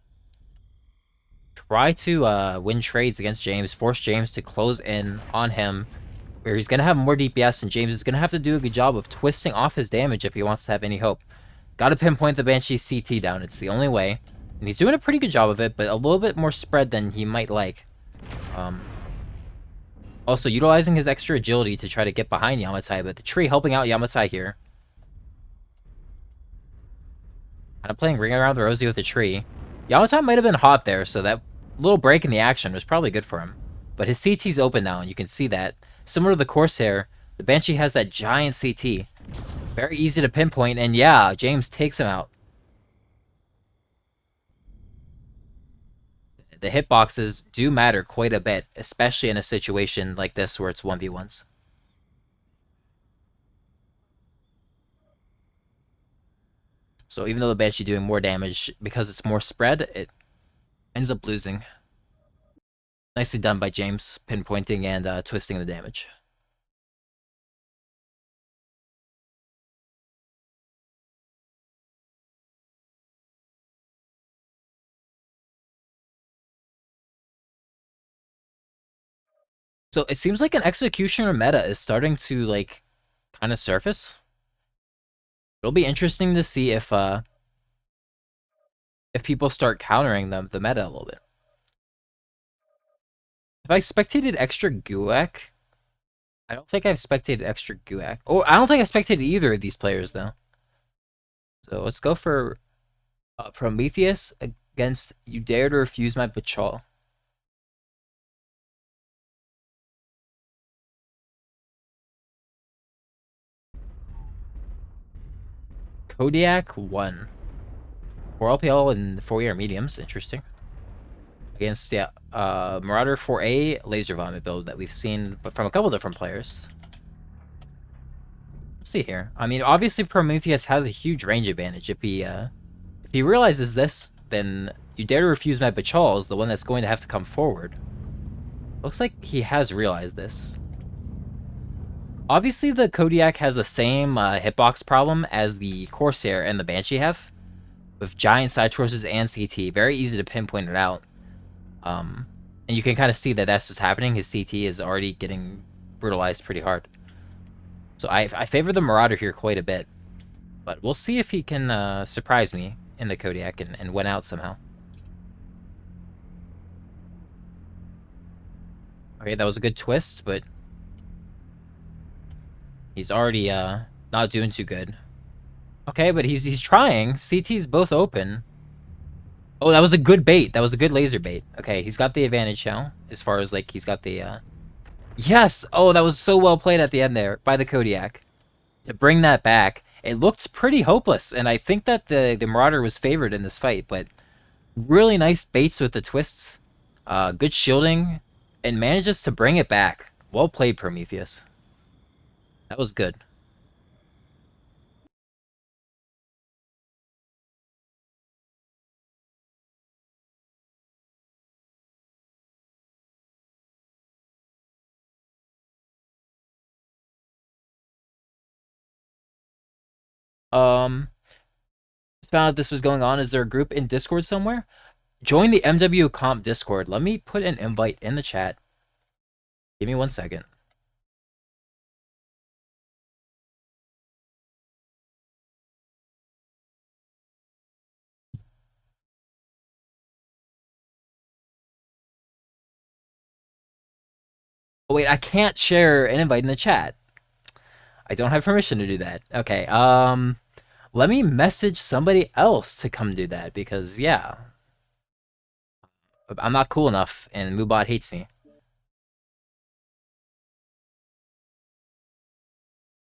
try to win trades against James, force James to close in on him, where he's gonna have more DPS, and James is gonna have to do a good job of twisting off his damage if he wants to have any hope. Gotta pinpoint the Banshee CT down, it's the only way. And he's doing a pretty good job of it, but a little bit more spread than he might like. Also, utilizing his extra agility to try to get behind Yamatai, but the tree helping out Yamatai here. Kind of playing Ring Around the Rosie with the tree. Yamatai might have been hot there, so that little break in the action was probably good for him. But his CT's open now, and you can see that. Similar to the Corsair, the Banshee has that giant CT. Very easy to pinpoint, and yeah, James takes him out. The hitboxes do matter quite a bit, especially in a situation like this where it's 1v1s. So even though the Banshee doing more damage, because it's more spread, it ends up losing. Nicely done by James, pinpointing and twisting the damage. So it seems like an Executioner meta is starting to, like, kind of surface. It'll be interesting to see if people start countering the meta a little bit. Have I spectated extra Guak? I don't think I've spectated extra Guak. Oh, I don't think I spectated either of these players, though. So let's go for Prometheus against You Dare to Refuse My Patrol. Kodiak 1. 4 LPL and 4 ER mediums. Interesting. Against, yeah, Marauder 4A Laser Vomit build that we've seen from a couple different players. Let's see here. I mean, obviously Prometheus has a huge range advantage. If he realizes this, then You Dare to Refuse My Patrol is the one that's going to have to come forward. Looks like he has realized this. Obviously, the Kodiak has the same hitbox problem as the Corsair and the Banshee have, with giant side torsos and CT. Very easy to pinpoint it out. And you can kind of see that that's what's happening. His CT is already getting brutalized pretty hard. So I favor the Marauder here quite a bit. But we'll see if he can surprise me in the Kodiak and win out somehow. Okay, that was a good twist, but he's already not doing too good. Okay, but he's trying. CT's both open. Oh, that was a good bait. That was a good laser bait. Okay, he's got the advantage now, as far as, like, he's got the, Yes! Oh, that was so well played at the end there, by the Kodiak. To bring that back, it looked pretty hopeless, and I think that the Marauder was favored in this fight, but really nice baits with the twists, good shielding, and manages to bring it back. Well played, Prometheus. That was good. Um, just found out this was going on. Is there a group in Discord somewhere? Join the MW Comp Discord. Let me put an invite in the chat. Give me 1 second. Oh, wait, I can't share an invite in the chat. I don't have permission to do that. Okay, let me message somebody else to come do that because, yeah, I'm not cool enough and Mubot hates me.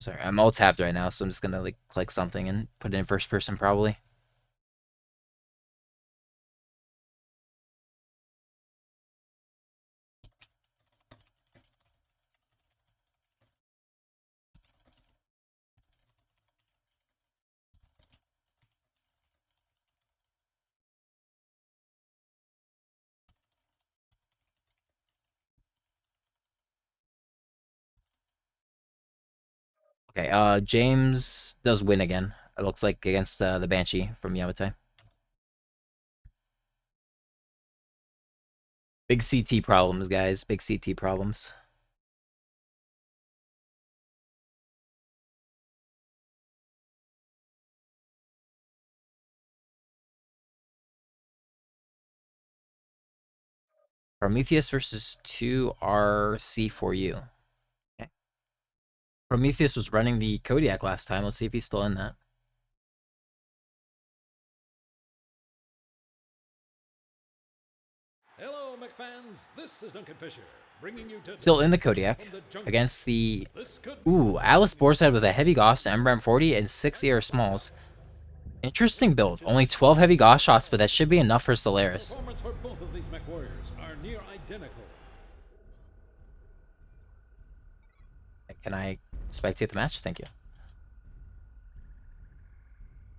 Sorry, I'm all tapped right now, so I'm just gonna, like, click something and put it in first person probably. Okay, James does win again. It looks like against the Banshee from Yamatai. Big CT problems, guys. Big CT problems. Prometheus versus 2RC for you. Okay. Prometheus was running the Kodiak last time. Let's see if he's still in that. Hello, McFans. This is Duncan Fisher, bringing you to Still in the Kodiak against the... Ooh, Alice Borshead with a heavy Gauss, MRAM 40, and 6 ER smalls. Interesting build. Only 12 heavy Gauss shots, but that should be enough for Solaris. Performance for both of these mech warriors are near identical. Can I spectate the match? Thank you.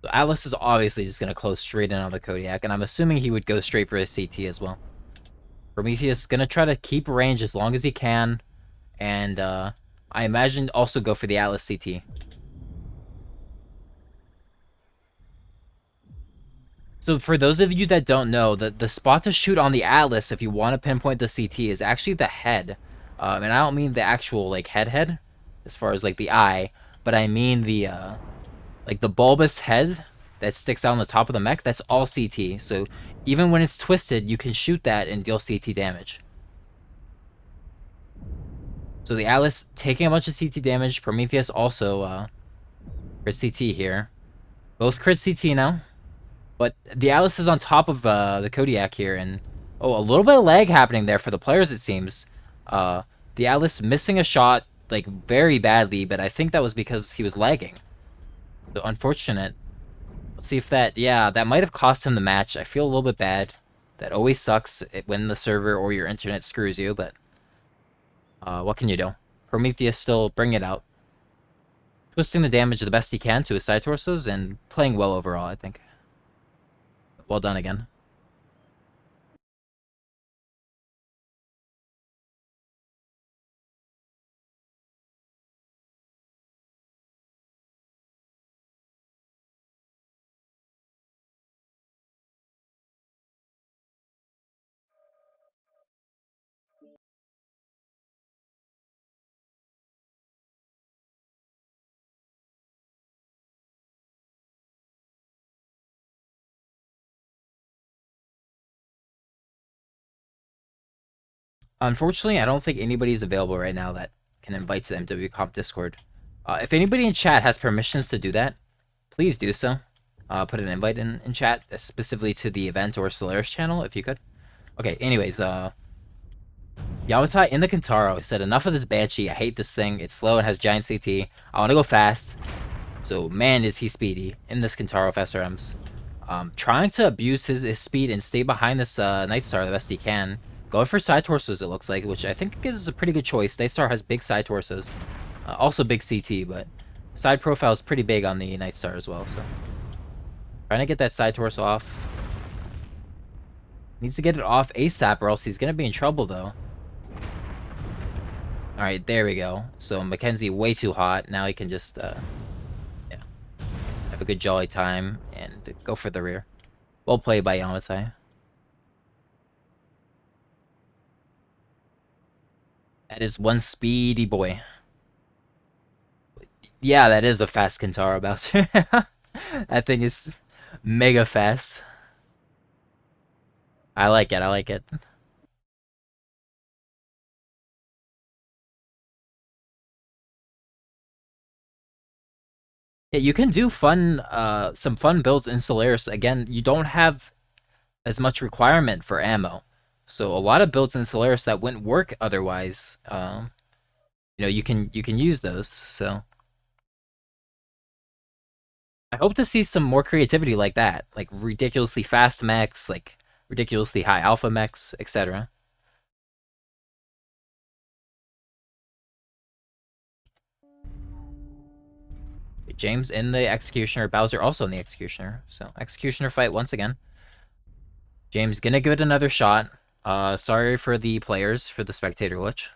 So Alice is obviously just going to close straight in on the Kodiak, and I'm assuming he would go straight for the CT as well. Prometheus is going to try to keep range as long as he can, and I imagine also go for the Atlas CT. So for those of you that don't know, the spot to shoot on the Atlas, if you want to pinpoint the CT, is actually the head. And I don't mean the actual, like, head, as far as, like, the eye, but I mean the, like, the bulbous head that sticks out on the top of the mech. That's all CT. So even when it's twisted, you can shoot that and deal CT damage. So the Atlas taking a bunch of CT damage. Prometheus also crit CT here. Both crit CT now. But the Atlas is on top of the Kodiak here, and oh, a little bit of lag happening there for the players, it seems. The Atlas missing a shot, like, very badly, but I think that was because he was lagging. So unfortunate. Let's see if that, yeah, that might have cost him the match. I feel a little bit bad. That always sucks when the server or your internet screws you, but what can you do? Prometheus still bring it out. Twisting the damage the best he can to his side torsos and playing well overall, I think. Well done again. Unfortunately, I don't think anybody's available right now that can invite to the MW Comp Discord. If anybody in chat has permissions to do that, please do so. Put an invite in chat, specifically to the event or Solaris channel, if you could. Okay, anyways, Yamatai in the Kentaro said, enough of this Banshee. I hate this thing. It's slow and has giant CT. I want to go fast. So, man, is he speedy in this Kentaro of SRMs. Trying to abuse his speed and stay behind this Nightstar the best he can. Going for side torsos, it looks like, which I think is a pretty good choice. Nightstar has big side torsos. Also big CT, but side profile is pretty big on the Nightstar as well, so. Trying to get that side torso off. Needs to get it off ASAP or else he's going to be in trouble, though. Alright, there we go. So Mackenzie way too hot. Now he can just, yeah, have a good jolly time and go for the rear. Well played by Yamatai. That is one speedy boy. Yeah, that is a fast Kentaro Bowser. That thing is mega fast. I like it, I like it. Yeah, you can do some fun builds in Solaris. Again, you don't have as much requirement for ammo. So a lot of builds in Solaris that wouldn't work otherwise, you can use those. So I hope to see some more creativity like that, like ridiculously fast mechs, like ridiculously high alpha mechs, etc. James in the Executioner, Bowser also in the Executioner. So Executioner fight once again. James gonna give it another shot. Sorry for the players for the spectator glitch.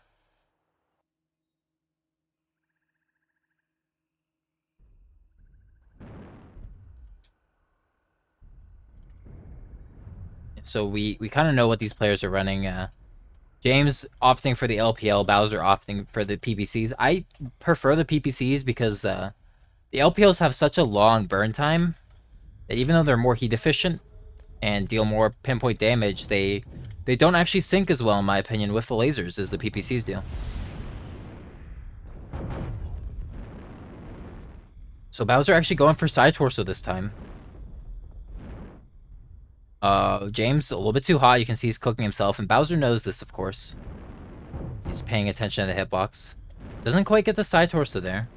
So we kind of know what these players are running. James opting for the LPL, Bowser opting for the PPCs. I prefer the PPCs because the LPLs have such a long burn time that even though they're more heat efficient and deal more pinpoint damage, they don't actually sync as well, in my opinion, with the lasers as the PPCs do. So Bowser actually going for side torso this time. James a little bit too hot. You can see he's cooking himself, and Bowser knows this, of course. He's paying attention to the hitbox. Doesn't quite get the side torso there.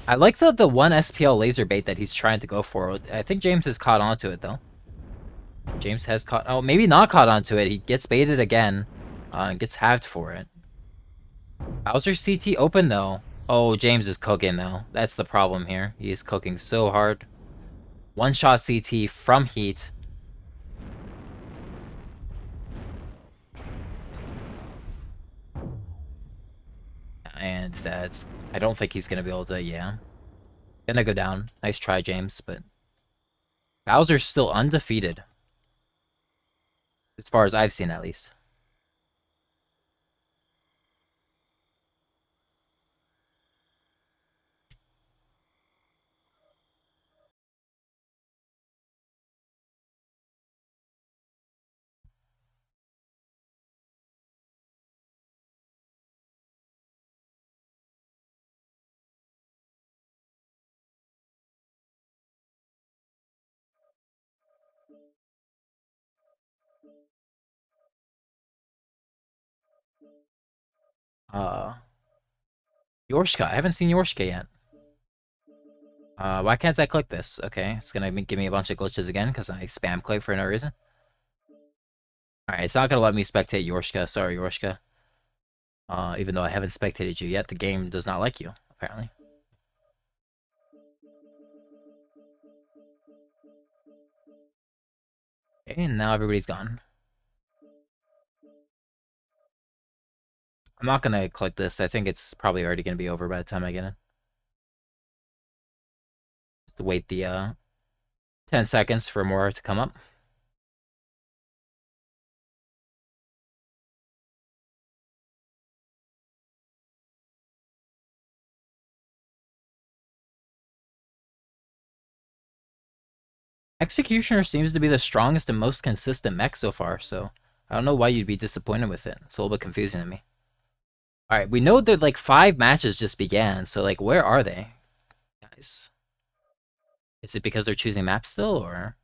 I like the one SPL laser bait that he's trying to go for. I think James has caught onto it, though. James has caught... Oh, maybe not caught onto it. He gets baited again. And gets halved for it. Bowser CT open, though. Oh, James is cooking, though. That's the problem here. He is cooking so hard. One-shot CT from heat. And that's... I don't think he's going to be able to... Yeah. Gonna go down. Nice try, James, but... Bowser's still undefeated. As far as I've seen, at least. Uh... Yorshka. I haven't seen Yorshka yet. Why can't I click this? Okay, it's gonna give me a bunch of glitches again because I spam click for no reason. Alright, it's not gonna let me spectate Yorshka. Sorry, Yorshka. Even though I haven't spectated you yet, the game does not like you, apparently. Okay, and now everybody's gone. I'm not gonna click this. I think it's probably already gonna be over by the time I get in. Just wait the 10 seconds for more to come up. Executioner seems to be the strongest and most consistent mech so far, so I don't know why you'd be disappointed with it. It's a little bit confusing to me. Alright, we know that like 5 matches just began, so like where are they? Guys. Is it because they're choosing maps still, or?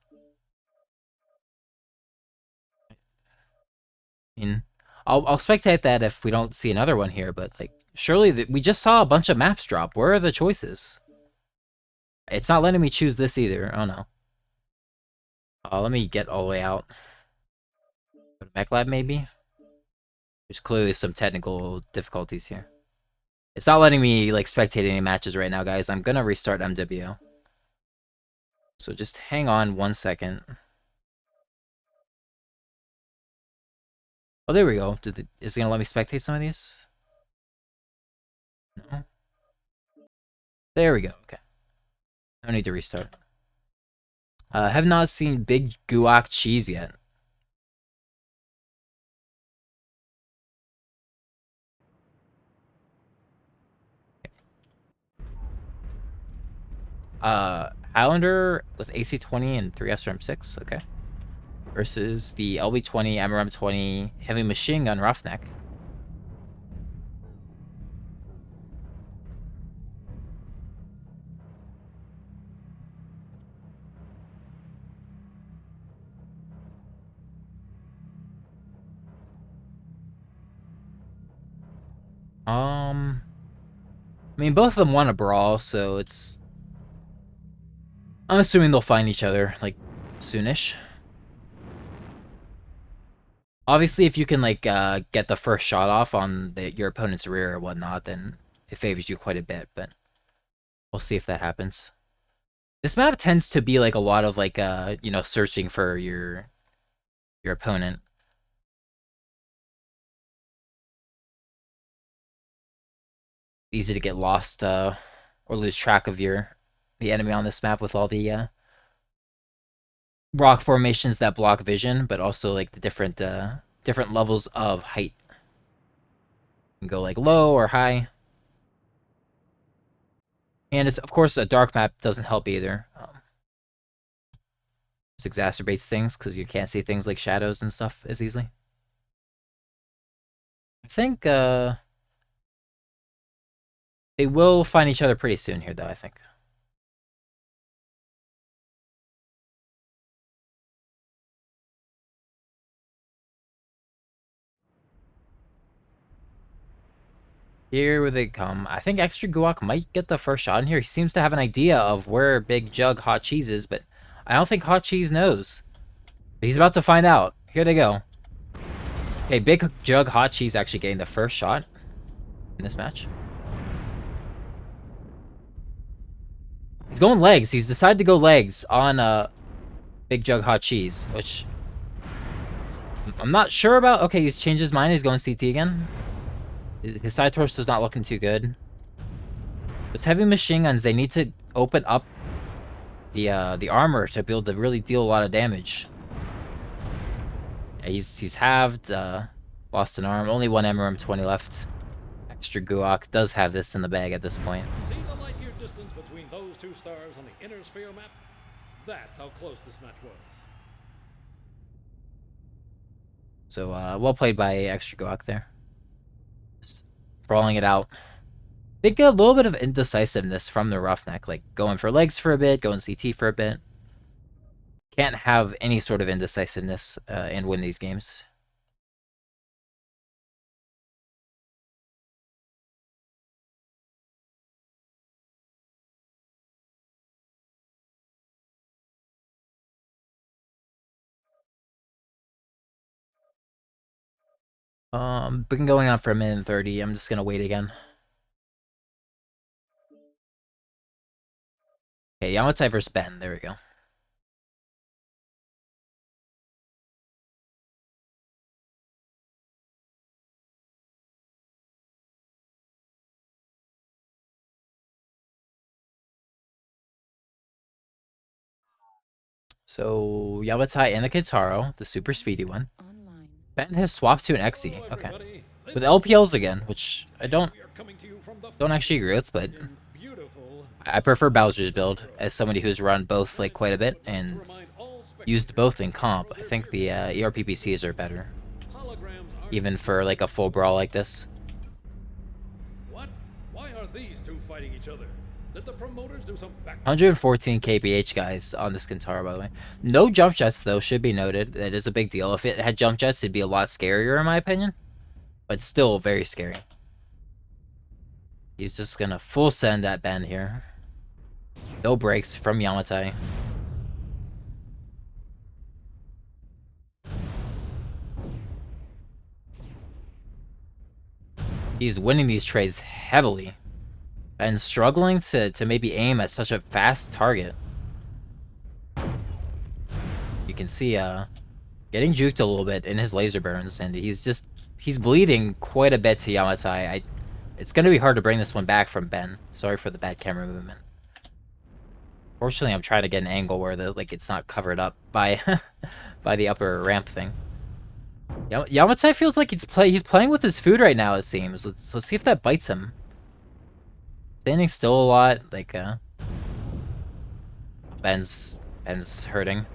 I mean, I'll spectate that if we don't see another one here, but like, surely we just saw a bunch of maps drop. Where are the choices? It's not letting me choose this either. Oh no. Let me get all the way out. Go to Mech Lab maybe? There's clearly some technical difficulties here. It's not letting me like spectate any matches right now, guys. I'm gonna restart MWO. So just hang on 1 second. Oh, there we go. Is it gonna let me spectate some of these? No. There we go. Okay. No need to restart. Have not seen Big Guac Cheese yet. Highlander with AC-20 and 3 SRM-6. Okay. Versus the LB-20, MRM-20, Heavy Machine Gun Roughneck. I mean, both of them want a brawl, so it's... I'm assuming they'll find each other, like, soonish. Obviously, if you can, like, get the first shot off on your opponent's rear or whatnot, then it favors you quite a bit, but we'll see if that happens. This map tends to be, like, a lot of, like, you know, searching for your opponent. Easy to get lost, or lose track of the enemy on this map with all the, rock formations that block vision, but also like the different levels of height. You can go like low or high. And it's, of course, a dark map doesn't help either. Just exacerbates things because you can't see things like shadows and stuff as easily. I think they will find each other pretty soon here, though, I think. Here they come. I think Extra Guac might get the first shot in here. He seems to have an idea of where Big Jug Hot Cheese is, but I don't think Hot Cheese knows. But he's about to find out. Here they go. Okay, Big Jug Hot Cheese actually getting the first shot in this match. He's going legs. He's decided to go legs on Big Jug Hot Cheese, which I'm not sure about. Okay, he's changed his mind. He's going CT again. His side torso's not looking too good. Those heavy machine guns, they need to open up the armor to be able to really deal a lot of damage. Yeah, he's halved, lost an arm. Only one MRM-20 left. Extra Guac does have this in the bag at this point. See the light year distance between those two stars on the inner sphere map? That's how close this match was. So, well played by Extra Guac there. Just brawling it out. They get a little bit of indecisiveness from the Roughneck, like going for legs for a bit, going CT for a bit. Can't have any sort of indecisiveness and win these games. Been going on for a minute and 30. I'm just gonna wait again. Okay, Yamatai versus Ben. There we go. So Yamatai and the Kitaro, the super speedy one. Ben has swapped to an XE. Okay. With LPLs again, which I don't actually agree with, but I prefer Bowser's build as somebody who's run both like quite a bit and used both in comp. I think the ERPPCs are better, even for like a full brawl like this. What? Why are these two fighting each other? Did the promoters do some back? 114 kph, guys, on this Kintaro, by the way. No jump jets, though, should be noted. It is a big deal. If it had jump jets, it'd be a lot scarier, in my opinion. But still very scary. He's just gonna full send that bend here. No brakes from Yamatai. He's winning these trades heavily. And struggling to maybe aim at such a fast target. You can see getting juked a little bit in his laser burns, and he's bleeding quite a bit to Yamatai. It's gonna be hard to bring this one back from Ben. Sorry for the bad camera movement. Fortunately, I'm trying to get an angle where it's not covered up by by the upper ramp thing. Yamatai feels like he's playing with his food right now, it seems. Let's see if that bites him. Standing still a lot, Ben's hurting.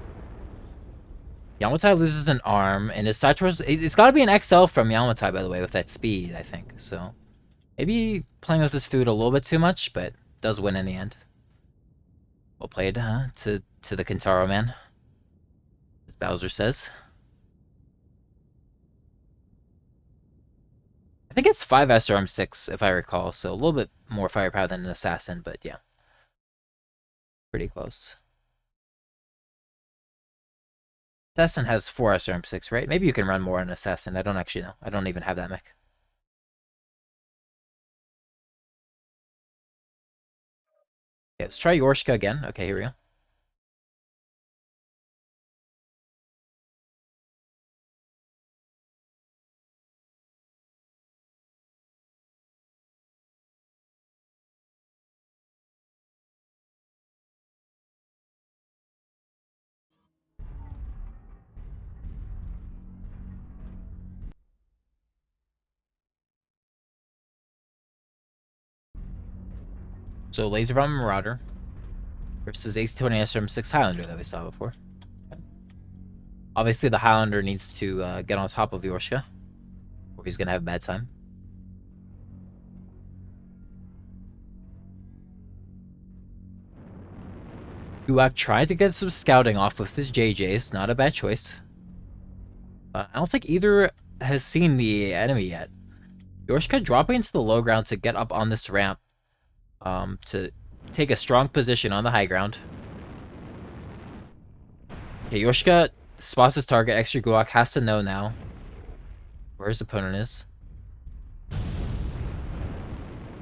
Yamatai loses an arm, and his side towards it's gotta be an XL from Yamatai, by the way, with that speed, I think. So maybe playing with his food a little bit too much, but does win in the end. Well played, to the Kintaro man, as Bowser says. I think it's 5 SRM 6, if I recall, so a little bit more firepower than an Assassin, but yeah. Pretty close. Assassin has 4 SRM 6, right? Maybe you can run more on Assassin. I don't actually know. I don't even have that mech. Okay, let's try Yorshka again. Okay, here we go. So Laser Bomb Marauder versus Ace 20 SRM 6 Highlander that we saw before. Okay. Obviously, the Highlander needs to get on top of Yorshka, or he's gonna have a bad time. Guak tried to get some scouting off with his JJs. Not a bad choice. I don't think either has seen the enemy yet. Yorshka dropping into the low ground to get up on this ramp. To take a strong position on the high ground. Okay, Yorshka spots his target. Extra Guak has to know now where his opponent is.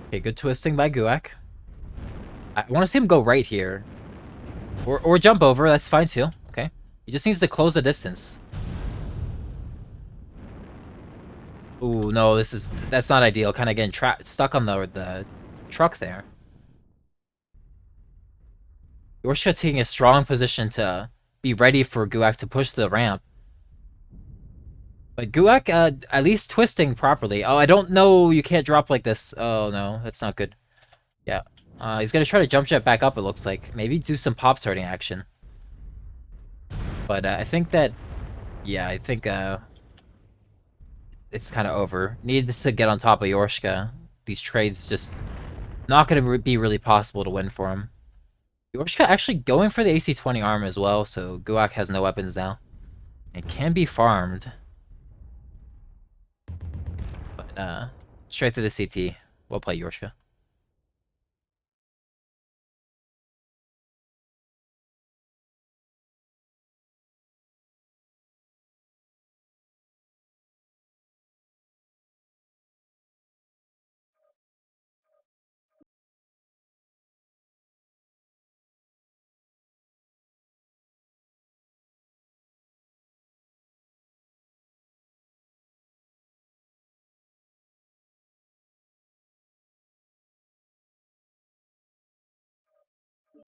Okay, good twisting by Guak. I want to see him go right here. Or jump over, that's fine too. Okay. He just needs to close the distance. Ooh, no, that's not ideal. Kind of getting stuck on the truck there. Yorshka taking a strong position to be ready for Guak to push the ramp. But Guak, at least twisting properly. Oh, I don't know. You can't drop like this. Oh, no. That's not good. Yeah. He's going to try to jump jet back up, it looks like. Maybe do some pop starting action. But I think that... Yeah, I think it's kind of over. Needs to get on top of Yorshka. These trades just not going to be really possible to win for him. Yorshka actually going for the AC-20 arm as well, so Guak has no weapons now. It can be farmed. But, straight to the CT. Well played, Yorshka.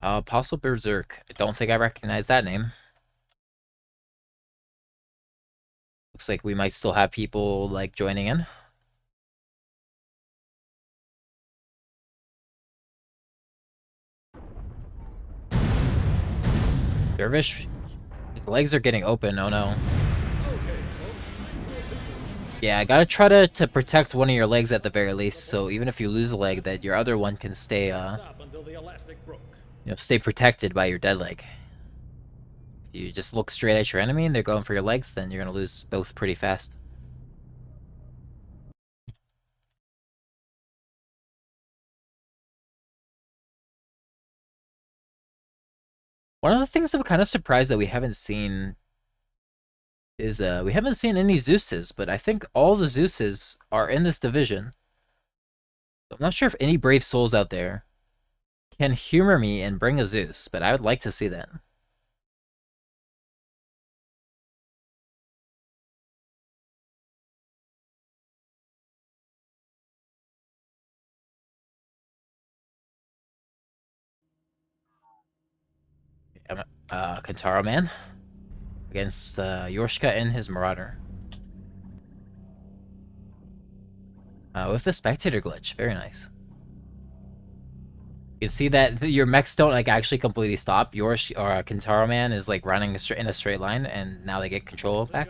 Apostle Berserk. I don't think I recognize that name. Looks like we might still have people, joining in. Dervish, his legs are getting open. Oh no. Yeah, I gotta try to protect one of your legs at the very least, so even if you lose a leg, that your other one can stay until the elastic broke. Stay protected by your dead leg. If you just look straight at your enemy and they're going for your legs, then you're gonna lose both pretty fast. One of the things I'm kind of surprised that we haven't seen is we haven't seen any Zeuses, but I think all the Zeuses are in this division. I'm not sure if any brave souls out there can humor me and bring a Zeus, but I would like to see that. Kentaro Man against Yorshika and his Marauder. With the spectator glitch, very nice. You can see that your mechs don't like actually completely stop. Yorsh or Kentaro Man is like running in a straight line, and now they get control back.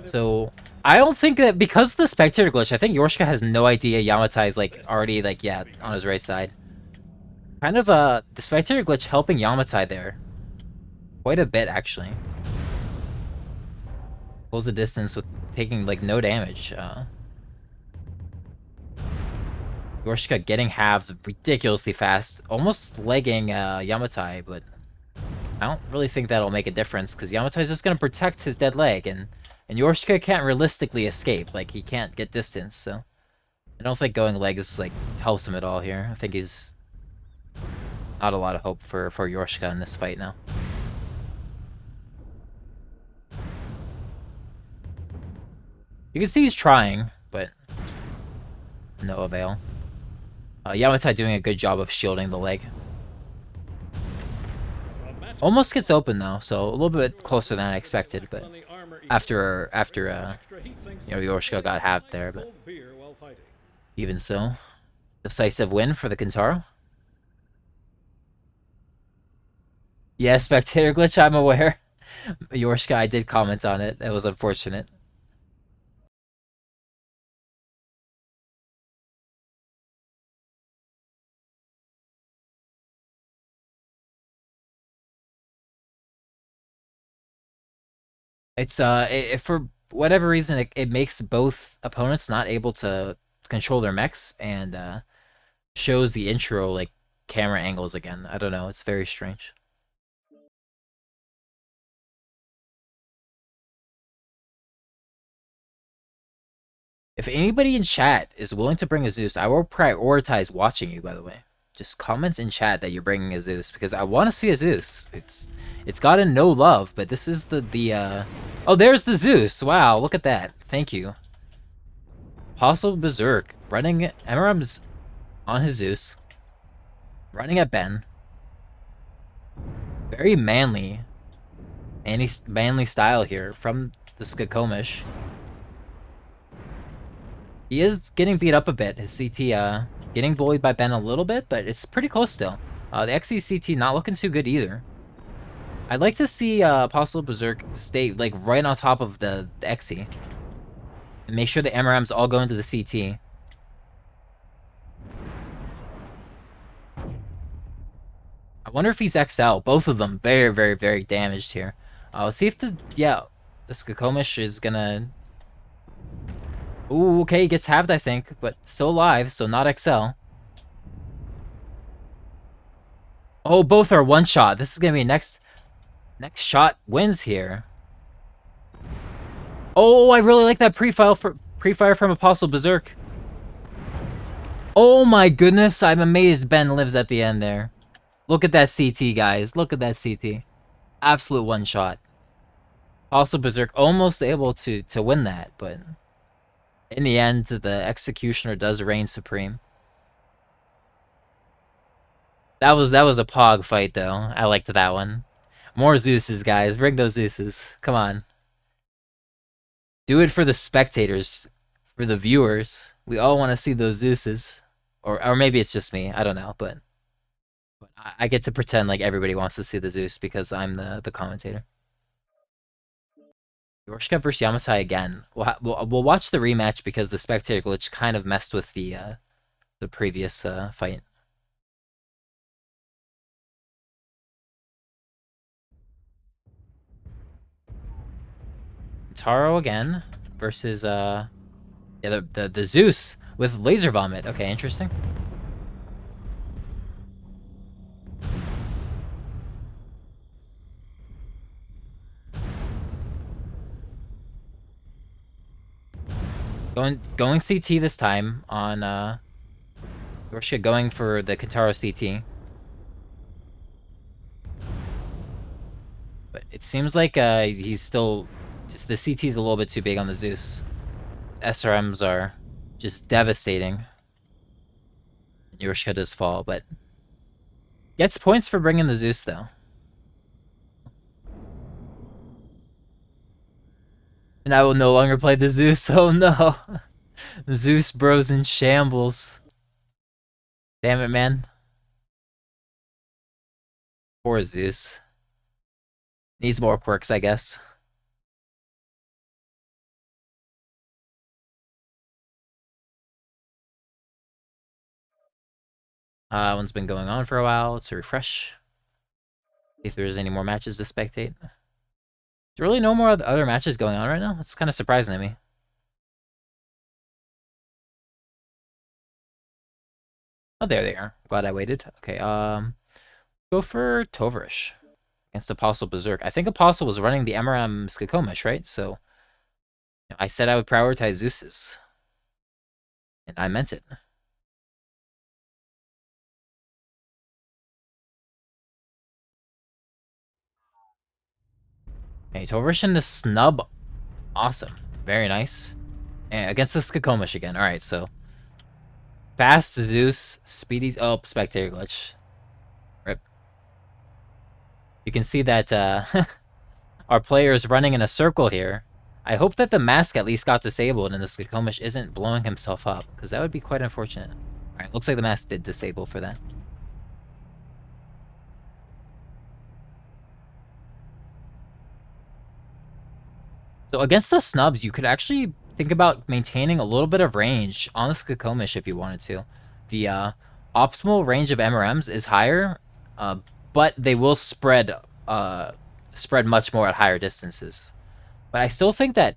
So I don't think that because of the spectator glitch, I think Yorshika has no idea Yamatai is like already like on his right side. Kind of the spectator glitch helping Yamatai there quite a bit actually. Pulls the distance with taking like no damage. Yorshika getting halved ridiculously fast, almost legging Yamatai, but I don't really think that'll make a difference because Yamatai's just gonna protect his dead leg, and Yorshika can't realistically escape. Like he can't get distance, so I don't think going legs like helps him at all here. I think he's not a lot of hope for Yorshika in this fight now. You can see he's trying, but no avail. Yamatai doing a good job of shielding the leg. Almost gets open though, so a little bit closer than I expected, but after Yorshika got halved there, but even so, decisive win for the Kentaro. Yeah, spectator glitch, I'm aware. Yorshika, I did comment on it. It was unfortunate. It's for whatever reason it makes both opponents not able to control their mechs and shows the intro like camera angles again. I don't know, it's very strange. If anybody in chat is willing to bring a Zeus, I will prioritize watching you, by the way. Just comments in chat that you're bringing a Zeus because I want to see a Zeus. It's gotten no love, but this is the oh, there's the Zeus. Wow, look at that. Thank you. Apostle Berserk running Emerum's on his Zeus. Running at Ben. Very manly. Manly style here from the Skokomish. He is getting beat up a bit. His CT getting bullied by Ben a little bit, but it's pretty close still. The XE CT not looking too good either. I'd like to see Apostle Berserk stay like right on top of the XE. And make sure the MRMs all go into the CT. I wonder if he's XL. Both of them very, very, very damaged here. Let's see if the Skokomish is gonna... Ooh, okay, he gets halved, I think, but still alive, so not XL. Oh, both are one shot. This is gonna be next shot wins here. Oh, I really like that pre-fire from Apostle Berserk. Oh my goodness, I'm amazed Ben lives at the end there. Look at that CT, guys. Look at that CT. Absolute one shot. Apostle Berserk almost able to win that, but in the end, the executioner does reign supreme. That was a pog fight though. I liked that one. More Zeuses, guys. Bring those Zeuses. Come on. Do it for the spectators, for the viewers. We all want to see those Zeuses. Or maybe it's just me. I don't know, but I get to pretend like everybody wants to see the Zeus because I'm the commentator. Yorshika versus Yamatai again. We'll watch the rematch because the spectator glitch kind of messed with the previous fight. Taro again versus yeah, the Zeus with laser vomit. Okay, interesting. Going CT this time on Russia going for the Kataro CT. But it seems like he's still just the CT's a little bit too big on the Zeus. SRMs are just devastating. Yorshka does fall, but gets points for bringing the Zeus though. And I will no longer play the Zeus. Oh no. Zeus bros in shambles. Damn it, man. Poor Zeus. Needs more quirks, I guess. One's been going on for a while. Let's refresh. See if there's any more matches to spectate. There's really no more other matches going on right now. It's kind of surprising to me. Oh, there they are. Glad I waited. Okay, go for Tovarish against Apostle Berserk. I think Apostle was running the MRM Skakomish, right? So I said I would prioritize Zeus's. And I meant it. Okay, Tovarish and the snub. Awesome. Very nice. And against the Skakomish again. Alright, so fast Zeus, speedy. Oh, spectator glitch. Rip. You can see that our player is running in a circle here. I hope that the mask at least got disabled and the Skakomish isn't blowing himself up, because that would be quite unfortunate. Alright, looks like the mask did disable for that. So against the snubs, you could actually think about maintaining a little bit of range on the Skakomish if you wanted to. The optimal range of MRMs is higher, but they will spread much more at higher distances. But I still think that,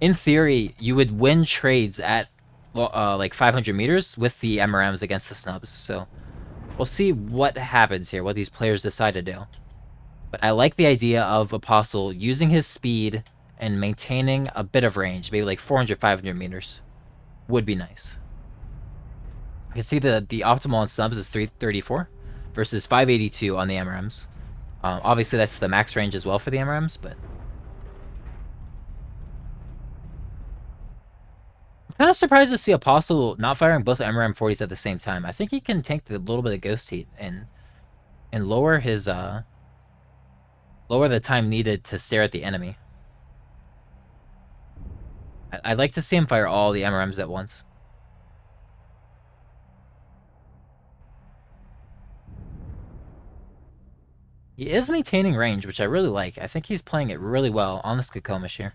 in theory, you would win trades at like 500 meters with the MRMs against the snubs. So we'll see what happens here, what these players decide to do. But I like the idea of Apostle using his speed and maintaining a bit of range, maybe like 400, 500 meters. Would be nice. You can see the optimal on snubs is 334 versus 582 on the MRMs. Obviously, that's the max range as well for the MRMs, but I'm kind of surprised to see Apostle not firing both MRM 40s at the same time. I think he can tank the little bit of ghost heat and lower his lower the time needed to stare at the enemy. I'd like to see him fire all the MRMs at once. He is maintaining range, which I really like. I think he's playing it really well on this Skakomish here.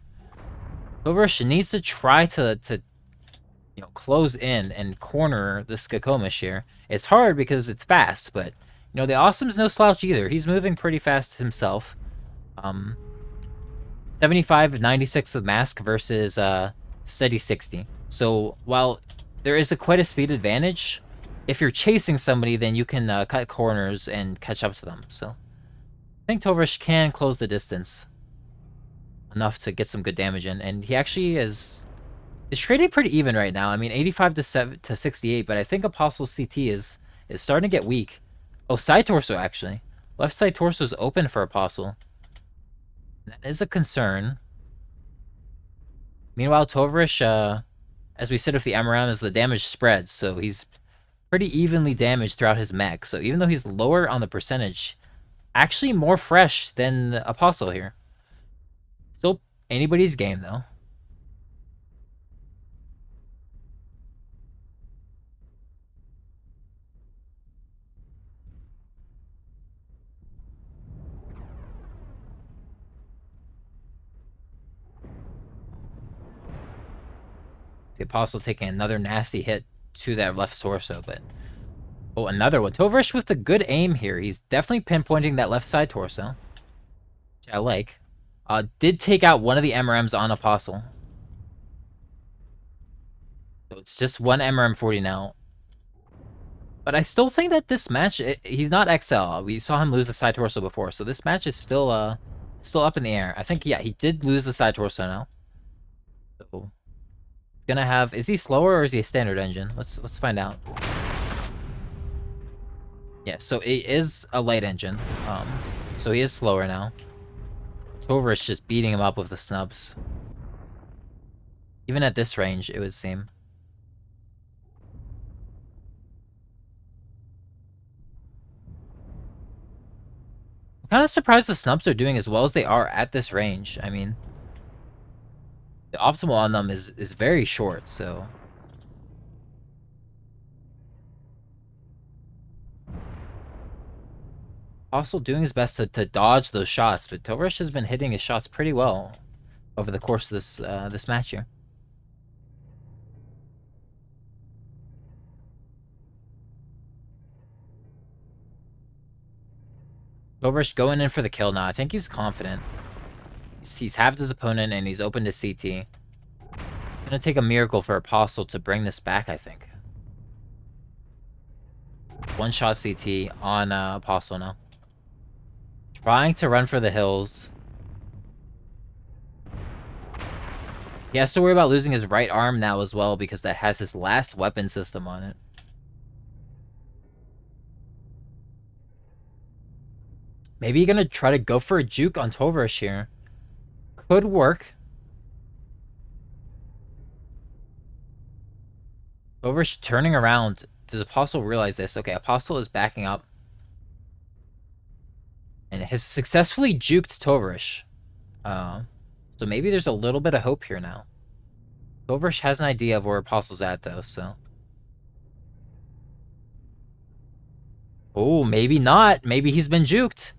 Tovarish needs to try to close in and corner the Skakomish here. It's hard because it's fast, but the Awesome's no slouch either. He's moving pretty fast himself. 75 96 with mask versus steady 60. So while there is quite a speed advantage, if you're chasing somebody, then you can cut corners and catch up to them. So I think Tovarish can close the distance enough to get some good damage in, and he actually is trading pretty even right now. I mean, 85 to 68, but I think Apostle's CT is starting to get weak. Oh, side torso actually. Left side torso is open for Apostle. That is a concern. Meanwhile, Tovarish, as we said with the MRM, the damage spreads, so he's pretty evenly damaged throughout his mech. So even though he's lower on the percentage, actually more fresh than the Apostle here. Still anybody's game, though. The Apostle taking another nasty hit to that left torso, but oh, another one. Tovarish with the good aim here. He's definitely pinpointing that left side torso, which I like. Did take out one of the MRMs on Apostle. So it's just one MRM 40 now. But I still think that this match, he's not XL. We saw him lose the side torso before, so this match is still up in the air. I think, yeah, he did lose the side torso now. So he's gonna have, is he slower or is he a standard engine? Let's find out. Yeah, so it is a light engine. So he is slower now. Tover is just beating him up with the snubs. Even at this range, it would seem. I'm kind of surprised the snubs are doing as well as they are at this range. I mean, the optimal on them is very short, so. Also doing his best to dodge those shots, but Tovarish has been hitting his shots pretty well over the course of this match here. Tovarish going in for the kill now. I think he's confident. He's halved his opponent and he's open to CT. Gonna take a miracle for Apostle to bring this back, I think. One shot CT on Apostle now. Trying to run for the hills. He has to worry about losing his right arm now as well because that has his last weapon system on it. Maybe he's gonna try to go for a juke on Tovarish here. Could work. Tovarish turning around. Does Apostle realize this? Okay, Apostle is backing up. And has successfully juked Tovarish. So maybe there's a little bit of hope here now. Tovarish has an idea of where Apostle's at, though, so. Oh, maybe not. Maybe he's been juked.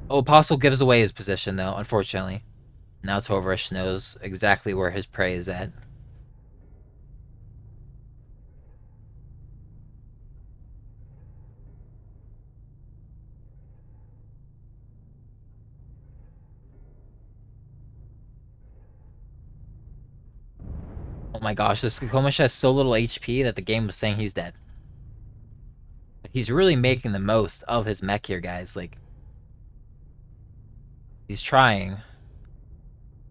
Oh, Apostle gives away his position, though, unfortunately. Now Tovarish knows exactly where his prey is at. Oh my gosh, this Kokomish has so little HP that the game was saying he's dead. He's really making the most of his mech here, guys. Like, he's trying.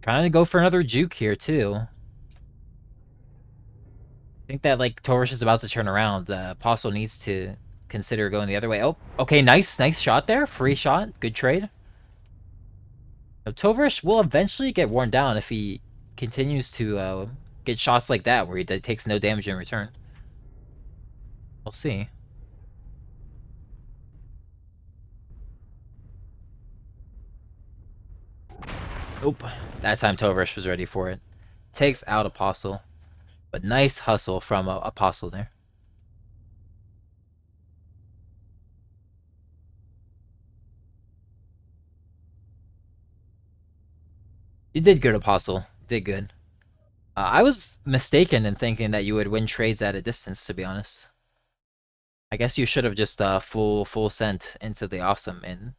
Trying to go for another juke here, too. I think that, like, Tovarish is about to turn around. The Apostle needs to consider going the other way. Oh, okay, nice shot there. Free shot. Good trade. Now, Tovarish will eventually get worn down if he continues to get shots like that, where he takes no damage in return. We'll see. Nope. That time Tovarish was ready for it. Takes out Apostle. But nice hustle from Apostle there. You did good, Apostle. Did good. I was mistaken in thinking that you would win trades at a distance, to be honest. I guess you should have just full sent into the awesome and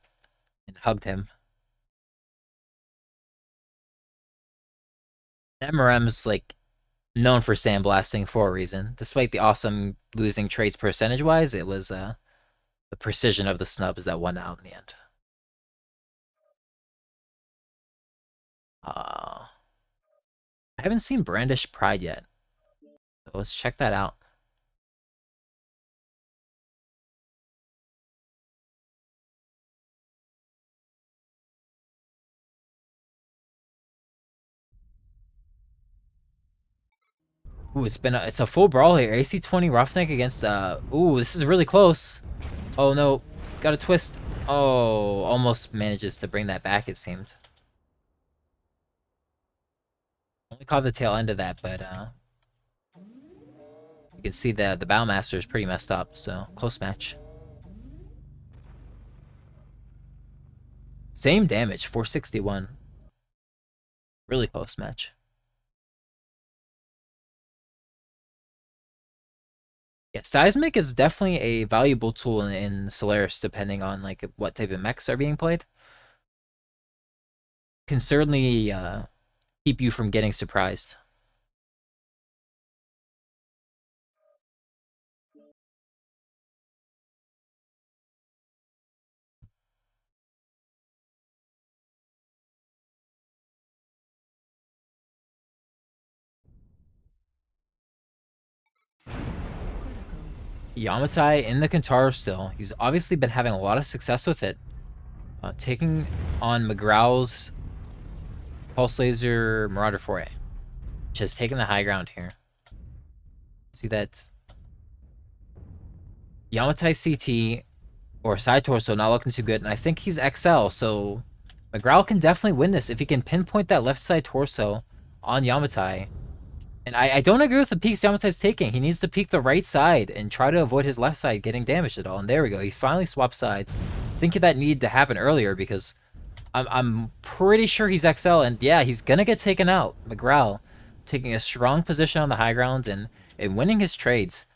hugged him. MRM's like known for sandblasting for a reason. Despite the awesome losing trades percentage wise, it was the precision of the snubs that won out in the end. I haven't seen Brandish Pride yet. So let's check that out. Ooh, it's a full brawl here. AC-20 Roughneck against ooh, this is really close. Oh no, got a twist. Oh, almost manages to bring that back, it seemed. Only caught the tail end of that, but you can see the Bowmaster is pretty messed up, so close match. Same damage, 461. Really close match. Yeah, seismic is definitely a valuable tool in Solaris, depending on like what type of mechs are being played. can certainly keep you from getting surprised. Yamatai in the Kintaro still. He's obviously been having a lot of success with it. Taking on McGrow's Pulse Laser Marauder Foray, which has taken the high ground here. See that Yamatai CT or side torso not looking too good, and I think he's XL, so McGraw can definitely win this if he can pinpoint that left side torso on Yamatai. And I don't agree with the peaks Yamatai's taking. He needs to peek the right side and try to avoid his left side getting damaged at all. And there we go. He finally swapped sides. Thinking that needed to happen earlier because I'm pretty sure he's XL. And yeah, he's going to get taken out. McGraw taking a strong position on the high ground and winning his trades.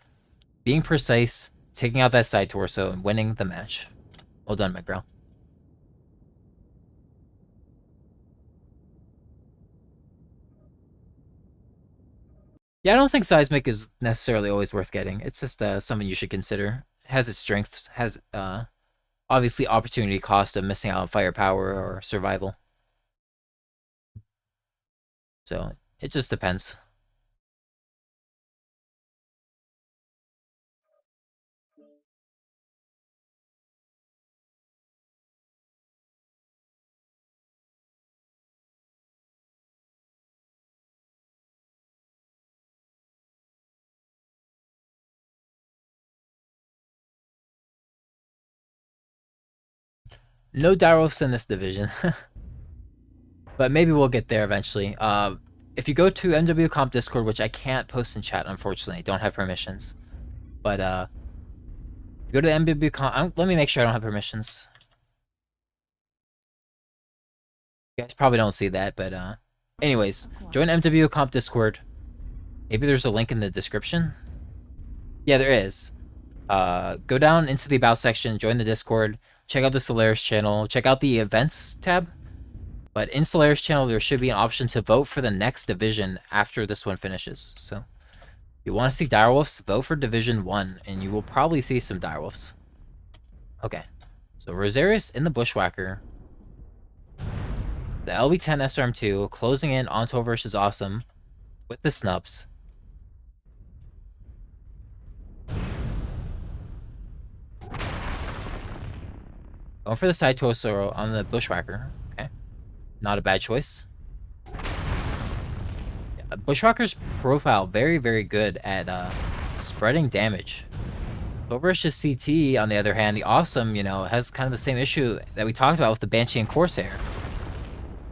Being precise, taking out that side torso, and winning the match. Well done, McGraw. Yeah, I don't think Seismic is necessarily always worth getting. It's just something you should consider. Has its strengths, has obviously opportunity cost of missing out on firepower or survival. So it just depends. No direwolves in this division, but maybe we'll get there eventually. If you go to MW Comp Discord, which I can't post in chat, unfortunately, don't have permissions. But go to the MW Comp. Let me make sure I don't have permissions. You guys probably don't see that, but anyways, join MW Comp Discord. Maybe there's a link in the description. Yeah, there is. Go down into the About section, join the Discord, check out the Solaris channel, check out the Events tab. But in Solaris channel, there should be an option to vote for the next division after this one finishes. So, if you want to see direwolves, vote for Division 1, and you will probably see some direwolves. Okay, so Rosarius in the Bushwhacker. The LB10 SRM2 closing in on Toversh is awesome with the snubs. Going for the side torso on the Bushwhacker. Okay. Not a bad choice. Yeah, Bushwhacker's profile, very, very good at spreading damage. Toversh's CT, on the other hand, the awesome, has kind of the same issue that we talked about with the Banshee and Corsair.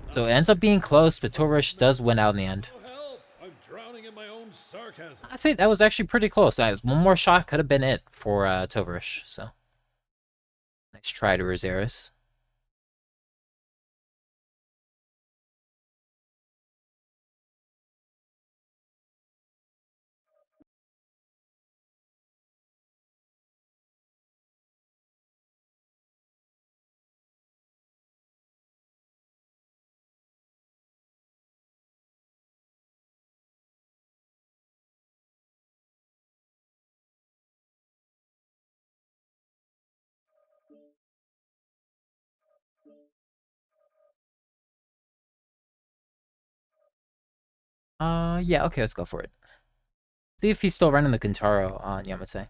So it ends up being close, but Toversh does win out in the end. Help! I'm drowning in my own sarcasm. I think that was actually pretty close. One more shot could have been it for Toversh, so. Nice try to Rosarius. Yeah, okay, let's go for it. See if he's still running the Kintaro on Yamate.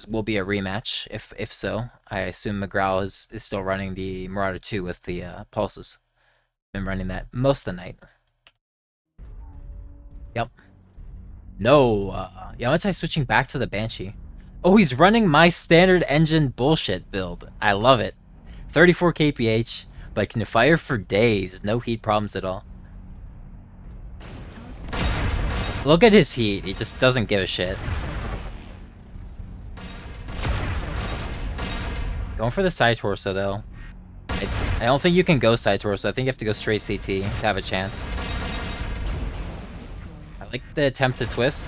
Will be a rematch, if so. I assume McGraw is still running the Marauder 2 with the pulses. Been running that most of the night. Yep. No, Yamatai switching back to the Banshee. Oh, he's running my standard engine bullshit build. I love it. 34 kph, but can fire for days. No heat problems at all. Look at his heat. He just doesn't give a shit. Going for the side torso, though. I don't think you can go side torso. I think you have to go straight CT to have a chance. I like the attempt to twist.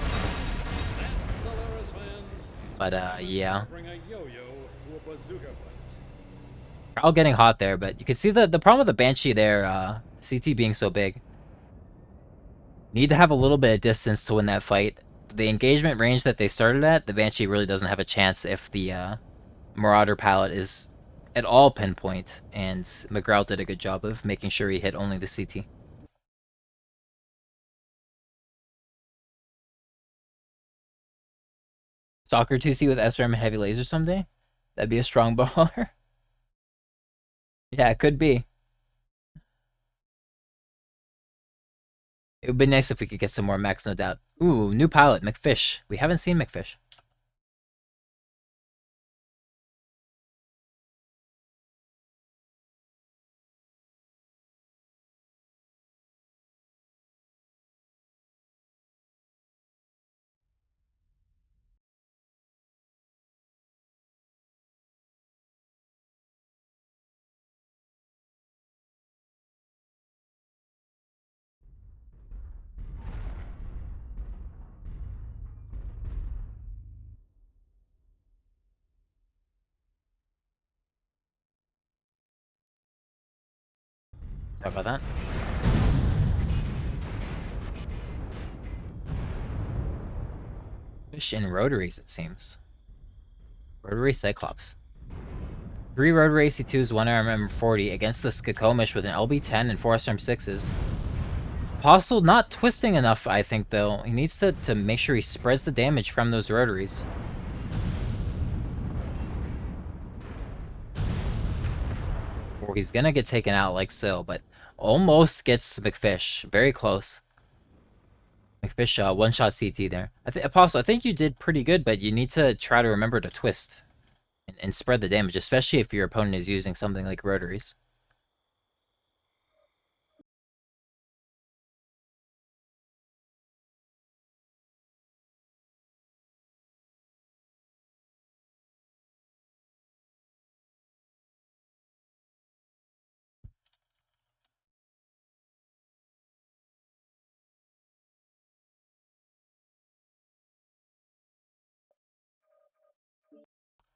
But, yeah. Bring a yo-yo to a bazooka fight. All getting hot there, but you can see the problem with the Banshee there, CT being so big. You need to have a little bit of distance to win that fight. The engagement range that they started at, the Banshee really doesn't have a chance if the Marauder pallet is at all pinpoint, and McGraw did a good job of making sure he hit only the CT. Soccer 2C with SRM and heavy laser someday? That'd be a strong baller. Yeah, it could be. It would be nice if we could get some more mechs, no doubt. Ooh, new pilot, McFish. We haven't seen McFish. Sorry about that. Fish and rotaries, it seems. Rotary Cyclops. 3 rotary AC2s, 1 RMM40 against the Skakomish with an LB10 and 4 SRM6s. Apostle not twisting enough, I think, though. He needs to make sure he spreads the damage from those rotaries. Or he's gonna get taken out like so, but almost gets McFish. Very close. McFish, one-shot CT there. Apostle, I think you did pretty good, but you need to try to remember to twist and spread the damage, especially if your opponent is using something like rotaries.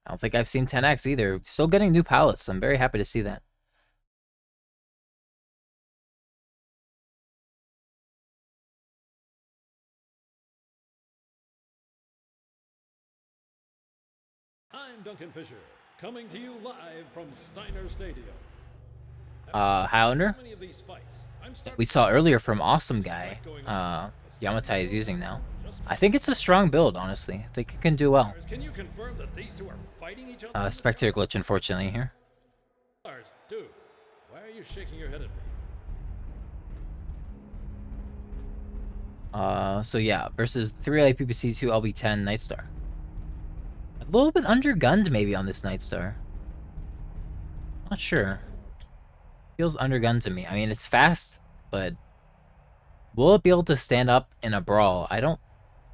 I don't think I've seen 10x either. Still getting new palettes. I'm very happy to see that. I'm Duncan Fisher, coming to you live from Steiner Stadium. Highlander? How many of these fights? We saw earlier from Awesome Guy, Yamatai is using now. I think it's a strong build, honestly. I think it can do well. Can you confirm that these two are fighting each other? Spectator glitch, unfortunately, here. Dude, why are you shaking your head at me? So yeah, versus 3 LAPPC, 2 LB10 Nightstar. A little bit undergunned maybe on this Nightstar. Not sure. Feels undergunned to me. I mean, it's fast, but will it be able to stand up in a brawl? I don't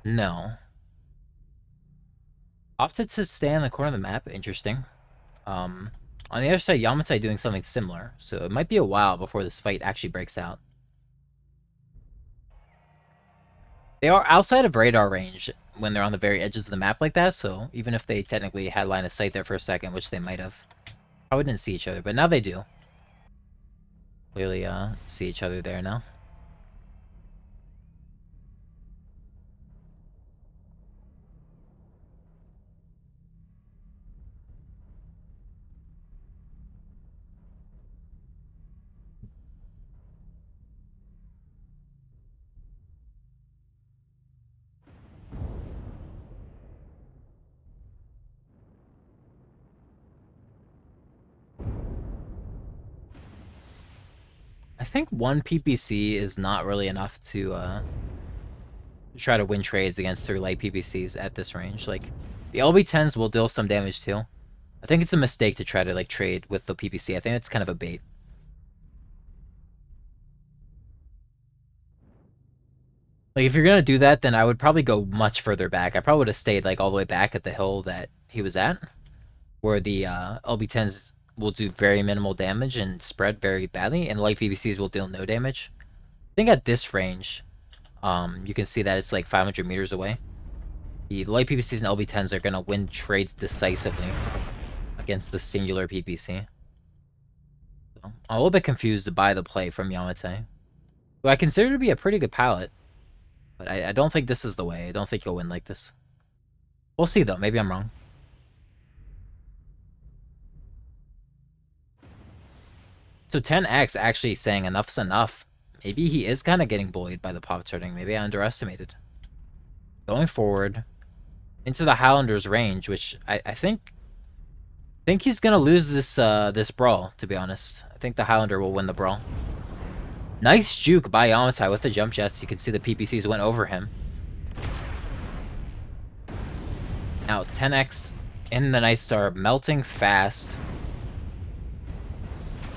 know. Opted to stay on the corner of the map. Interesting. On the other side, Yamatai doing something similar, so it might be a while before this fight actually breaks out. They are outside of radar range when they're on the very edges of the map like that, so even if they technically had line of sight there for a second, which they might have, probably didn't see each other, but now they do. Clearly, see each other there now. I think one PPC is not really enough to try to win trades against 3 light PPCs at this range. Like, the LB10s will deal some damage too. I think it's a mistake to try to like trade with the PPC. I think it's kind of a bait. Like, if you're gonna do that, then I would probably go much further back. I probably would have stayed like all the way back at the hill that he was at, where the LB10s will do very minimal damage and spread very badly, and light PPCs will deal no damage. I think at this range, you can see that it's like 500 meters away. The light PPCs and LB10s are gonna win trades decisively against the singular PPC. I'm a little bit confused by the play from Yamate, who I consider to be a pretty good pilot, but I don't think this is the way. I don't think he'll win like this. We'll see, though. Maybe I'm wrong. So 10x actually saying enough's enough. Maybe he is kind of getting bullied by the pop turning. Maybe I underestimated. Going forward into the Highlander's range, which I think he's gonna lose this brawl. To be honest, I think the Highlander will win the brawl. Nice juke by Yamatai with the jump jets. You can see the PPCs went over him. Now 10x in the Night Star melting fast.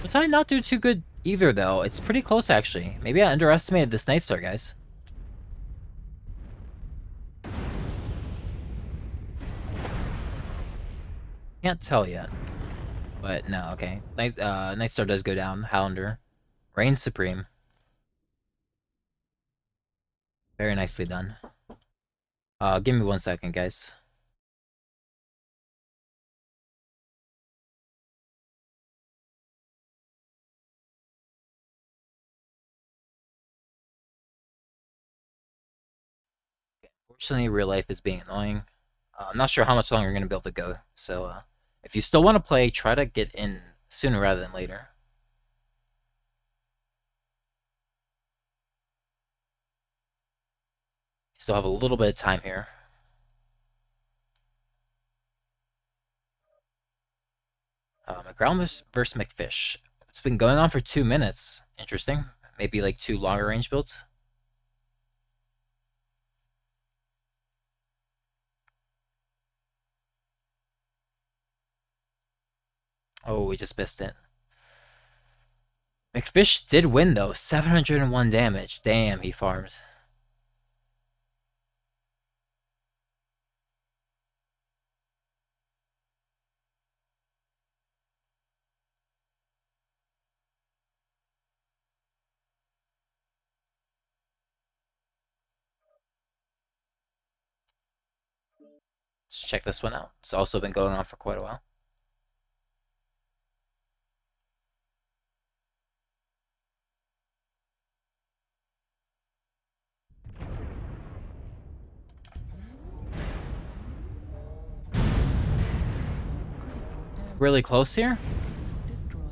Yamatai not do too good either though. It's pretty close actually. Maybe I underestimated this Night Star, guys. Can't tell yet. But no, okay. Night Star does go down. Highlander reigns supreme. Very nicely done. Give me 1 second, guys. Fortunately, real life is being annoying. I'm not sure how much longer you're going to be able to go. So, if you still want to play, try to get in sooner rather than later. Still have a little bit of time here. McGround versus McFish. It's been going on for 2 minutes. Interesting. Maybe like 2 longer range builds. Oh, we just missed it. McFish did win though. 701 damage. Damn, he farmed. Let's check this one out. It's also been going on for quite a while. Really close here.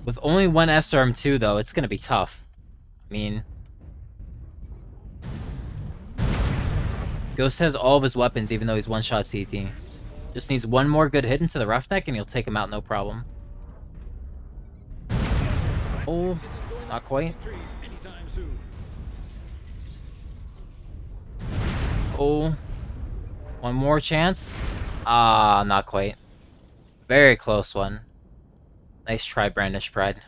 With only one SRM2 though, it's gonna be tough. I mean, Ghost has all of his weapons even though he's one-shot CT. Just needs one more good hit into the roughneck and you'll take him out no problem. Oh, not quite. Oh, one more chance. Ah, not quite. Very close one. Nice try, Brandish Pride.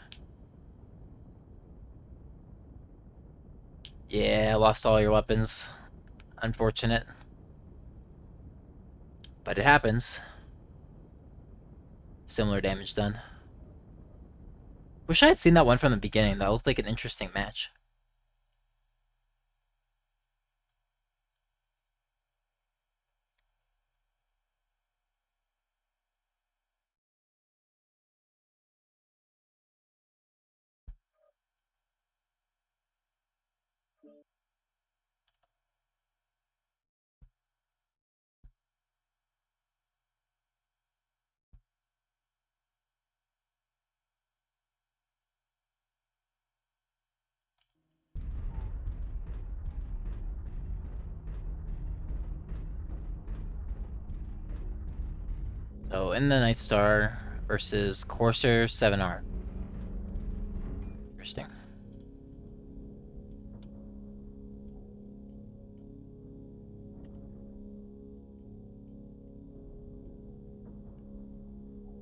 Yeah, lost all your weapons. Unfortunate. But it happens. Similar damage done. Wish I had seen that one from the beginning. That looked like an interesting match. So in the Night Star versus Corsair 7R. Interesting.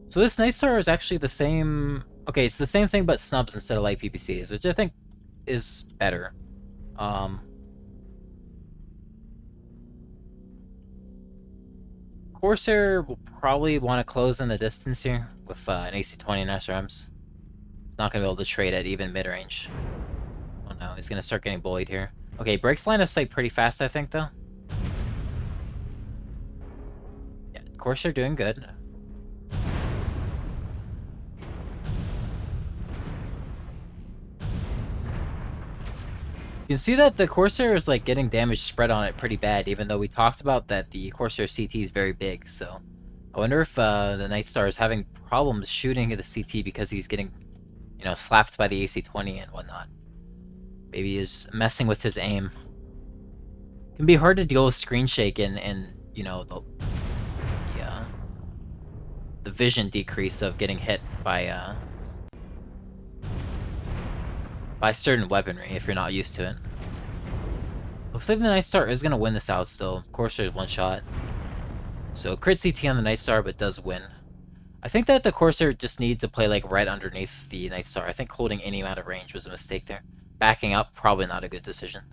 So this Night Star is actually the same. Okay, it's the same thing but snubs instead of light PPCs, which I think is better. Corsair will probably want to close in the distance here with an AC-20 and SRMs. He's not going to be able to trade at even mid-range. Oh no, he's going to start getting bullied here. Okay, breaks line of sight pretty fast, I think, though. Yeah, Corsair doing good. You can see that the Corsair is like getting damage spread on it pretty bad, even though we talked about that the Corsair CT is very big. So I wonder if the Nightstar is having problems shooting at the CT because he's getting, slapped by the AC-20 and whatnot. Maybe he's messing with his aim. It can be hard to deal with screen shake and the vision decrease of getting hit by certain weaponry if you're not used to it. Looks like the Nightstar is gonna win this out still. Of course, there's one shot. So crit CT on the Nightstar, but does win. I think that the Corsair just needs to play like right underneath the Nightstar. I think holding any amount of range was a mistake there. Backing up, probably not a good decision.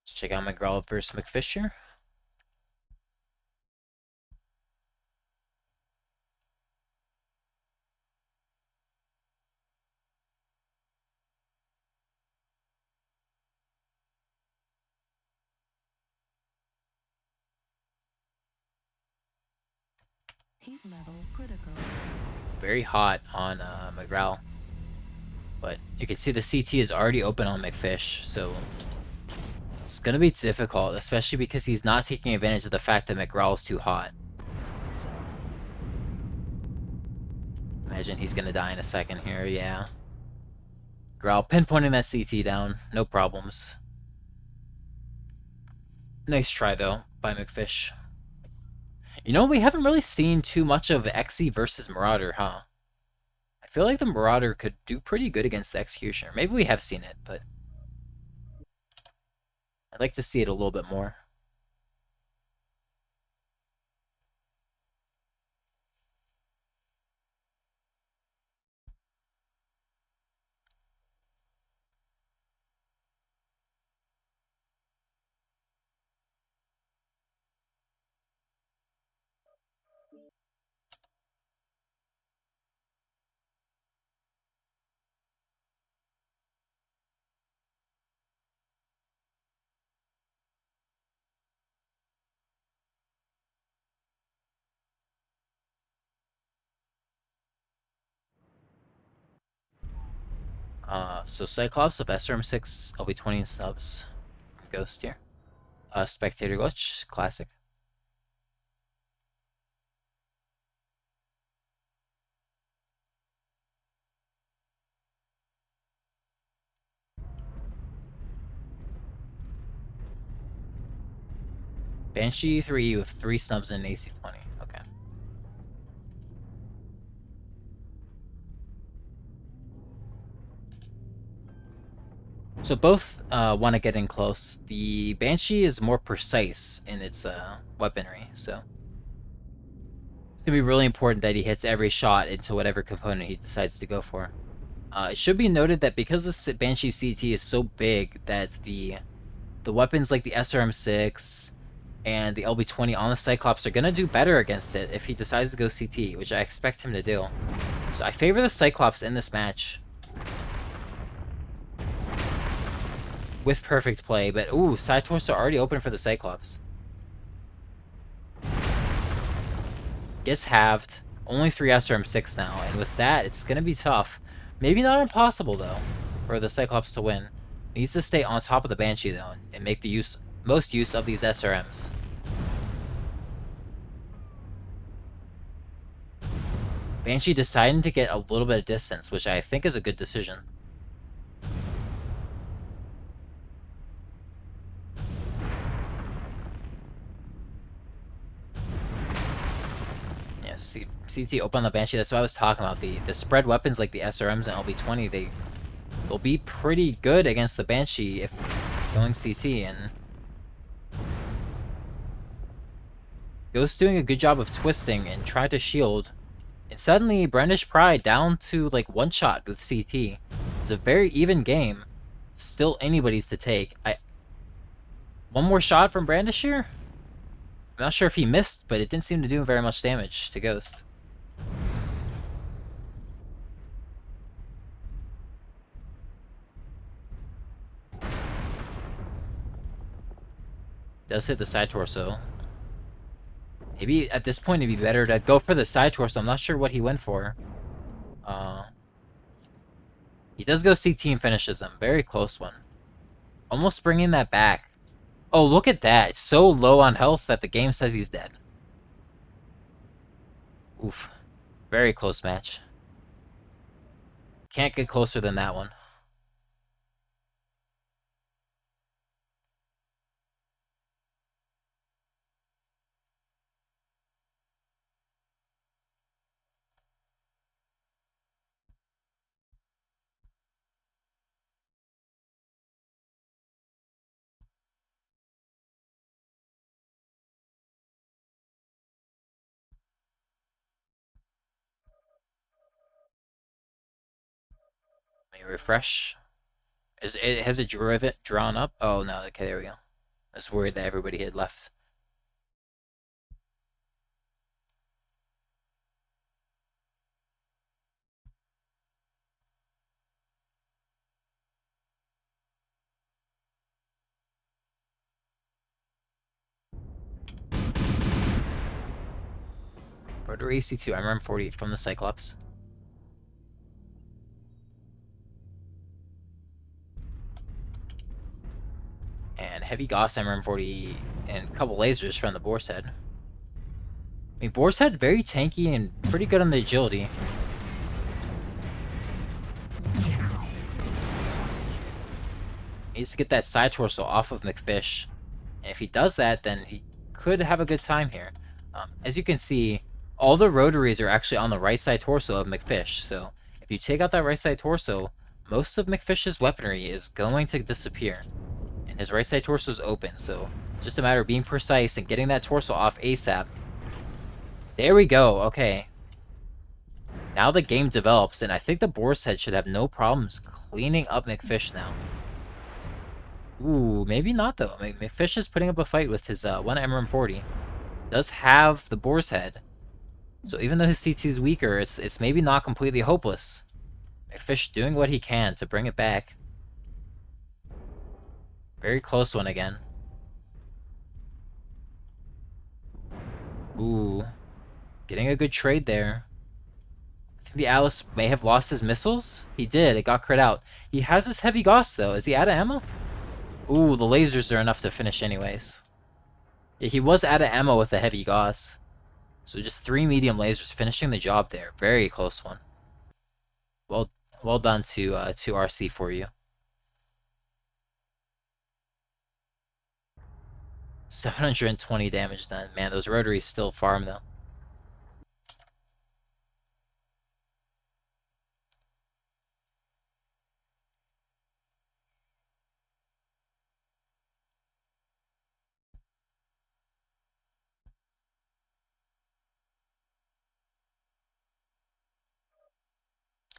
Let's check out McGraw versus McFisher. Heat level critical. Very hot on McGraw. But you can see the CT is already open on McFish, so it's going to be difficult, especially because he's not taking advantage of the fact that McGraw is too hot. Imagine he's going to die in a second here, yeah. Growl pinpointing that CT down, no problems. Nice try, though, by McFish. We haven't really seen too much of XE versus Marauder, huh? I feel like the Marauder could do pretty good against the Executioner. Maybe we have seen it, but I'd like to see it a little bit more. So Cyclops of SRM6, LB20 subs. Ghost here. Spectator glitch, classic. Banshee 3 with 3 snubs and AC-20. Okay. So both want to get in close. The Banshee is more precise in its weaponry, so it's going to be really important that he hits every shot into whatever component he decides to go for. It should be noted that because this Banshee CT is so big that the weapons like the SRM6 and the LB20 on the Cyclops are going to do better against it if he decides to go CT, which I expect him to do. So I favor the Cyclops in this match. With perfect play, but ooh, side torso already open for the Cyclops. Gets halved. Only 3 SRM6 now, and with that, it's going to be tough. Maybe not impossible, though, for the Cyclops to win. Needs to stay on top of the Banshee, though, and make the most use of these SRMs. Banshee deciding to get a little bit of distance, which I think is a good decision. Yeah, CT open on the Banshee, that's what I was talking about. The spread weapons like the SRMs and LB20, they'll be pretty good against the Banshee if going CT, and Ghost doing a good job of twisting and trying to shield. And suddenly, Brandish Pride down to like one shot with CT. It's a very even game. Still anybody's to take. One more shot from Brandish here? I'm not sure if he missed, but it didn't seem to do very much damage to Ghost. Does hit the side torso. Maybe at this point it'd be better to go for the side torso. I'm not sure what he went for. Uh, he does go CT and finishes him. Very close one. Almost bringing that back. Oh, look at that. It's so low on health that the game says he's dead. Oof. Very close match. Can't get closer than that one. Let me refresh. Has it drawn up? Oh no, okay, there we go. I was worried that everybody had left. Rotor AC2, MRM40 from the Cyclops. And Heavy Gauss MRM40 and a couple lasers from the Boar's Head. I mean, Boar's Head very tanky and pretty good on the agility. Needs to get that side torso off of McFish. And if he does that, then he could have a good time here. As you can see, all the rotaries are actually on the right side torso of McFish. So if you take out that right side torso, most of McFish's weaponry is going to disappear. And his right side torso is open. So just a matter of being precise and getting that torso off ASAP. There we go. Okay. Now the game develops, and I think the Boar's Head should have no problems cleaning up McFish now. Ooh, maybe not though. I mean, McFish is putting up a fight with his one MRM40. Does have the Boar's Head, so even though his CT is weaker, it's maybe not completely hopeless. McFish doing what he can to bring it back. Very close one again. Ooh, getting a good trade there. I think the Alice may have lost his missiles. He did. It got crit out. He has his heavy Gauss though. Is he out of ammo? Ooh, the lasers are enough to finish anyways. Yeah, he was out of ammo with the heavy Gauss. So just 3 medium lasers finishing the job there. Very close one. Well, well done to RC for you. 720 damage then. Man, those rotaries still farm though.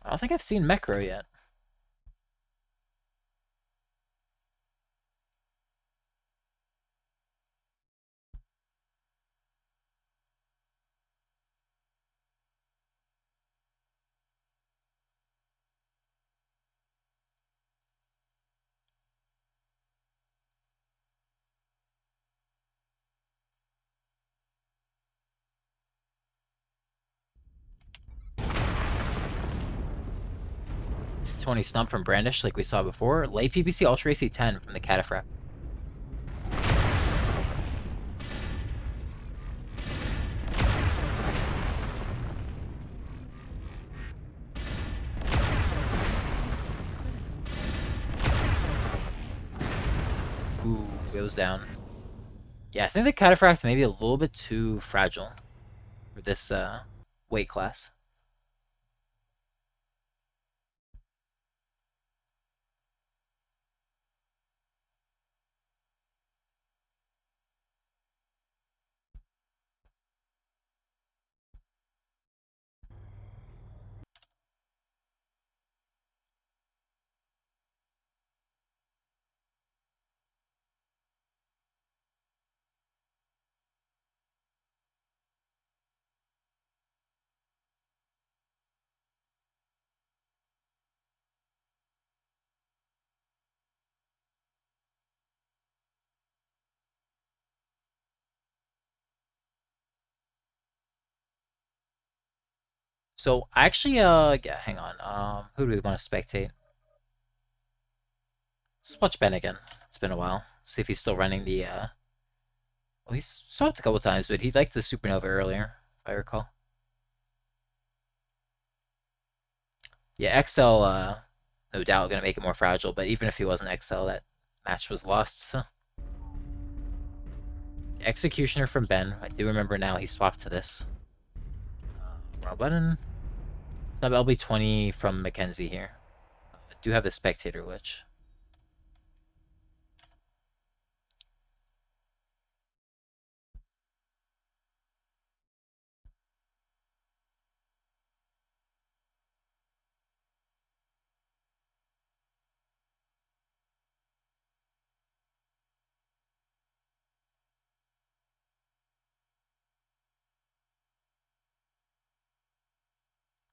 I don't think I've seen Mecro yet. C20 snub from Brandish like we saw before. Late PBC Ultra AC 10 from the Cataphract. Ooh, goes down. Yeah, I think the Cataphract may be a little bit too fragile for this weight class. So actually, yeah, hang on. Who do we want to spectate? Let's watch Ben again. It's been a while. See if he's still running the. Well, he's swapped a couple times, but he liked the supernova earlier, if I recall. Yeah, XL, no doubt gonna make it more fragile. But even if he wasn't XL, that match was lost. So Executioner from Ben. I do remember now he swapped to this. Wrong button. It's not LB20 from Mackenzie here. I do have the spectator glitch.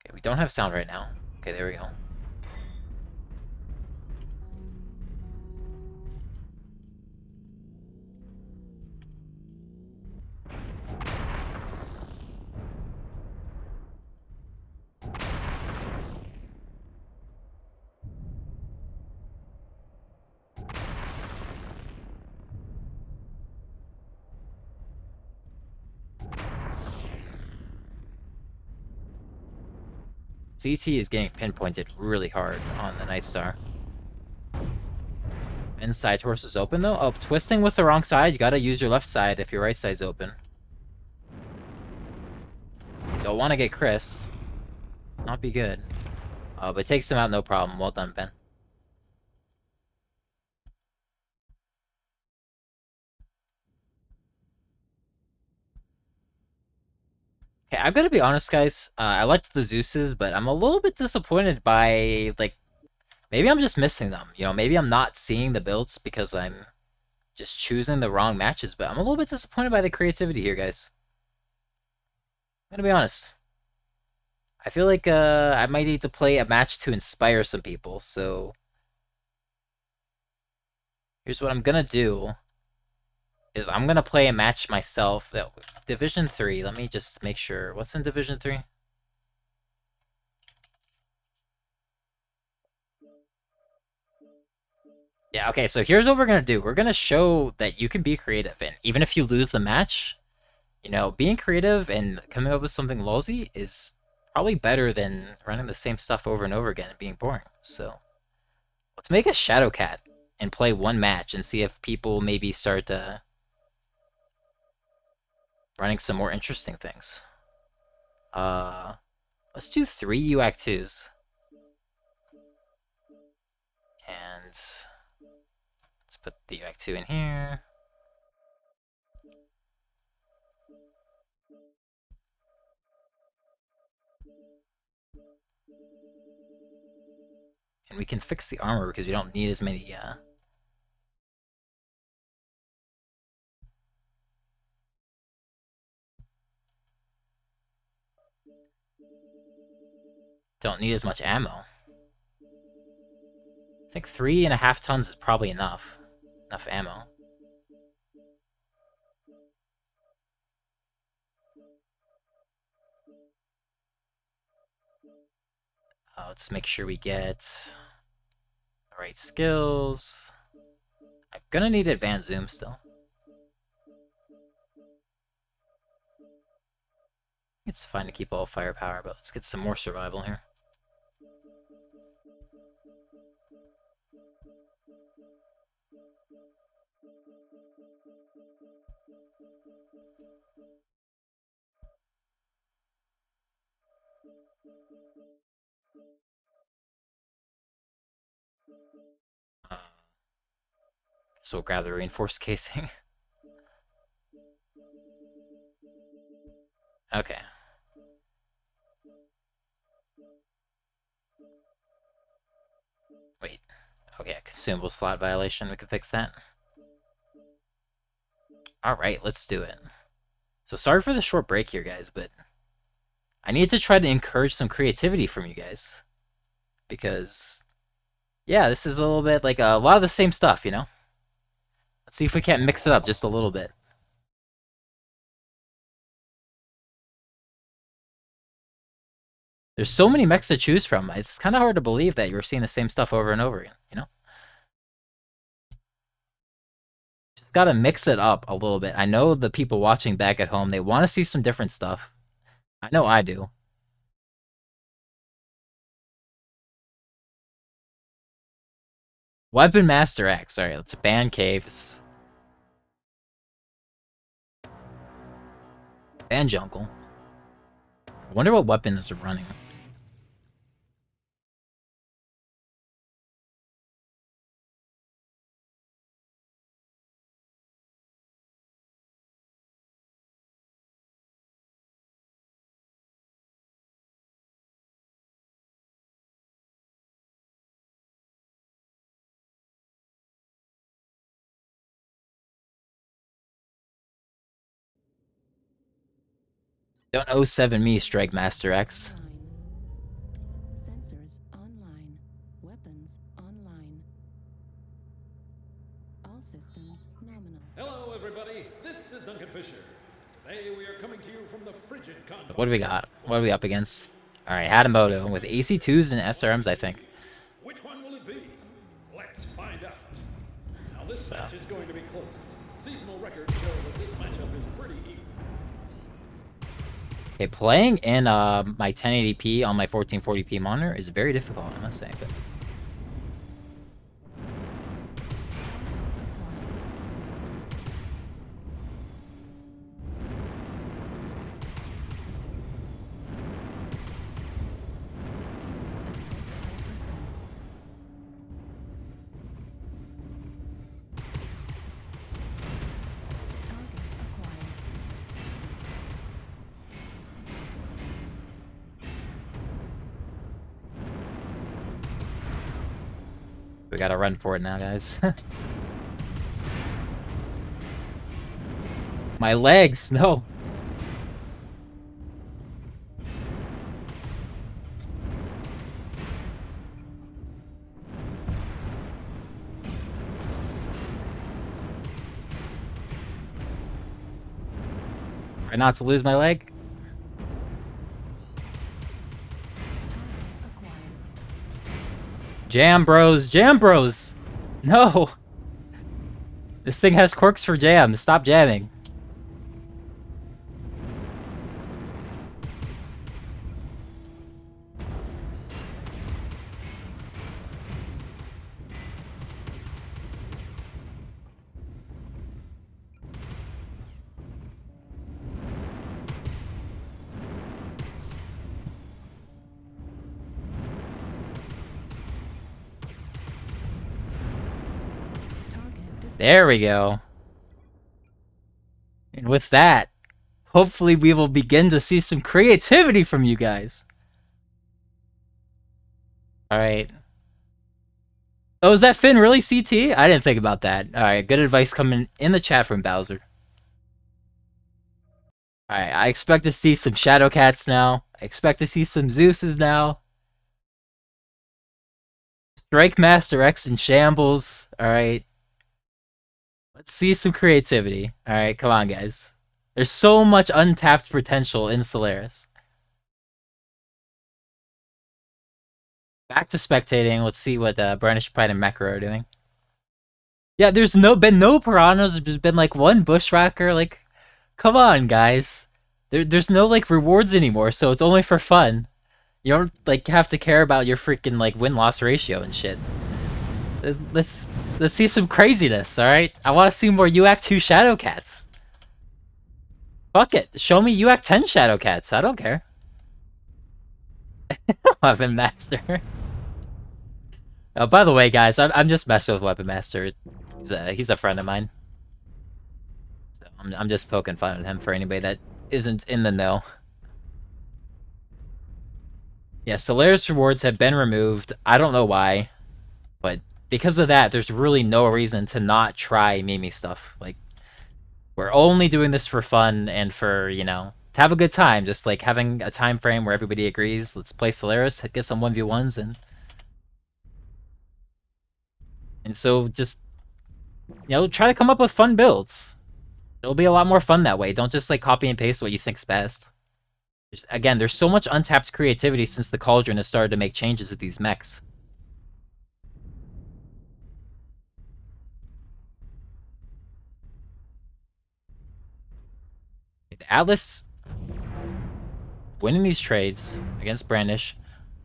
Okay, we don't have sound right now. Okay, there we go. CT is getting pinpointed really hard on the Night Star. Ben's side horse is open though. Oh, twisting with the wrong side. You gotta use your left side if your right side's open. Don't want to get Chris. Not be good. But takes him out no problem. Well done, Ben. Okay, I'm gonna be honest, guys. I liked the Zeuses, but I'm a little bit disappointed by, like, maybe I'm just missing them. You know, maybe I'm not seeing the builds because I'm just choosing the wrong matches, but I'm a little bit disappointed by the creativity here, guys. I'm gonna be honest. I feel like I might need to play a match to inspire some people, so here's what I'm gonna do. Is I'm gonna play a match myself. Division 3, let me just make sure. What's in Division 3? Yeah, okay, so here's what we're gonna do. We're gonna show that you can be creative, and even if you lose the match, you know, being creative and coming up with something lousy is probably better than running the same stuff over and over again and being boring. So let's make a Shadow Cat and play one match and see if people maybe start running some more interesting things. Uh, let's do 3 UAC 2s. And let's put the UAC 2 in here. And we can fix the armor because we don't need as many, don't need as much ammo. I think 3.5 tons is probably enough. Enough ammo. Let's make sure we get the right skills. I'm gonna need advanced zoom still. It's fine to keep all firepower, but let's get some more survival here. So we'll grab the reinforced casing. Okay. Wait. Okay, consumable slot violation. We can fix that. Alright, let's do it. So sorry for the short break here, guys, but I need to try to encourage some creativity from you guys. Because, yeah, this is a little bit like a lot of the same stuff, you know? Let's see if we can't mix it up just a little bit. There's so many mechs to choose from. It's kind of hard to believe that you're seeing the same stuff over and over again, you know? Just gotta mix it up a little bit. I know the people watching back at home, they want to see some different stuff. I know I do. Weapon Master X. Alright, let's ban caves. Ban jungle. I wonder what weapons are running. Don't 07 me, Strike Master X. Sensors online. Weapons online. All systems nominal. Hello, everybody. This is Duncan Fisher. Today we are coming to you from the frigid confines. What do we got? What are we up against? Alright, Hatamoto with AC2s and SRMs, I think. Which one will it be? Let's find out. Now this match is going to be close. Seasonal records show that this matchup is pretty even. Okay, playing in my 1080p on my 1440p monitor is very difficult, I must say. But we gotta run for it now, guys. My legs, no. Try not to lose my leg. Jam bros, jam bros! No! This thing has quirks for jam. Stop jamming. There we go. And with that, hopefully we will begin to see some creativity from you guys. Alright. Oh, is that Finn really CT? I didn't think about that. Alright, good advice coming in the chat from Bowser. Alright, I expect to see some Shadowcats now. I expect to see some Zeuses now. Strike Master X in shambles. Alright. Let's see some creativity. Alright, come on, guys. There's so much untapped potential in Solaris. Back to spectating. Let's see what Brandished Pride and Mekra are doing. Yeah, there's been no piranhas. There's been like one bushwhacker. Like, come on, guys. There's no like rewards anymore, so it's only for fun. You don't like have to care about your freaking like win-loss ratio and shit. Let's see some craziness, alright? I want to see more UAC 2 Shadowcats. Fuck it. Show me UAC 10 Shadowcats. I don't care. Weapon Master. Oh, by the way, guys, I'm just messing with Weapon Master. He's a friend of mine. So I'm just poking fun at him for anybody that isn't in the know. Yeah, Solaris rewards have been removed. I don't know why, but because of that, there's really no reason to not try Mimi stuff. Like, we're only doing this for fun and for, you know, to have a good time. Just like having a time frame where everybody agrees. Let's play Solaris, get some 1v1s, and so just, you know, try to come up with fun builds. It'll be a lot more fun that way. Don't just like copy and paste what you think's best. Again, there's so much untapped creativity since the Cauldron has started to make changes with these mechs. The Atlas winning these trades against Brandish,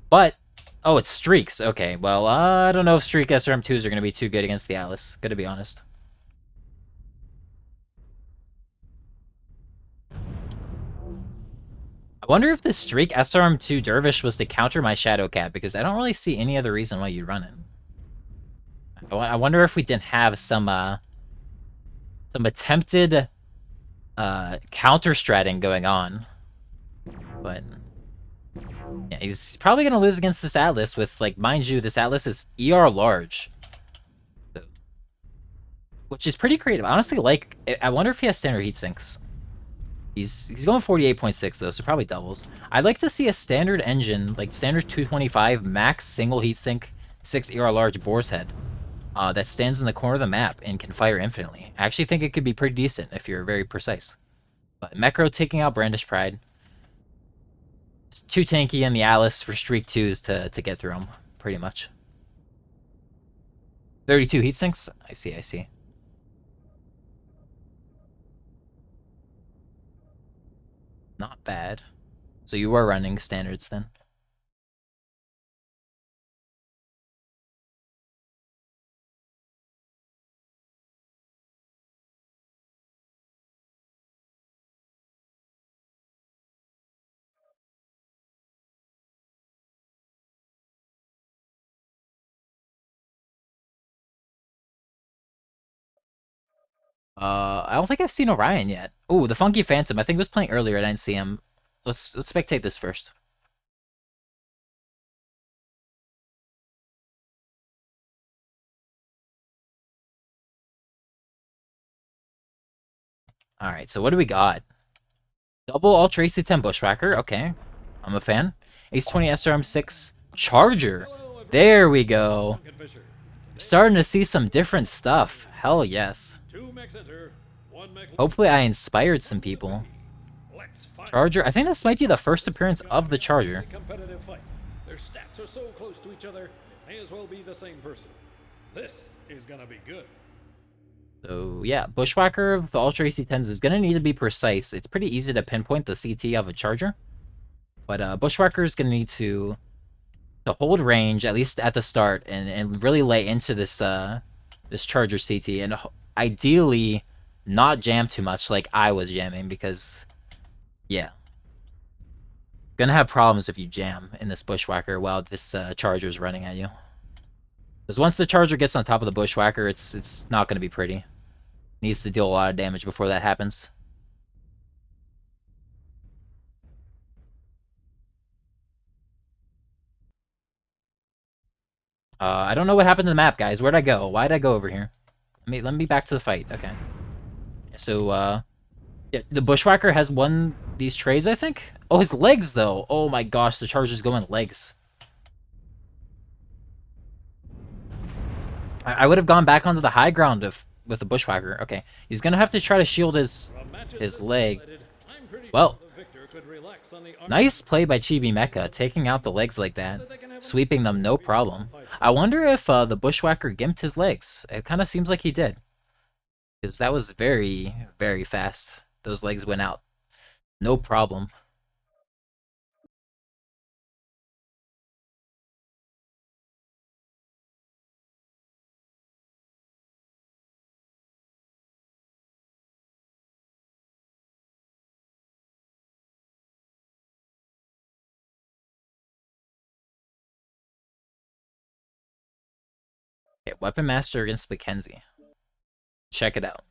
but oh, it's streaks. Okay, well, I don't know if streak SRM2s are going to be too good against the Atlas. Gonna be honest. I wonder if the streak SRM2 Dervish was to counter my Shadow Cat, because I don't really see any other reason why you'd run it. I wonder if we didn't have some attempted counter-stratting going on. But yeah, he's probably going to lose against this Atlas with, like, mind you, this Atlas is ER large. So, which is pretty creative. Honestly, like, I wonder if he has standard heat sinks. He's going 48.6 though, so probably doubles. I'd like to see a standard engine, like standard 225 max single heatsink 6 ER large boar's head, that stands in the corner of the map and can fire infinitely. I actually think it could be pretty decent if you're very precise. But Mecro taking out Brandish Pride. It's too tanky in the Alice for Streak 2s to get through him, pretty much. 32 heatsinks? I see, I see. Not bad. So you are running standards then? I don't think I've seen Orion yet. Ooh, the Funky Phantom. I think he was playing earlier. I didn't see him. Let's spectate this first. All right, so what do we got? Double Ultra AC-10 Bushwhacker. Okay, I'm a fan. Ace 20 SRM6 Charger. There we go. Starting to see some different stuff. Hell yes. Hopefully I inspired some people. Charger. I think this might be the first appearance of the Charger. Their stats are so close to each other, it may as well be the same person. This is gonna be good. So yeah, Bushwhacker of the Ultra AC-10s is gonna need to be precise. It's pretty easy to pinpoint the CT of a Charger, but Bushwhacker is gonna need to hold range at least at the start and really lay into this this Charger CT, and ideally not jam too much like I was jamming, because yeah, gonna have problems if you jam in this Bushwhacker while this Charger is running at you. Because once the Charger gets on top of the Bushwhacker, it's not gonna be pretty. Needs to deal a lot of damage before that happens. I don't know what happened to the map, guys. Where'd I go? Why'd I go over here? Let me be back to the fight. Okay. So, yeah, the Bushwhacker has won these trades, I think? Oh, his legs, though. Oh my gosh, the Charger's going legs. I would have gone back onto the high ground with the Bushwhacker. Okay, he's gonna have to try to shield his leg. Well, nice play by Chibi Mecha, taking out the legs like that, sweeping them no problem. I wonder if the Bushwhacker gimped his legs. It kind of seems like he did, because that was very, very fast. Those legs went out, no problem. Okay, Weapon Master against Mackenzie. Check it out.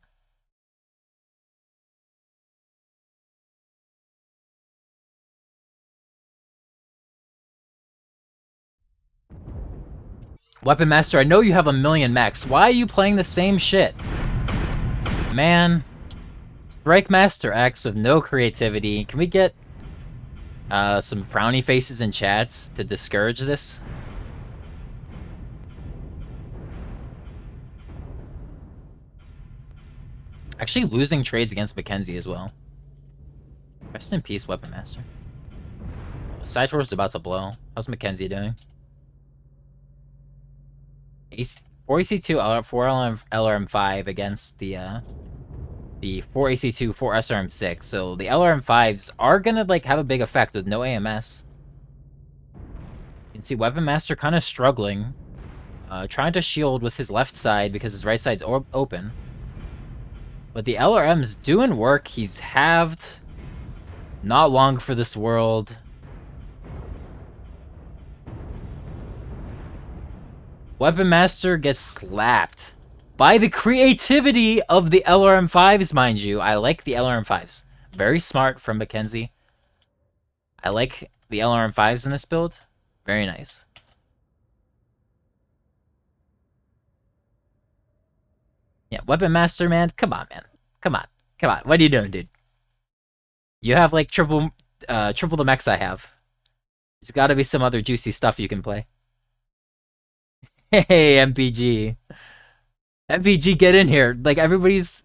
Weapon Master, I know you have a million mechs. Why are you playing the same shit? Man. Strike Master acts with no creativity. Can we get some frowny faces in chats to discourage this? Actually losing trades against Mackenzie as well. Rest in peace, Weapon Master. Sidetour's about to blow. How's Mackenzie doing? 4 AC2, 4 LRM5 against the 4 AC2, 4 SRM6. So the LRM5s are gonna like have a big effect with no AMS. You can see Weapon Master kind of struggling, trying to shield with his left side because his right side's open. But the LRM's doing work. He's halved. Not long for this world. Weapon Master gets slapped by the creativity of the LRM5s, mind you. I like the LRM5s. Very smart from Mackenzie. I like the LRM5s in this build. Very nice. Yeah, Weapon Master, man. Come on, man. Come on. Come on. What are you doing, dude? You have like triple the mechs I have. There's gotta be some other juicy stuff you can play. Hey, MPG. MPG, get in here. Like everybody's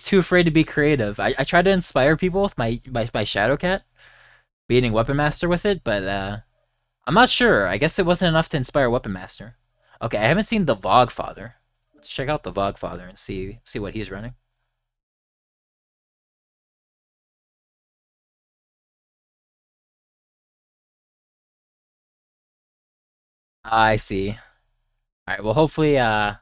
too afraid to be creative. I try to inspire people with my Shadowcat, beating Weapon Master with it, but I'm not sure. I guess it wasn't enough to inspire Weapon Master. Okay, I haven't seen the Vogfather. Let's check out the Vogfather and see what he's running. I see. All right. Well, hopefully I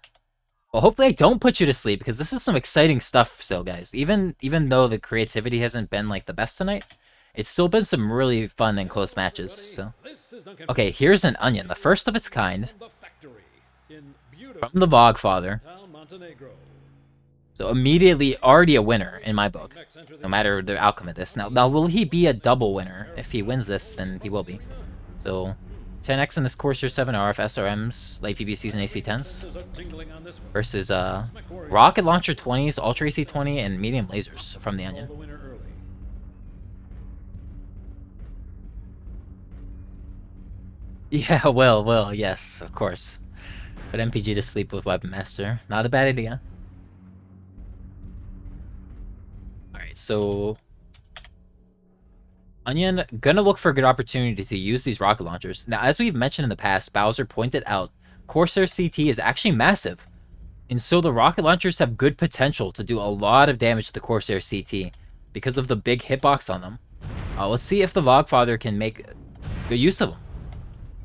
don't put you to sleep because this is some exciting stuff still, guys. Even though the creativity hasn't been like the best tonight, it's still been some really fun and close matches. So, okay, here's an onion, the first of its kind, from the Vogfather. So immediately already a winner in my book, no matter the outcome of this. Now will he be a double winner? If he wins this, then he will be. So 10x in this Corsair 7 RF SRMs, late PBCs and AC10s versus Rocket Launcher 20s, Ultra AC 20, and medium lasers from the Onion. Yeah, well, yes, of course. Put MPG to sleep with Weapon Master. Not a bad idea. Alright, so Onion gonna look for a good opportunity to use these rocket launchers. Now, as we've mentioned in the past, Bowser pointed out, Corsair CT is actually massive. And so the rocket launchers have good potential to do a lot of damage to the Corsair CT because of the big hitbox on them. Let's see if the Vogfather can make good use of them.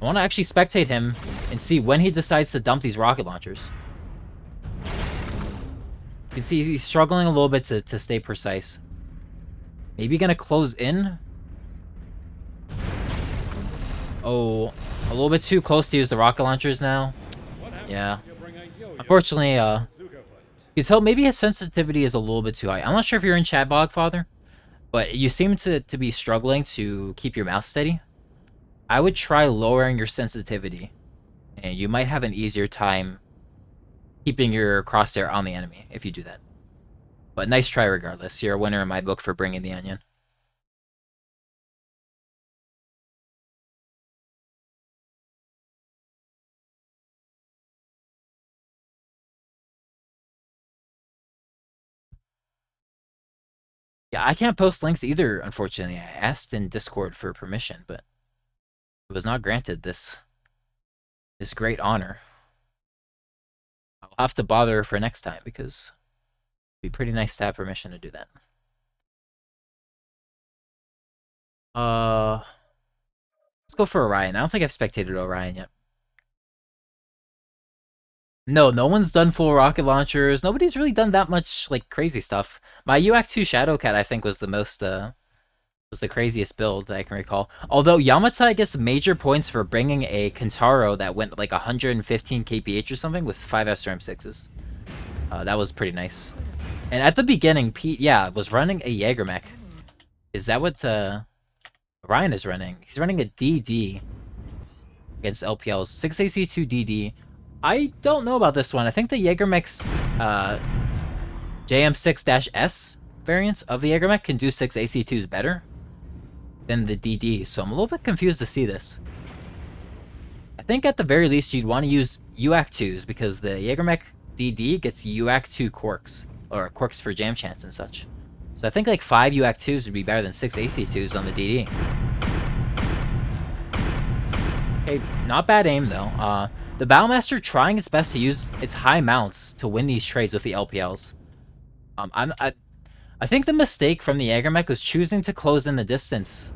I want to actually spectate him and see when he decides to dump these rocket launchers. You can see he's struggling a little bit to stay precise. Maybe gonna close in. Oh, a little bit too close to use the rocket launchers now. Yeah. Unfortunately, you can tell maybe his sensitivity is a little bit too high. I'm not sure if you're in chat, Bogfather, but you seem to be struggling to keep your mouse steady. I would try lowering your sensitivity, and you might have an easier time keeping your crosshair on the enemy if you do that. But nice try regardless. You're a winner in my book for bringing the onion. Yeah, I can't post links either, unfortunately. I asked in Discord for permission, but it was not granted this great honor. I'll have to bother for next time because it'd be pretty nice to have permission to do that. Let's go for Orion. I don't think I've spectated Orion yet. No one's done full rocket launchers. Nobody's really done that much like crazy stuff. My UAC 2 Shadowcat, I think, was the most was the craziest build that I can recall. Although Yamatai gets major points for bringing a Kentaro that went like 115 kph or something with 5 SRM6s. That was pretty nice. And at the beginning, Pete, yeah, was running a Jaeger mech. Is that what Ryan is running? He's running a DD against LPL's 6AC2 DD. I don't know about this one. I think the Jaeger mech's JM6-S variant of the Jaeger mech can do 6 AC2s better than the DD, so I'm a little bit confused to see this. I think at the very least you'd want to use UAC 2s because the Jaegermech DD gets UAC 2 quirks, or quirks for jam chance and such. So I think like 5 UAC 2s would be better than 6 AC 2s on the DD. Okay, not bad aim though. The Battlemaster trying its best to use its high mounts to win these trades with the LPLs. I think the mistake from the Jägermech was choosing to close in the distance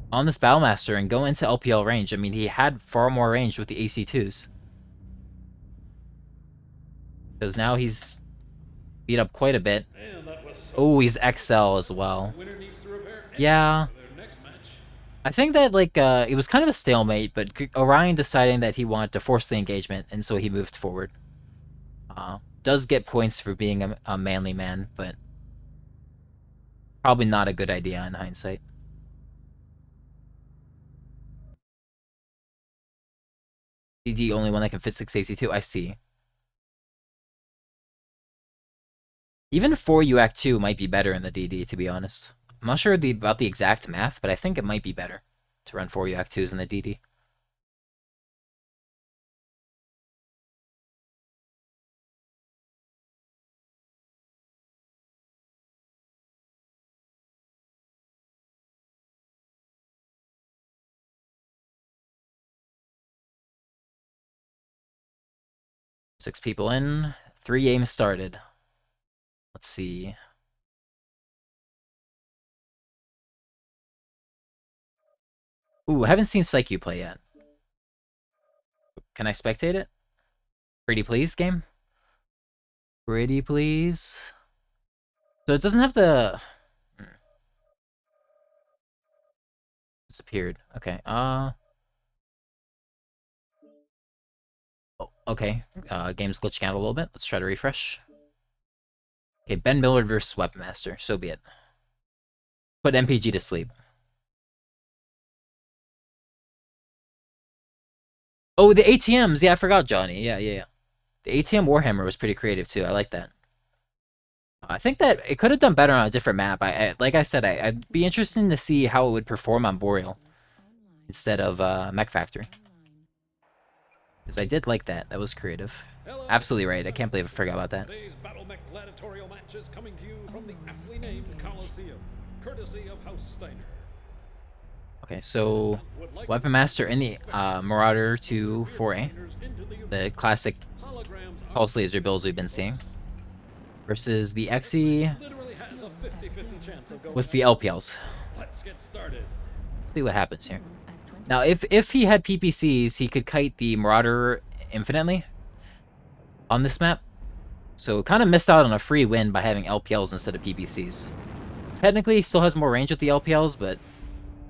on this Battlemaster and go into LPL range. I mean, he had far more range with the AC2s. Because now he's beat up quite a bit. And that was so Oh, close. he's XL as The well. winner needs to repair everything Yeah, for their next match. I think that it was kind of a stalemate, but Orion deciding that he wanted to force the engagement, and so he moved forward. Does get points for being a manly man, but probably not a good idea in hindsight. DD only one that can fit 6AC2. I see. Even 4 UAC 2 might be better in the DD, to be honest. I'm not sure about the exact math, but I think it might be better to run 4 UAC 2s in the DD. Six people in, 3 games started. Let's see. Ooh, I haven't seen Psyche play yet. Can I spectate it? Pretty please, game? Pretty please? So it doesn't have the... Disappeared. Okay, Oh, okay. Game's glitching out a little bit. Let's try to refresh. Okay, Ben Millard versus Weaponmaster. So be it. Put MPG to sleep. Oh, the ATMs. Yeah, I forgot, Johnny. Yeah. The ATM Warhammer was pretty creative, too. I like that. I think that it could have done better on a different map. Like I said, I'd be interested to see how it would perform on Boreal Online. instead of Mech Factory. Online. Because I did like that. That was creative. Hello, Absolutely this is right. I can't Ben. believe I forgot about that. Today's Battle Mech Gladiatorial match is coming to you from the aptly named Coliseum, courtesy of House Steiner. Okay, so Would like Weapon Master in the Marauder 2 4A, into the the classic holograms are pulse laser builds we've been seeing, versus the XE literally has a 50-50 chance of going with the LPLs. Let's get started. Let's see what happens here. At 20. Now, if he had PPCs, he could kite the Marauder infinitely on this map. So kind of missed out on a free win by having LPLs instead of PPCs. Technically, he still has more range with the LPLs, but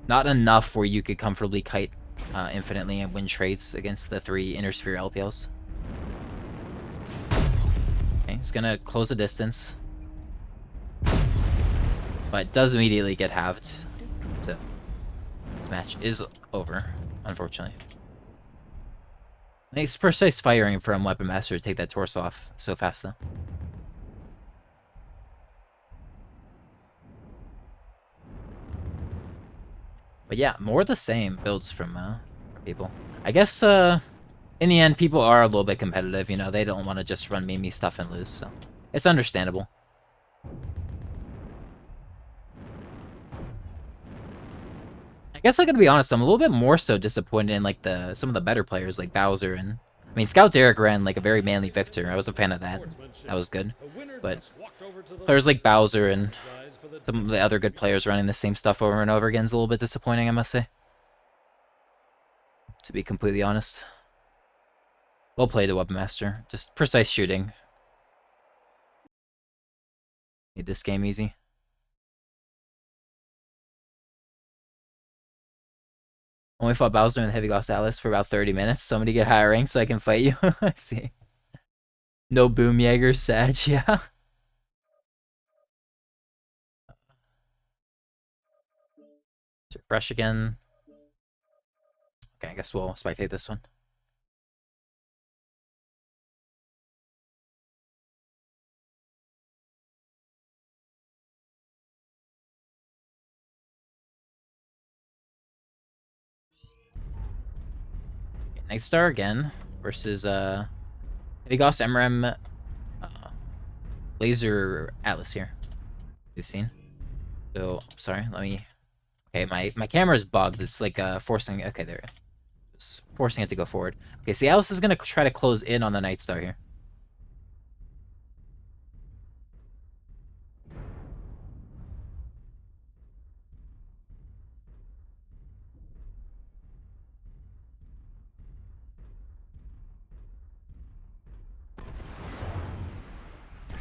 not enough where you could comfortably kite infinitely and win trades against the 3 Inner Sphere LPLs. Okay, he's gonna close the distance, but does immediately get halved. So this match is over, unfortunately. Nice precise firing from Weapon Master to take that torso off so fast, though. But yeah, more the same builds from people. I guess in the end, people are a little bit competitive. You know, they don't want to just run Mimi stuff and lose, so it's understandable. I guess I gotta be honest, I'm a little bit more so disappointed in like some of the better players like Bowser and I mean Scout Derek ran like a very manly Victor. I was a fan of that. That was good. The winner But just walked over to the players like Bowser and guys for the some of the other good players running the same stuff over and over again is a little bit disappointing, I must say. To be completely honest. Well played, the Weapon Master. Just precise shooting. Made this game easy. Only fought Bowser and Heavy Ghost Atlas for about 30 minutes. Somebody get higher rank so I can fight you. I see. No Boom Jaeger, Sag, yeah. Let's refresh again. Okay, I guess we'll spectate this one. Okay, Night Star again versus Heavy Ghost MRM Laser Atlas here. We've seen. So sorry, let me. Okay, my camera's bugged. It's like forcing. Okay, there. Just forcing it to go forward. Okay, so the Alice is going to try to close in on the Night Star here.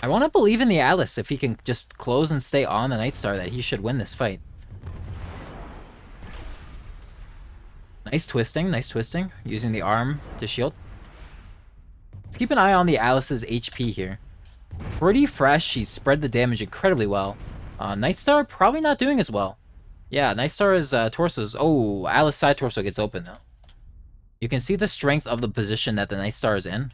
I want to believe in the Alice. If he can just close and stay on the Night Star, that he should win this fight. Nice twisting, using the arm to shield. Let's keep an eye on the Alice's HP here. Pretty fresh, she's spread the damage incredibly well. Nightstar probably not doing as well. Yeah, Nightstar's torso's... Oh, Alice side torso gets open though. You can see the strength of the position that the Nightstar is in.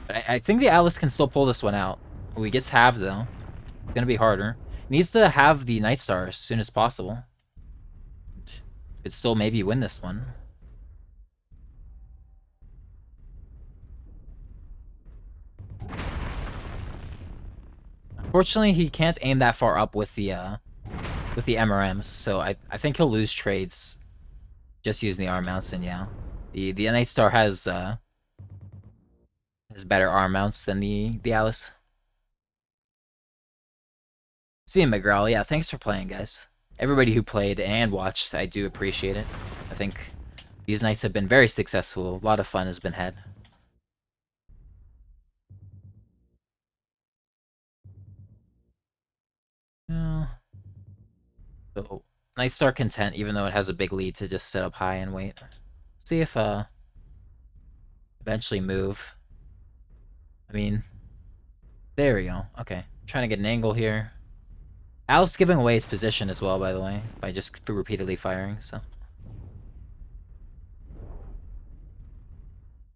But I think the Alice can still pull this one out. Oh, he gets halved though. It's gonna be harder. Needs to have the Nightstar as soon as possible. Could still maybe win this one. Unfortunately, he can't aim that far up with the MRMs, so I think he'll lose trades just using the arm mounts. And yeah, the Nightstar has better arm mounts than the Alice. See you, McGraw. Yeah, thanks for playing, guys. Everybody who played and watched, I do appreciate it. I think these nights have been very successful. A lot of fun has been had. Yeah. So, Nightstar content, even though it has a big lead, to just set up high and wait. See if eventually move. I mean, there we go. Okay, trying to get an angle here. Alice giving away his position as well, by the way, by just repeatedly firing. So,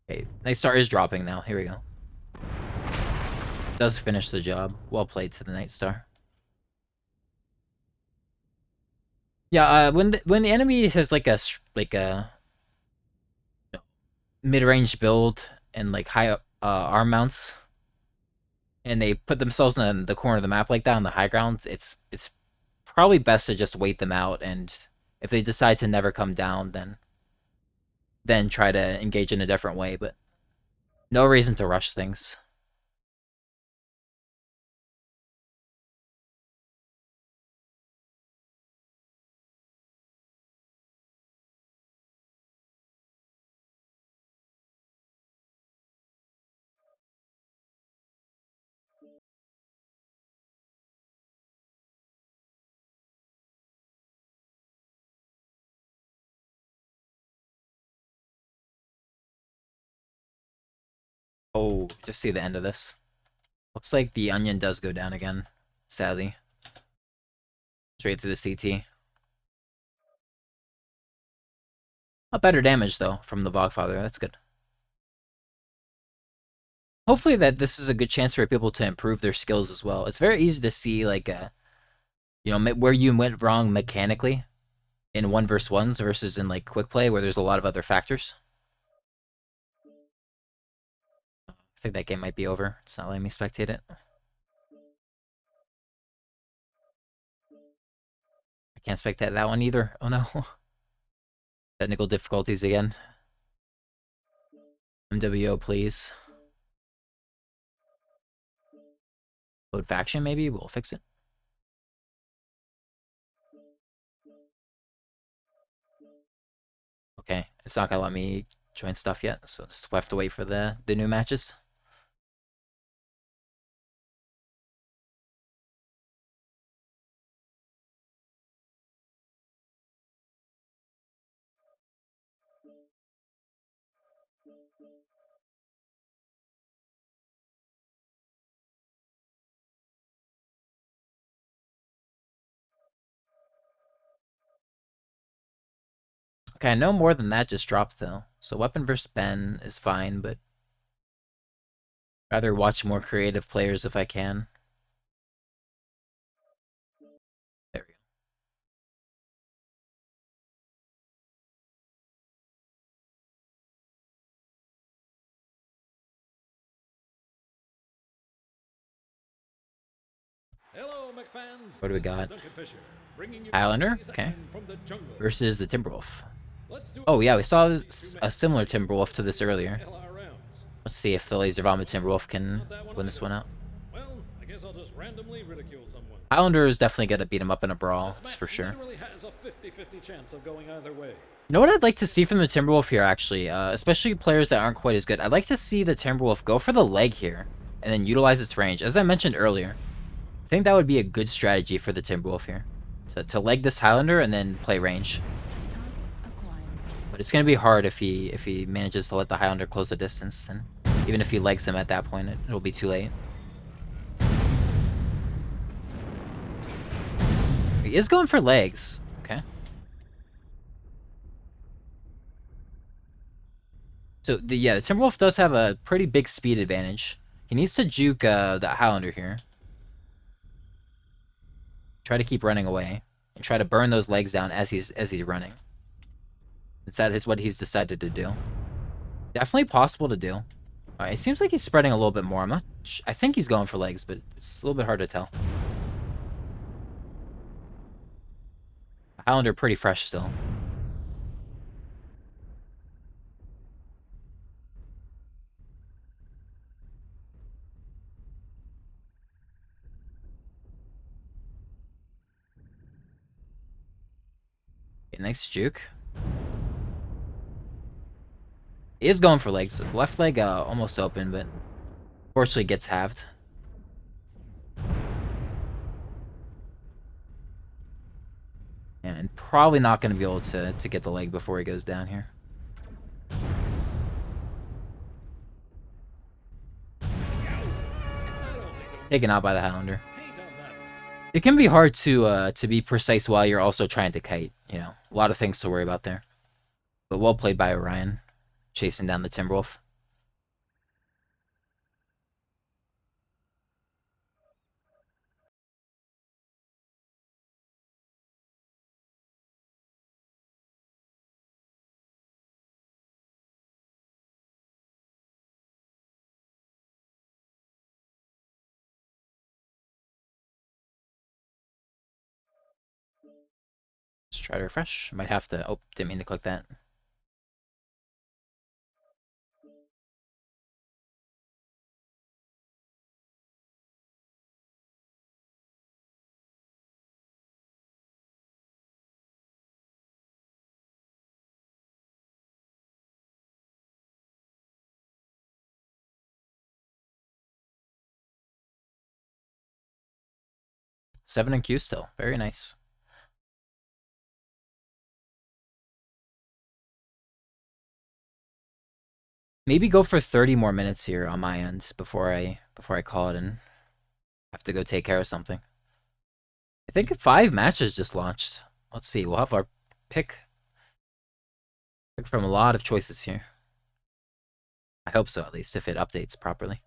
okay, Nightstar is dropping now. Here we go. Does finish the job. Well played to the Nightstar. Yeah, when the enemy has like a mid-range build and like high arm mounts, and they put themselves in the corner of the map like that on the high ground, it's probably best to just wait them out. And if they decide to never come down, then try to engage in a different way. But no reason to rush things. Oh, just see the end of this. Looks like the onion does go down again, sadly. Straight through the CT. Not better damage, though, from the Bogfather. That's good. Hopefully that this is a good chance for people to improve their skills as well. It's very easy to see, like, where you went wrong mechanically in 1v1s versus in, like, quick play, where there's a lot of other factors. I think that game might be over. It's not letting me spectate it. I can't spectate that one either. Oh, no. Technical difficulties again. MWO, please. Load faction, maybe? We'll fix it. Okay, it's not gonna let me join stuff yet, so just have to wait for the new matches. Okay, I know more than that just dropped though. So weapon versus Ben is fine, but rather watch more creative players if I can. There we go. Hello, McFans. What do we This got? is Duncan Fisher, bringing you Highlander? today's Okay. action from the jungle. Versus the Timberwolf. Let's do Oh, yeah, we saw these two a men similar Timberwolf to this earlier. LR rounds. Let's see if the Laser Vomit Timberwolf can Not that one win this either. one out. Well, I guess I'll just randomly ridicule someone. Highlander is definitely going to beat him up in a brawl, This that's match for sure. literally has a 50-50 chance of going either way. You know what I'd like to see from the Timberwolf here, actually? Especially players that aren't quite as good. I'd like to see the Timberwolf go for the leg here and then utilize its range. As I mentioned earlier, I think that would be a good strategy for the Timberwolf here. To leg this Highlander and then play range. Target acquired. But it's going to be hard if he manages to let the Highlander close the distance. And even if he legs him at that point, it'll be too late. He is going for legs. Okay. So, the Timberwolf does have a pretty big speed advantage. He needs to juke the Highlander here. Try to keep running away. And try to burn those legs down as he's running. Since that is what he's decided to do. Definitely possible to do. Alright, it seems like he's spreading a little bit more. I think he's going for legs, but it's a little bit hard to tell. Highlander pretty fresh still. Okay, nice juke. He is going for legs. Left leg almost open, but unfortunately gets halved. And probably not going to be able to get the leg before he goes down here. Taken out by the Highlander. Hate on that one. It can be hard to be precise while you're also trying to kite. You know, a lot of things to worry about there. But well played by Orion, chasing down the Timberwolf. Let's try to refresh. Might have to. Oh, didn't mean to click that. Seven and Q still. Very nice. Maybe go for 30 more minutes here on my end before I call it and have to go take care of something. I think 5 matches just launched. Let's see. We'll have our pick from a lot of choices here. I hope so, at least, if it updates properly.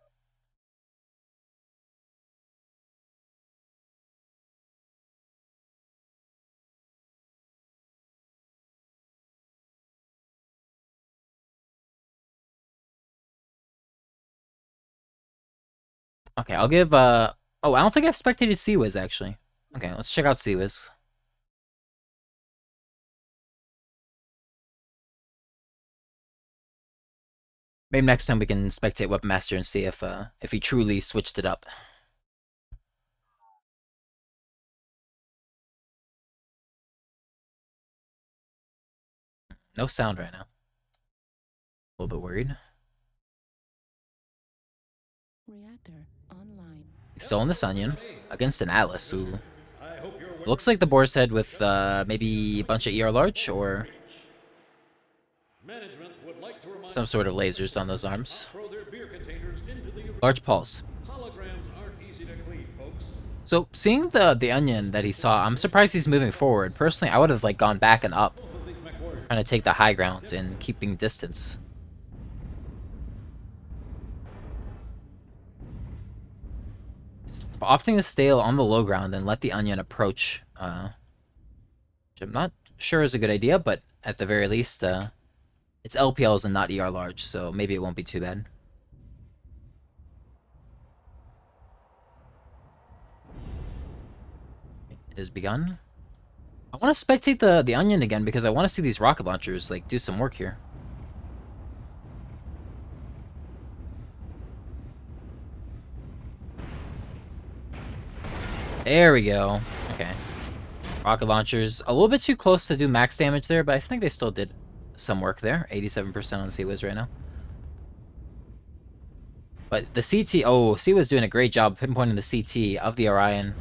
Okay, I'll give, oh, I don't think I've spectated Seawiz, actually. Okay, let's check out Seawiz. Maybe next time we can spectate Weaponmaster and see if he truly switched it up. No sound right now. A little bit worried. Reactor online. He's still in this Onion against an Atlas, who I hope you're looks like the boar's head with maybe a bunch of ER large or Management would like to remind some sort of lasers on those arms. throw their beer containers into the Large pulse. holograms aren't easy to clean, folks. So seeing the Onion that he saw, I'm surprised he's moving forward. Personally, I would have like gone back and up, Both of these mech warriors trying to take the high ground and keeping distance. Opting to stay on the low ground and let the Onion approach, which I'm not sure is a good idea, but at the very least, it's LPLs and not ER large, so maybe it won't be too bad. It has begun. I want to spectate the Onion again because I want to see these rocket launchers like do some work here. There we go. Okay. Rocket launchers. A little bit too close to do max damage there, but I think they still did some work there. 87% on CWIZ right now. But the CT... Oh, CWIZ doing a great job pinpointing the CT of the Orion.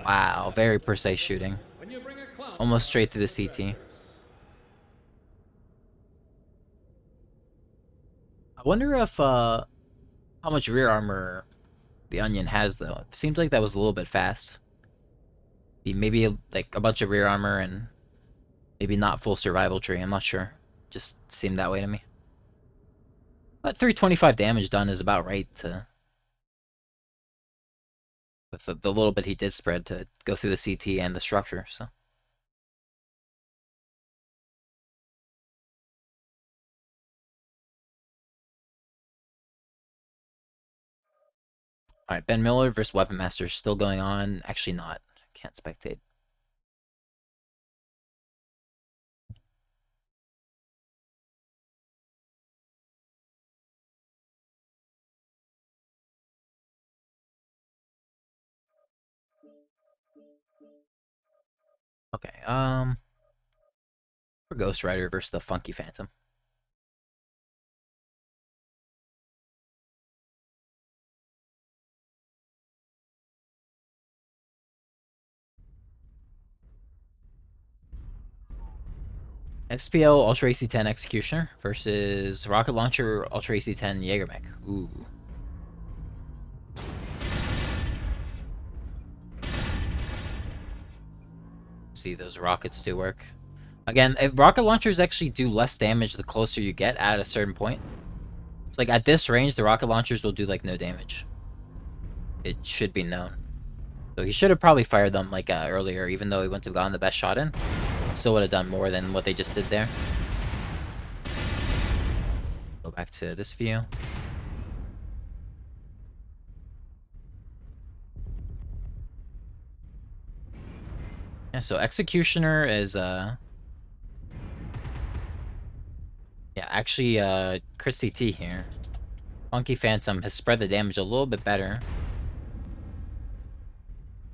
Wow, very precise shooting. When you bring a clown Almost car straight to through the the CT. Reactors. I wonder if how much rear armor the Onion has, though. It seems like that was a little bit fast. Maybe like a bunch of rear armor and maybe not full survival tree. I'm not sure. Just seemed that way to me. But 325 damage done is about right to with the little bit he did spread to go through the CT and the structure. So, all right, Ben Miller versus Weapon Master still going on. Actually, not. Can't spectate. Okay. For Ghost Rider versus the Funky Phantom. SPL Ultra AC-10 Executioner versus Rocket Launcher Ultra AC-10 Jaegermech. Ooh. See those rockets do work. Again, if rocket launchers actually do less damage the closer you get at a certain point. It's like at this range, the rocket launchers will do like no damage. It should be known. So he should have probably fired them like earlier, even though he wouldn't have gotten the best shot in. Still would have done more than what they just did there. Go back to this view. Yeah, so Executioner is yeah, actually crit CT here. Funky Phantom has spread the damage a little bit better.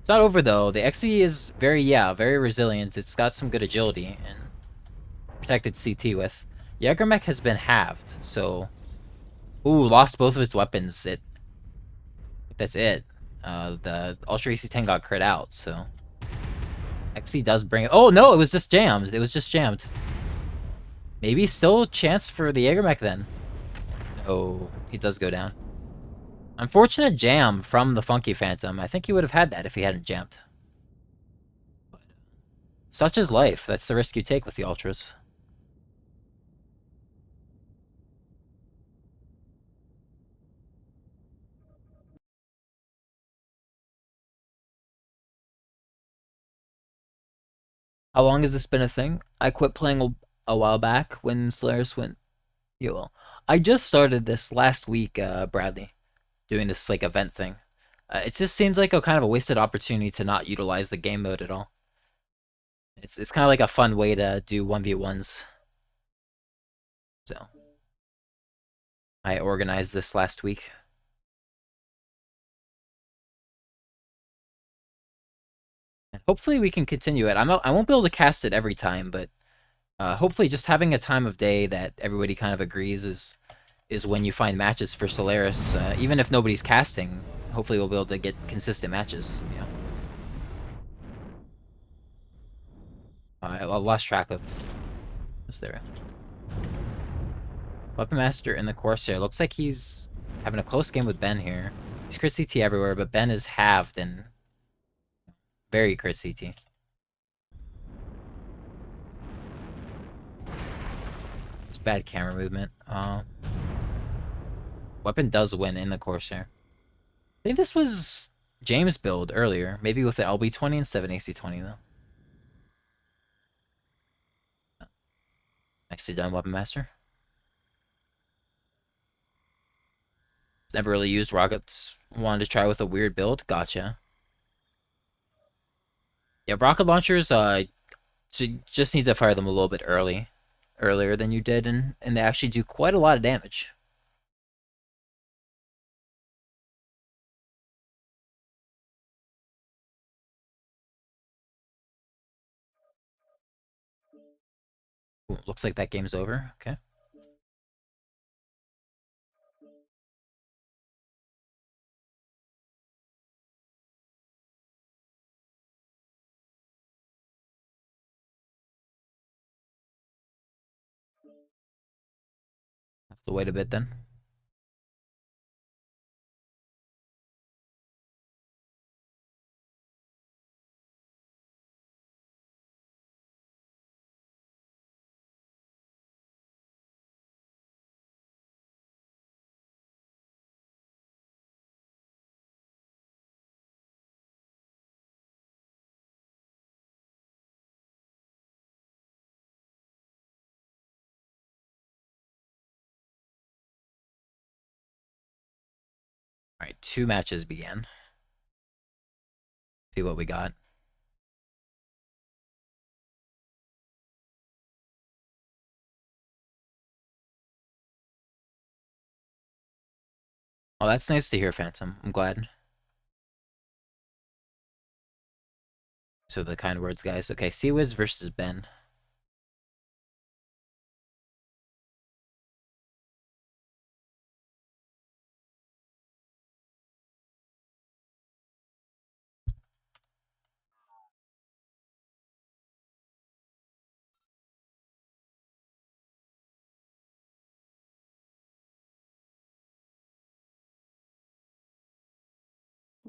It's not over though. The XE is very resilient. It's got some good agility and protected CT with. Jagermech has been halved, so ooh, lost both of its weapons. That's it. The Ultra AC-10 got crit out, so XE does bring it. Oh no, it was just jammed. It was just jammed. Maybe still a chance for the Jagermech then. No, he does go down. Unfortunate jam from the Funky Phantom. I think he would have had that if he hadn't jammed. Such is life. That's the risk you take with the Ultras. How long has this been a thing? I quit playing a while back when Solaris went. Yeah, well, I just started this last week, Bradley, doing this like event thing. It just seems like a kind of a wasted opportunity to not utilize the game mode at all. It's kind of like a fun way to do 1v1s. So I organized this last week. And hopefully we can continue it. I won't be able to cast it every time, but hopefully just having a time of day that everybody kind of agrees is when you find matches for Solaris. Even if nobody's casting, hopefully we'll be able to get consistent matches. You know, I lost track of. What's there? Weapon Master in the Corsair. Looks like he's having a close game with Ben here. He's crit CT everywhere, but Ben is halved and very crit CT. It's bad camera movement. Weapon does win in the Corsair. I think this was James' build earlier, maybe with the LB20 instead of an AC20 though. Nicely done, Weapon Master. Never really used rockets. Wanted to try with a weird build. Gotcha. Yeah, rocket launchers. So you just need to fire them a little bit earlier than you did, and they actually do quite a lot of damage. Ooh, looks like that game's over. Okay. Have to wait a bit then. All right, two matches began. See what we got. Oh, that's nice to hear, Phantom. I'm glad. So the kind words, guys. Okay, Seawiz versus Ben.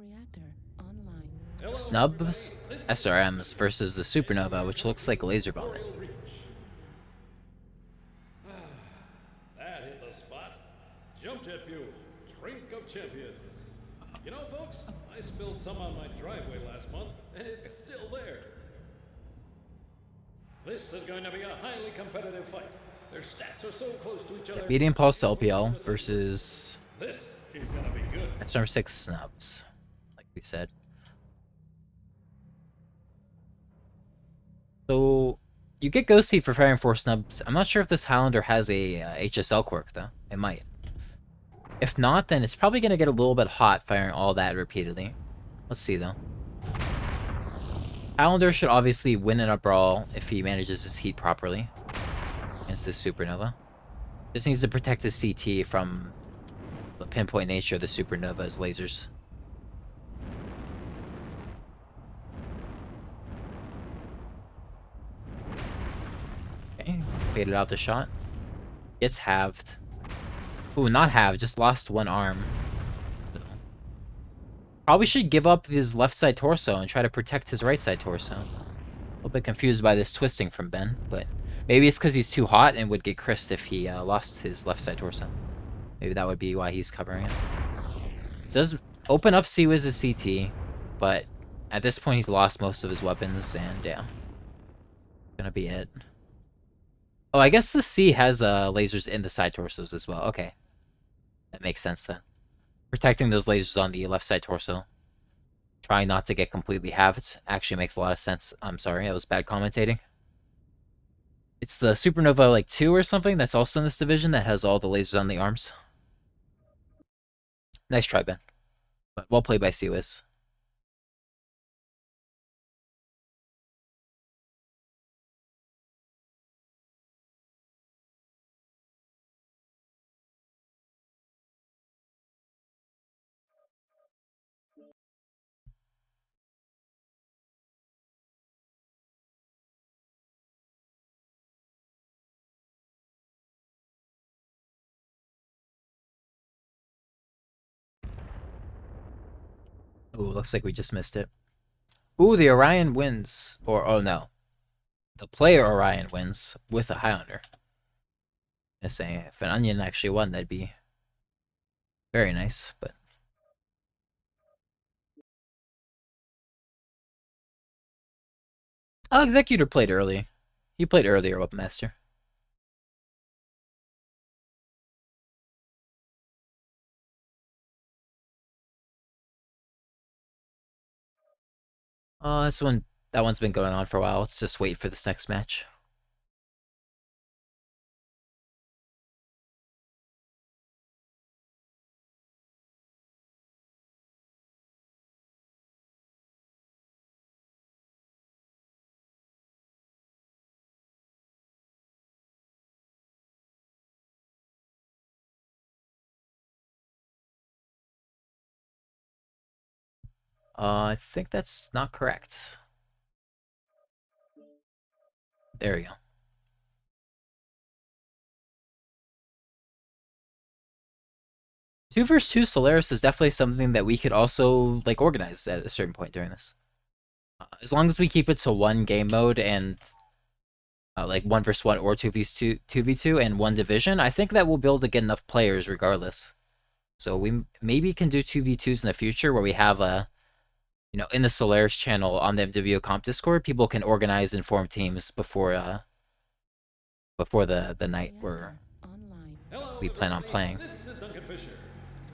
Reactor online. Hello, Snubs everybody. This is SRMs Victor, versus the and Supernova, you're which tuned looks like to laser bombing. Boreal Reach. That hit the spot. Jump jet fuel. Drink of champions. You know, folks, I spilled some on my driveway last month, and it's still there. This is going to be a highly competitive fight. Their stats are so close to each other. Medium Pulse You won't LPL notice a difference. versus This is going to be good. SRM 6 Snubs, like we said. So you get Ghosty for firing 4 snubs. I'm not sure if this Highlander has a HSL quirk, though. It might. If not, then it's probably going to get a little bit hot firing all that repeatedly. Let's see, though. Highlander should obviously win in a brawl if he manages his heat properly against this Supernova. Just needs to protect his CT from the pinpoint nature of the Supernova's lasers. Okay, baited out the shot. Gets halved. Ooh, not halved, just lost one arm. Probably should give up his left side torso and try to protect his right side torso. A little bit confused by this twisting from Ben, but maybe it's because he's too hot and would get crisped if he lost his left side torso. Maybe that would be why he's covering it. So does open up Seawiz's CT, but at this point he's lost most of his weapons, and yeah, gonna be it. Oh, I guess the C has lasers in the side torsos as well. Okay, that makes sense then. Protecting those lasers on the left side torso. Trying not to get completely halved actually makes a lot of sense. I'm sorry, that was bad commentating. It's the Supernova like 2 or something that's also in this division that has all the lasers on the arms. Nice try, Ben. But well played by Seawiz. Ooh, looks like we just missed it. Ooh, the Orion wins. Or, oh no. The player Orion wins with a Highlander. Just saying, if an Onion actually won, that'd be very nice, but... Oh, Executor played early. He played earlier, Weapon Master. This one, that one's been going on for a while. Let's just wait for this next match. I think that's not correct. There we go. 2 versus 2 Solaris is definitely something that we could also like organize at a certain point during this. As long as we keep it to one game mode and like 1 versus 1 or 2v2 and one division, I think that we'll be able to get enough players regardless. So we maybe can do 2v2s in the future where we have a, in the Solaris channel on the MWO Comp Discord, people can organize and form teams before the night where Hello, we plan on everybody. playing. This is Duncan Fisher.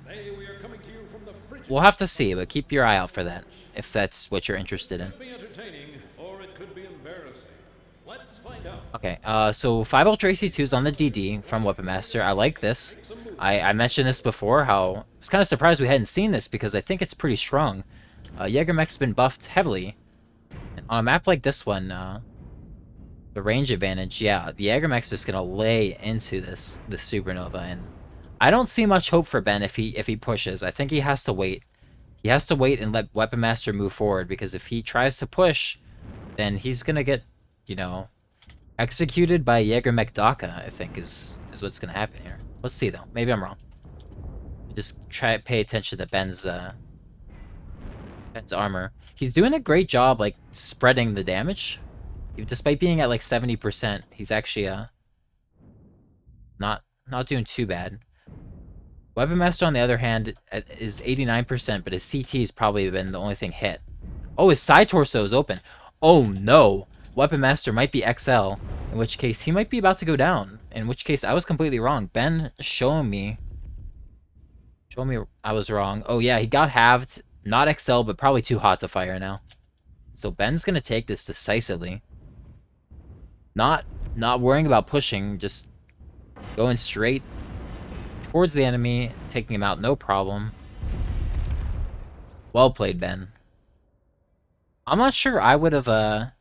Today we are coming to you from the frigid We'll have to see, but keep your eye out for that if that's what you're interested in. It could be entertaining, or it could be embarrassing. Let's find out. Okay, so 5 Ultra AC2s on the DD from Weapon Master. I like this. I mentioned this before, how I was kind of surprised we hadn't seen this because I think it's pretty strong. Jägermech's been buffed heavily. And on a map like this one, the range advantage, yeah, the Jägermech's just gonna lay into this Supernova, and I don't see much hope for Ben if he pushes. I think he has to wait. He has to wait and let Weapon Master move forward, because if he tries to push, then he's gonna get, executed by Jägermech Daka, I think is what's gonna happen here. Let's see though. Maybe I'm wrong. Just try to pay attention to Ben's armor. He's doing a great job like spreading the damage. Despite being at like 70%, he's actually not doing too bad. Weapon Master on the other hand is 89%, but his CT has probably been the only thing hit. Oh, his side torso is open. Oh no. Weapon Master might be XL, in which case he might be about to go down. In which case I was completely wrong. Ben showing me I was wrong. Oh yeah, he got halved. Not XL, but probably too hot to fire now. So Ben's gonna take this decisively. Not worrying about pushing, just going straight towards the enemy, taking him out, no problem. Well played, Ben. I'm not sure I would have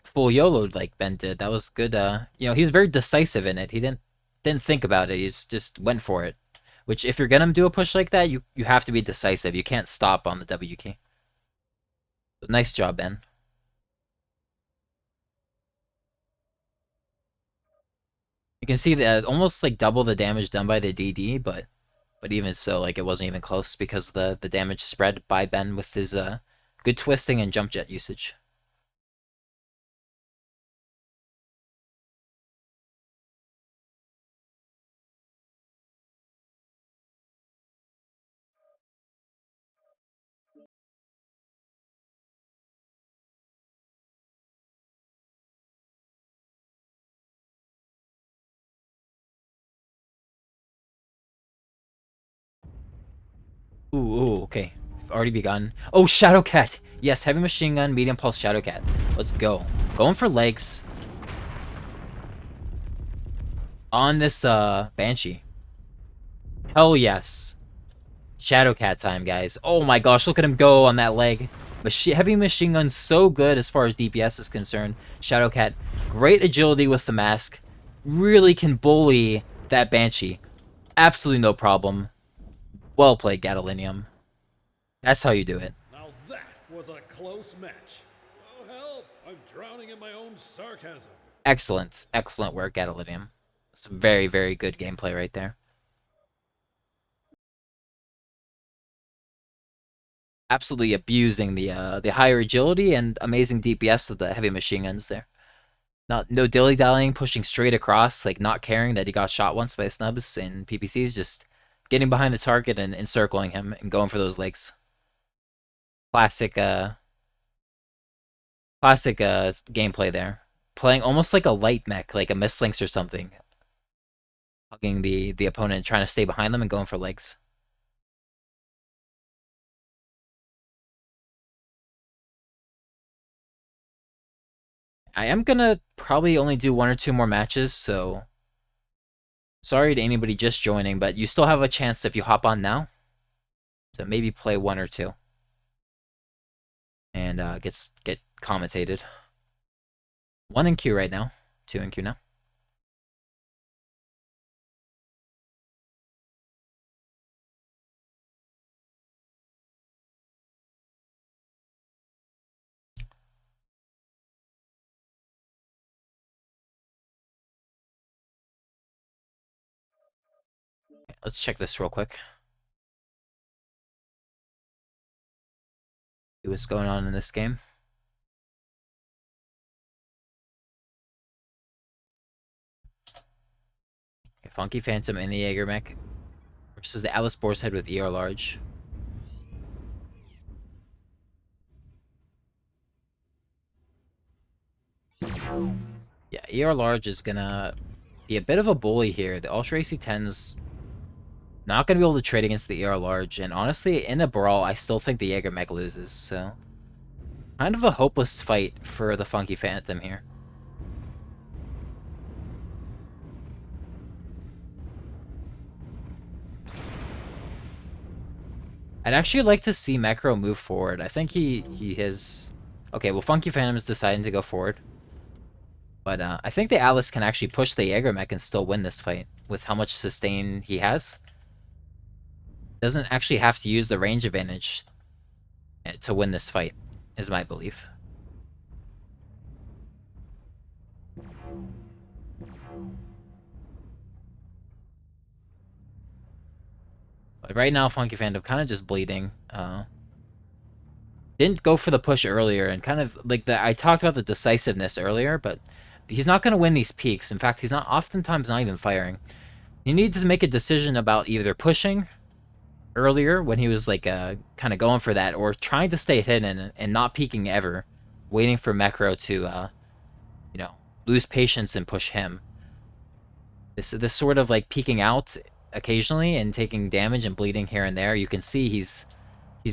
full YOLO'd like Ben did. That was good. He's very decisive in it. He didn't think about it. He just went for it. Which, if you're gonna do a push like that, you have to be decisive. You can't stop on the W key. But nice job, Ben. You can see that almost like double the damage done by the DD, but even so, like it wasn't even close because the damage spread by Ben with his good twisting and jump jet usage. Ooh, okay. Already begun. Oh, Shadowcat! Yes, heavy machine gun, medium pulse Shadowcat. Let's go. Going for legs. On this Banshee. Hell yes. Shadowcat time, guys. Oh my gosh, look at him go on that leg. Heavy machine gun so good as far as DPS is concerned. Shadowcat, great agility with the mask. Really can bully that Banshee. Absolutely no problem. Well played, Gadolinium. That's how you do it. Now that was a close match. Oh, help! I'm drowning in my own sarcasm. Excellent. Excellent work, Gadolinium. It's very, very good gameplay right there. Absolutely abusing the higher agility and amazing DPS of the heavy machine guns there. No dilly-dallying, pushing straight across, like not caring that he got shot once by snubs and PPCs, just getting behind the target and encircling him and going for those legs. Classic gameplay there. Playing almost like a light mech, like a Mislinks or something. Hugging the opponent, trying to stay behind them and going for legs. I am gonna probably only do one or two more matches, so sorry to anybody just joining, but you still have a chance if you hop on now to maybe play one or two and get commentated. One in queue right now, two in queue now. Let's check this real quick. See what's going on in this game. Okay, Funky Phantom and the Jaeger mech versus the Alice Boar's Head with ER large. Yeah, ER large is gonna be a bit of a bully here. The Ultra AC-10's not gonna be able to trade against the ER large, and honestly, in a brawl, I still think the Jaeger mech loses, so kind of a hopeless fight for the Funky Phantom here. I'd actually like to see Mecro move forward. I think he has... Okay, well, Funky Phantom is deciding to go forward. But I think the Alice can actually push the Jaeger mech and still win this fight with how much sustain he has. Doesn't actually have to use the range advantage to win this fight, is my belief. But right now, Funky Phantom kind of just bleeding. Didn't go for the push earlier, and kind of like I talked about the decisiveness earlier, but he's not going to win these peaks. In fact, he's not oftentimes not even firing. He needs to make a decision about either pushing earlier when he was like kind of going for that, or trying to stay hidden and not peeking ever, waiting for Mecro to you know, lose patience and push him. This sort of like peeking out occasionally and taking damage and bleeding here and there. You can see he's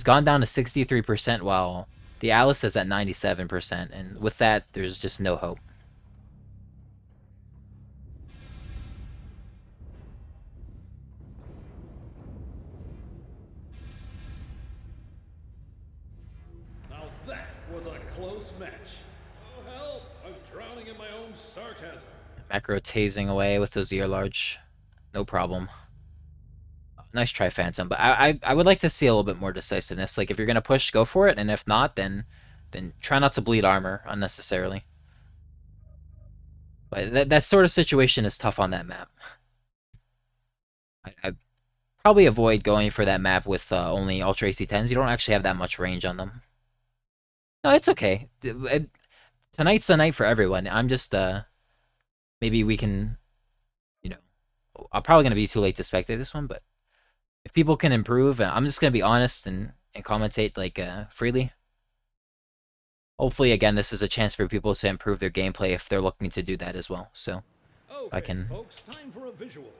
gone down to 63% while the Alice is at 97%, and with that, there's just no hope. Now that was a close match. Oh, help! I'm drowning in my own sarcasm. Macro tasing away with those ear large. No problem. Nice try, Phantom, but I would like to see a little bit more decisiveness. Like, if you're going to push, go for it, and if not, then try not to bleed armor unnecessarily. But that sort of situation is tough on that map. I probably avoid going for that map with only Ultra AC-10s. You don't actually have that much range on them. No, it's okay. Tonight's the night for everyone. I'm just, maybe we can, you know, I'm probably going to be too late to spectate this one, but if people can improve, I'm just going to be honest and commentate, like, freely. Hopefully, again, this is a chance for people to improve their gameplay if they're looking to do that as well. So, Okay, I can... folks, time for a visual.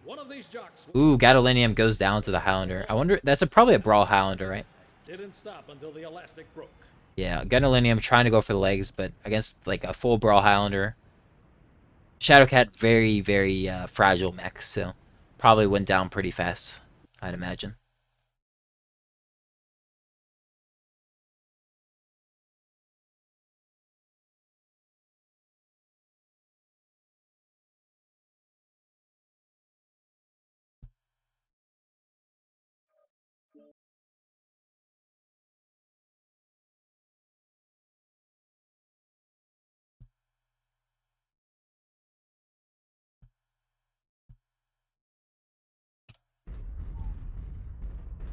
One of these jocks... Ooh, Gadolinium goes down to the Highlander. I wonder... That's probably a Brawl Highlander, right? Didn't stop until the elastic broke. Yeah, Gadolinium trying to go for the legs, but against, like, a full Brawl Highlander. Shadowcat, very, very fragile mech, so probably went down pretty fast, I'd imagine.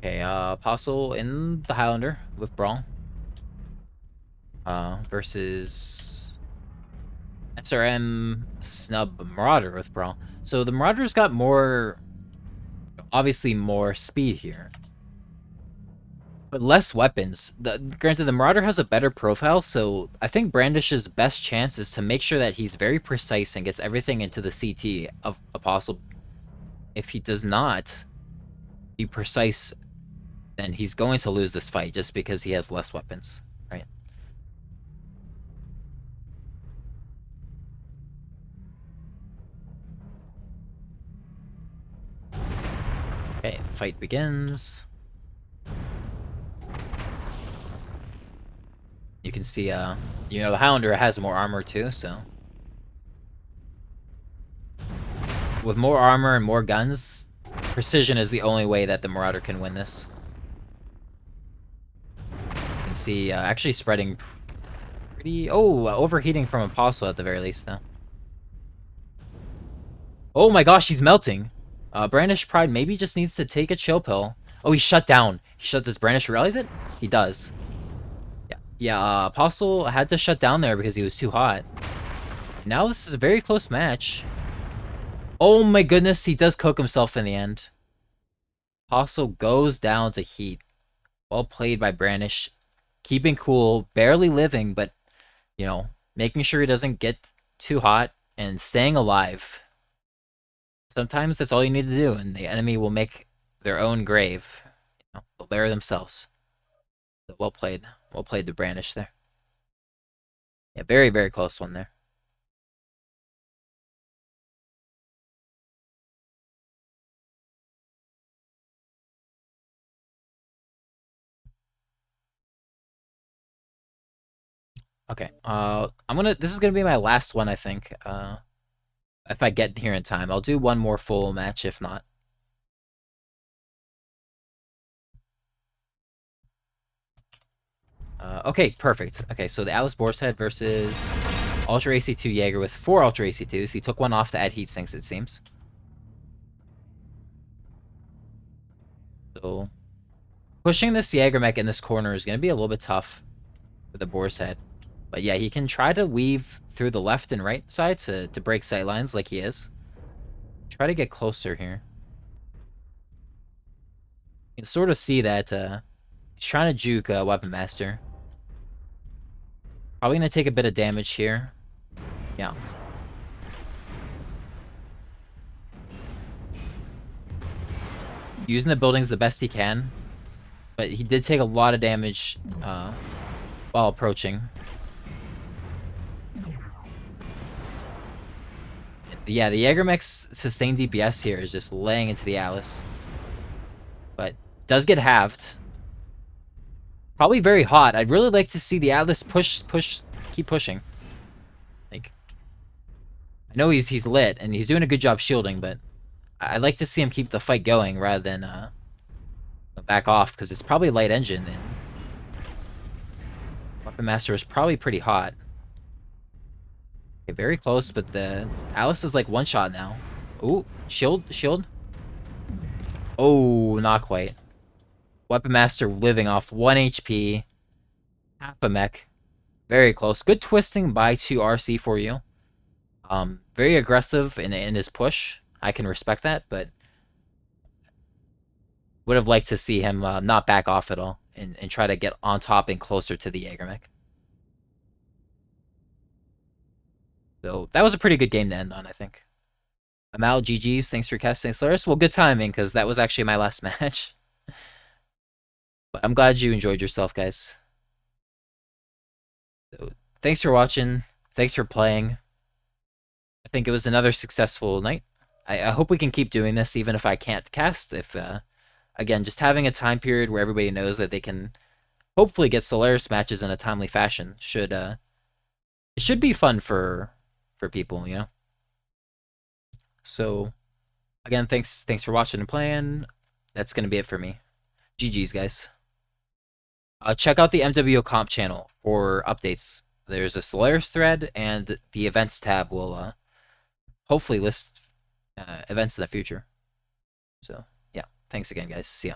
Okay, Apostle in the Highlander with Brawl. Versus SRM Snub Marauder with Brawl. So the Marauder's got more, obviously more speed here, but less weapons. Granted, the Marauder has a better profile, so I think Brandish's best chance is to make sure that he's very precise and gets everything into the CT of Apostle. If he does not be precise, then he's going to lose this fight just because he has less weapons, right? Okay, fight begins. You can see, the Highlander has more armor too, so. With more armor and more guns, precision is the only way that the Marauder can win this. You can see, actually spreading pretty... Oh, overheating from Apostle at the very least, though. Oh my gosh, he's melting. Brandish Pride maybe just needs to take a chill pill. Oh, he's shut down. Does Brandish realize it? He does. Yeah, Apostle had to shut down there because he was too hot. Now this is a very close match. Oh my goodness, he does cook himself in the end. Apostle goes down to heat. Well played by Brandish. Keeping cool, barely living, but, making sure he doesn't get too hot and staying alive. Sometimes that's all you need to do, and the enemy will make their own grave. They'll bury themselves. So well played. Well played to Brandish there. Yeah, very, very close one there. Okay. This is gonna be my last one, I think. If I get here in time. I'll do one more full match if not. Okay, perfect. Okay, so the Alice Boar's-Head versus Ultra AC2 Jaeger with 4 Ultra AC2s. He took one off to add heat sinks, it seems. So, pushing this Jaeger mech in this corner is going to be a little bit tough for the Boar's-Head. But yeah, he can try to weave through the left and right side to break sight lines like he is. Try to get closer here. You can sort of see that he's trying to juke Weapon Master. Probably going to take a bit of damage here. Yeah. Using the buildings the best he can. But he did take a lot of damage while approaching. Yeah, the Jaeger mech's sustained DPS here is just laying into the Alice. But does get halved. Probably very hot. I'd really like to see the Atlas keep pushing. Like, I know he's lit and he's doing a good job shielding, but I'd like to see him keep the fight going rather than back off because it's probably light engine and Weapon Master is probably pretty hot. Okay, very close, but the Alice is like one shot now. Ooh, shield. Oh, not quite. Weapon Master living off 1 HP. Half a mech. Very close. Good twisting by 2RC for you. Very aggressive in his push. I can respect that, but would have liked to see him not back off at all and try to get on top and closer to the Jaeger mech. So that was a pretty good game to end on, I think. I'm out. GG's. Thanks for casting Solaris. Well, good timing, because that was actually my last match. But I'm glad you enjoyed yourself, guys. So, thanks for watching. Thanks for playing. I think it was another successful night. I hope we can keep doing this, even if I can't cast. If, again, just having a time period where everybody knows that they can hopefully get Solaris matches in a timely fashion it should be fun for people, So, again, thanks for watching and playing. That's gonna be it for me. GG's, guys. Check out the MWO Comp channel for updates. There's a Solaris thread, and the events tab will hopefully list events in the future. So, yeah, thanks again, guys. See ya.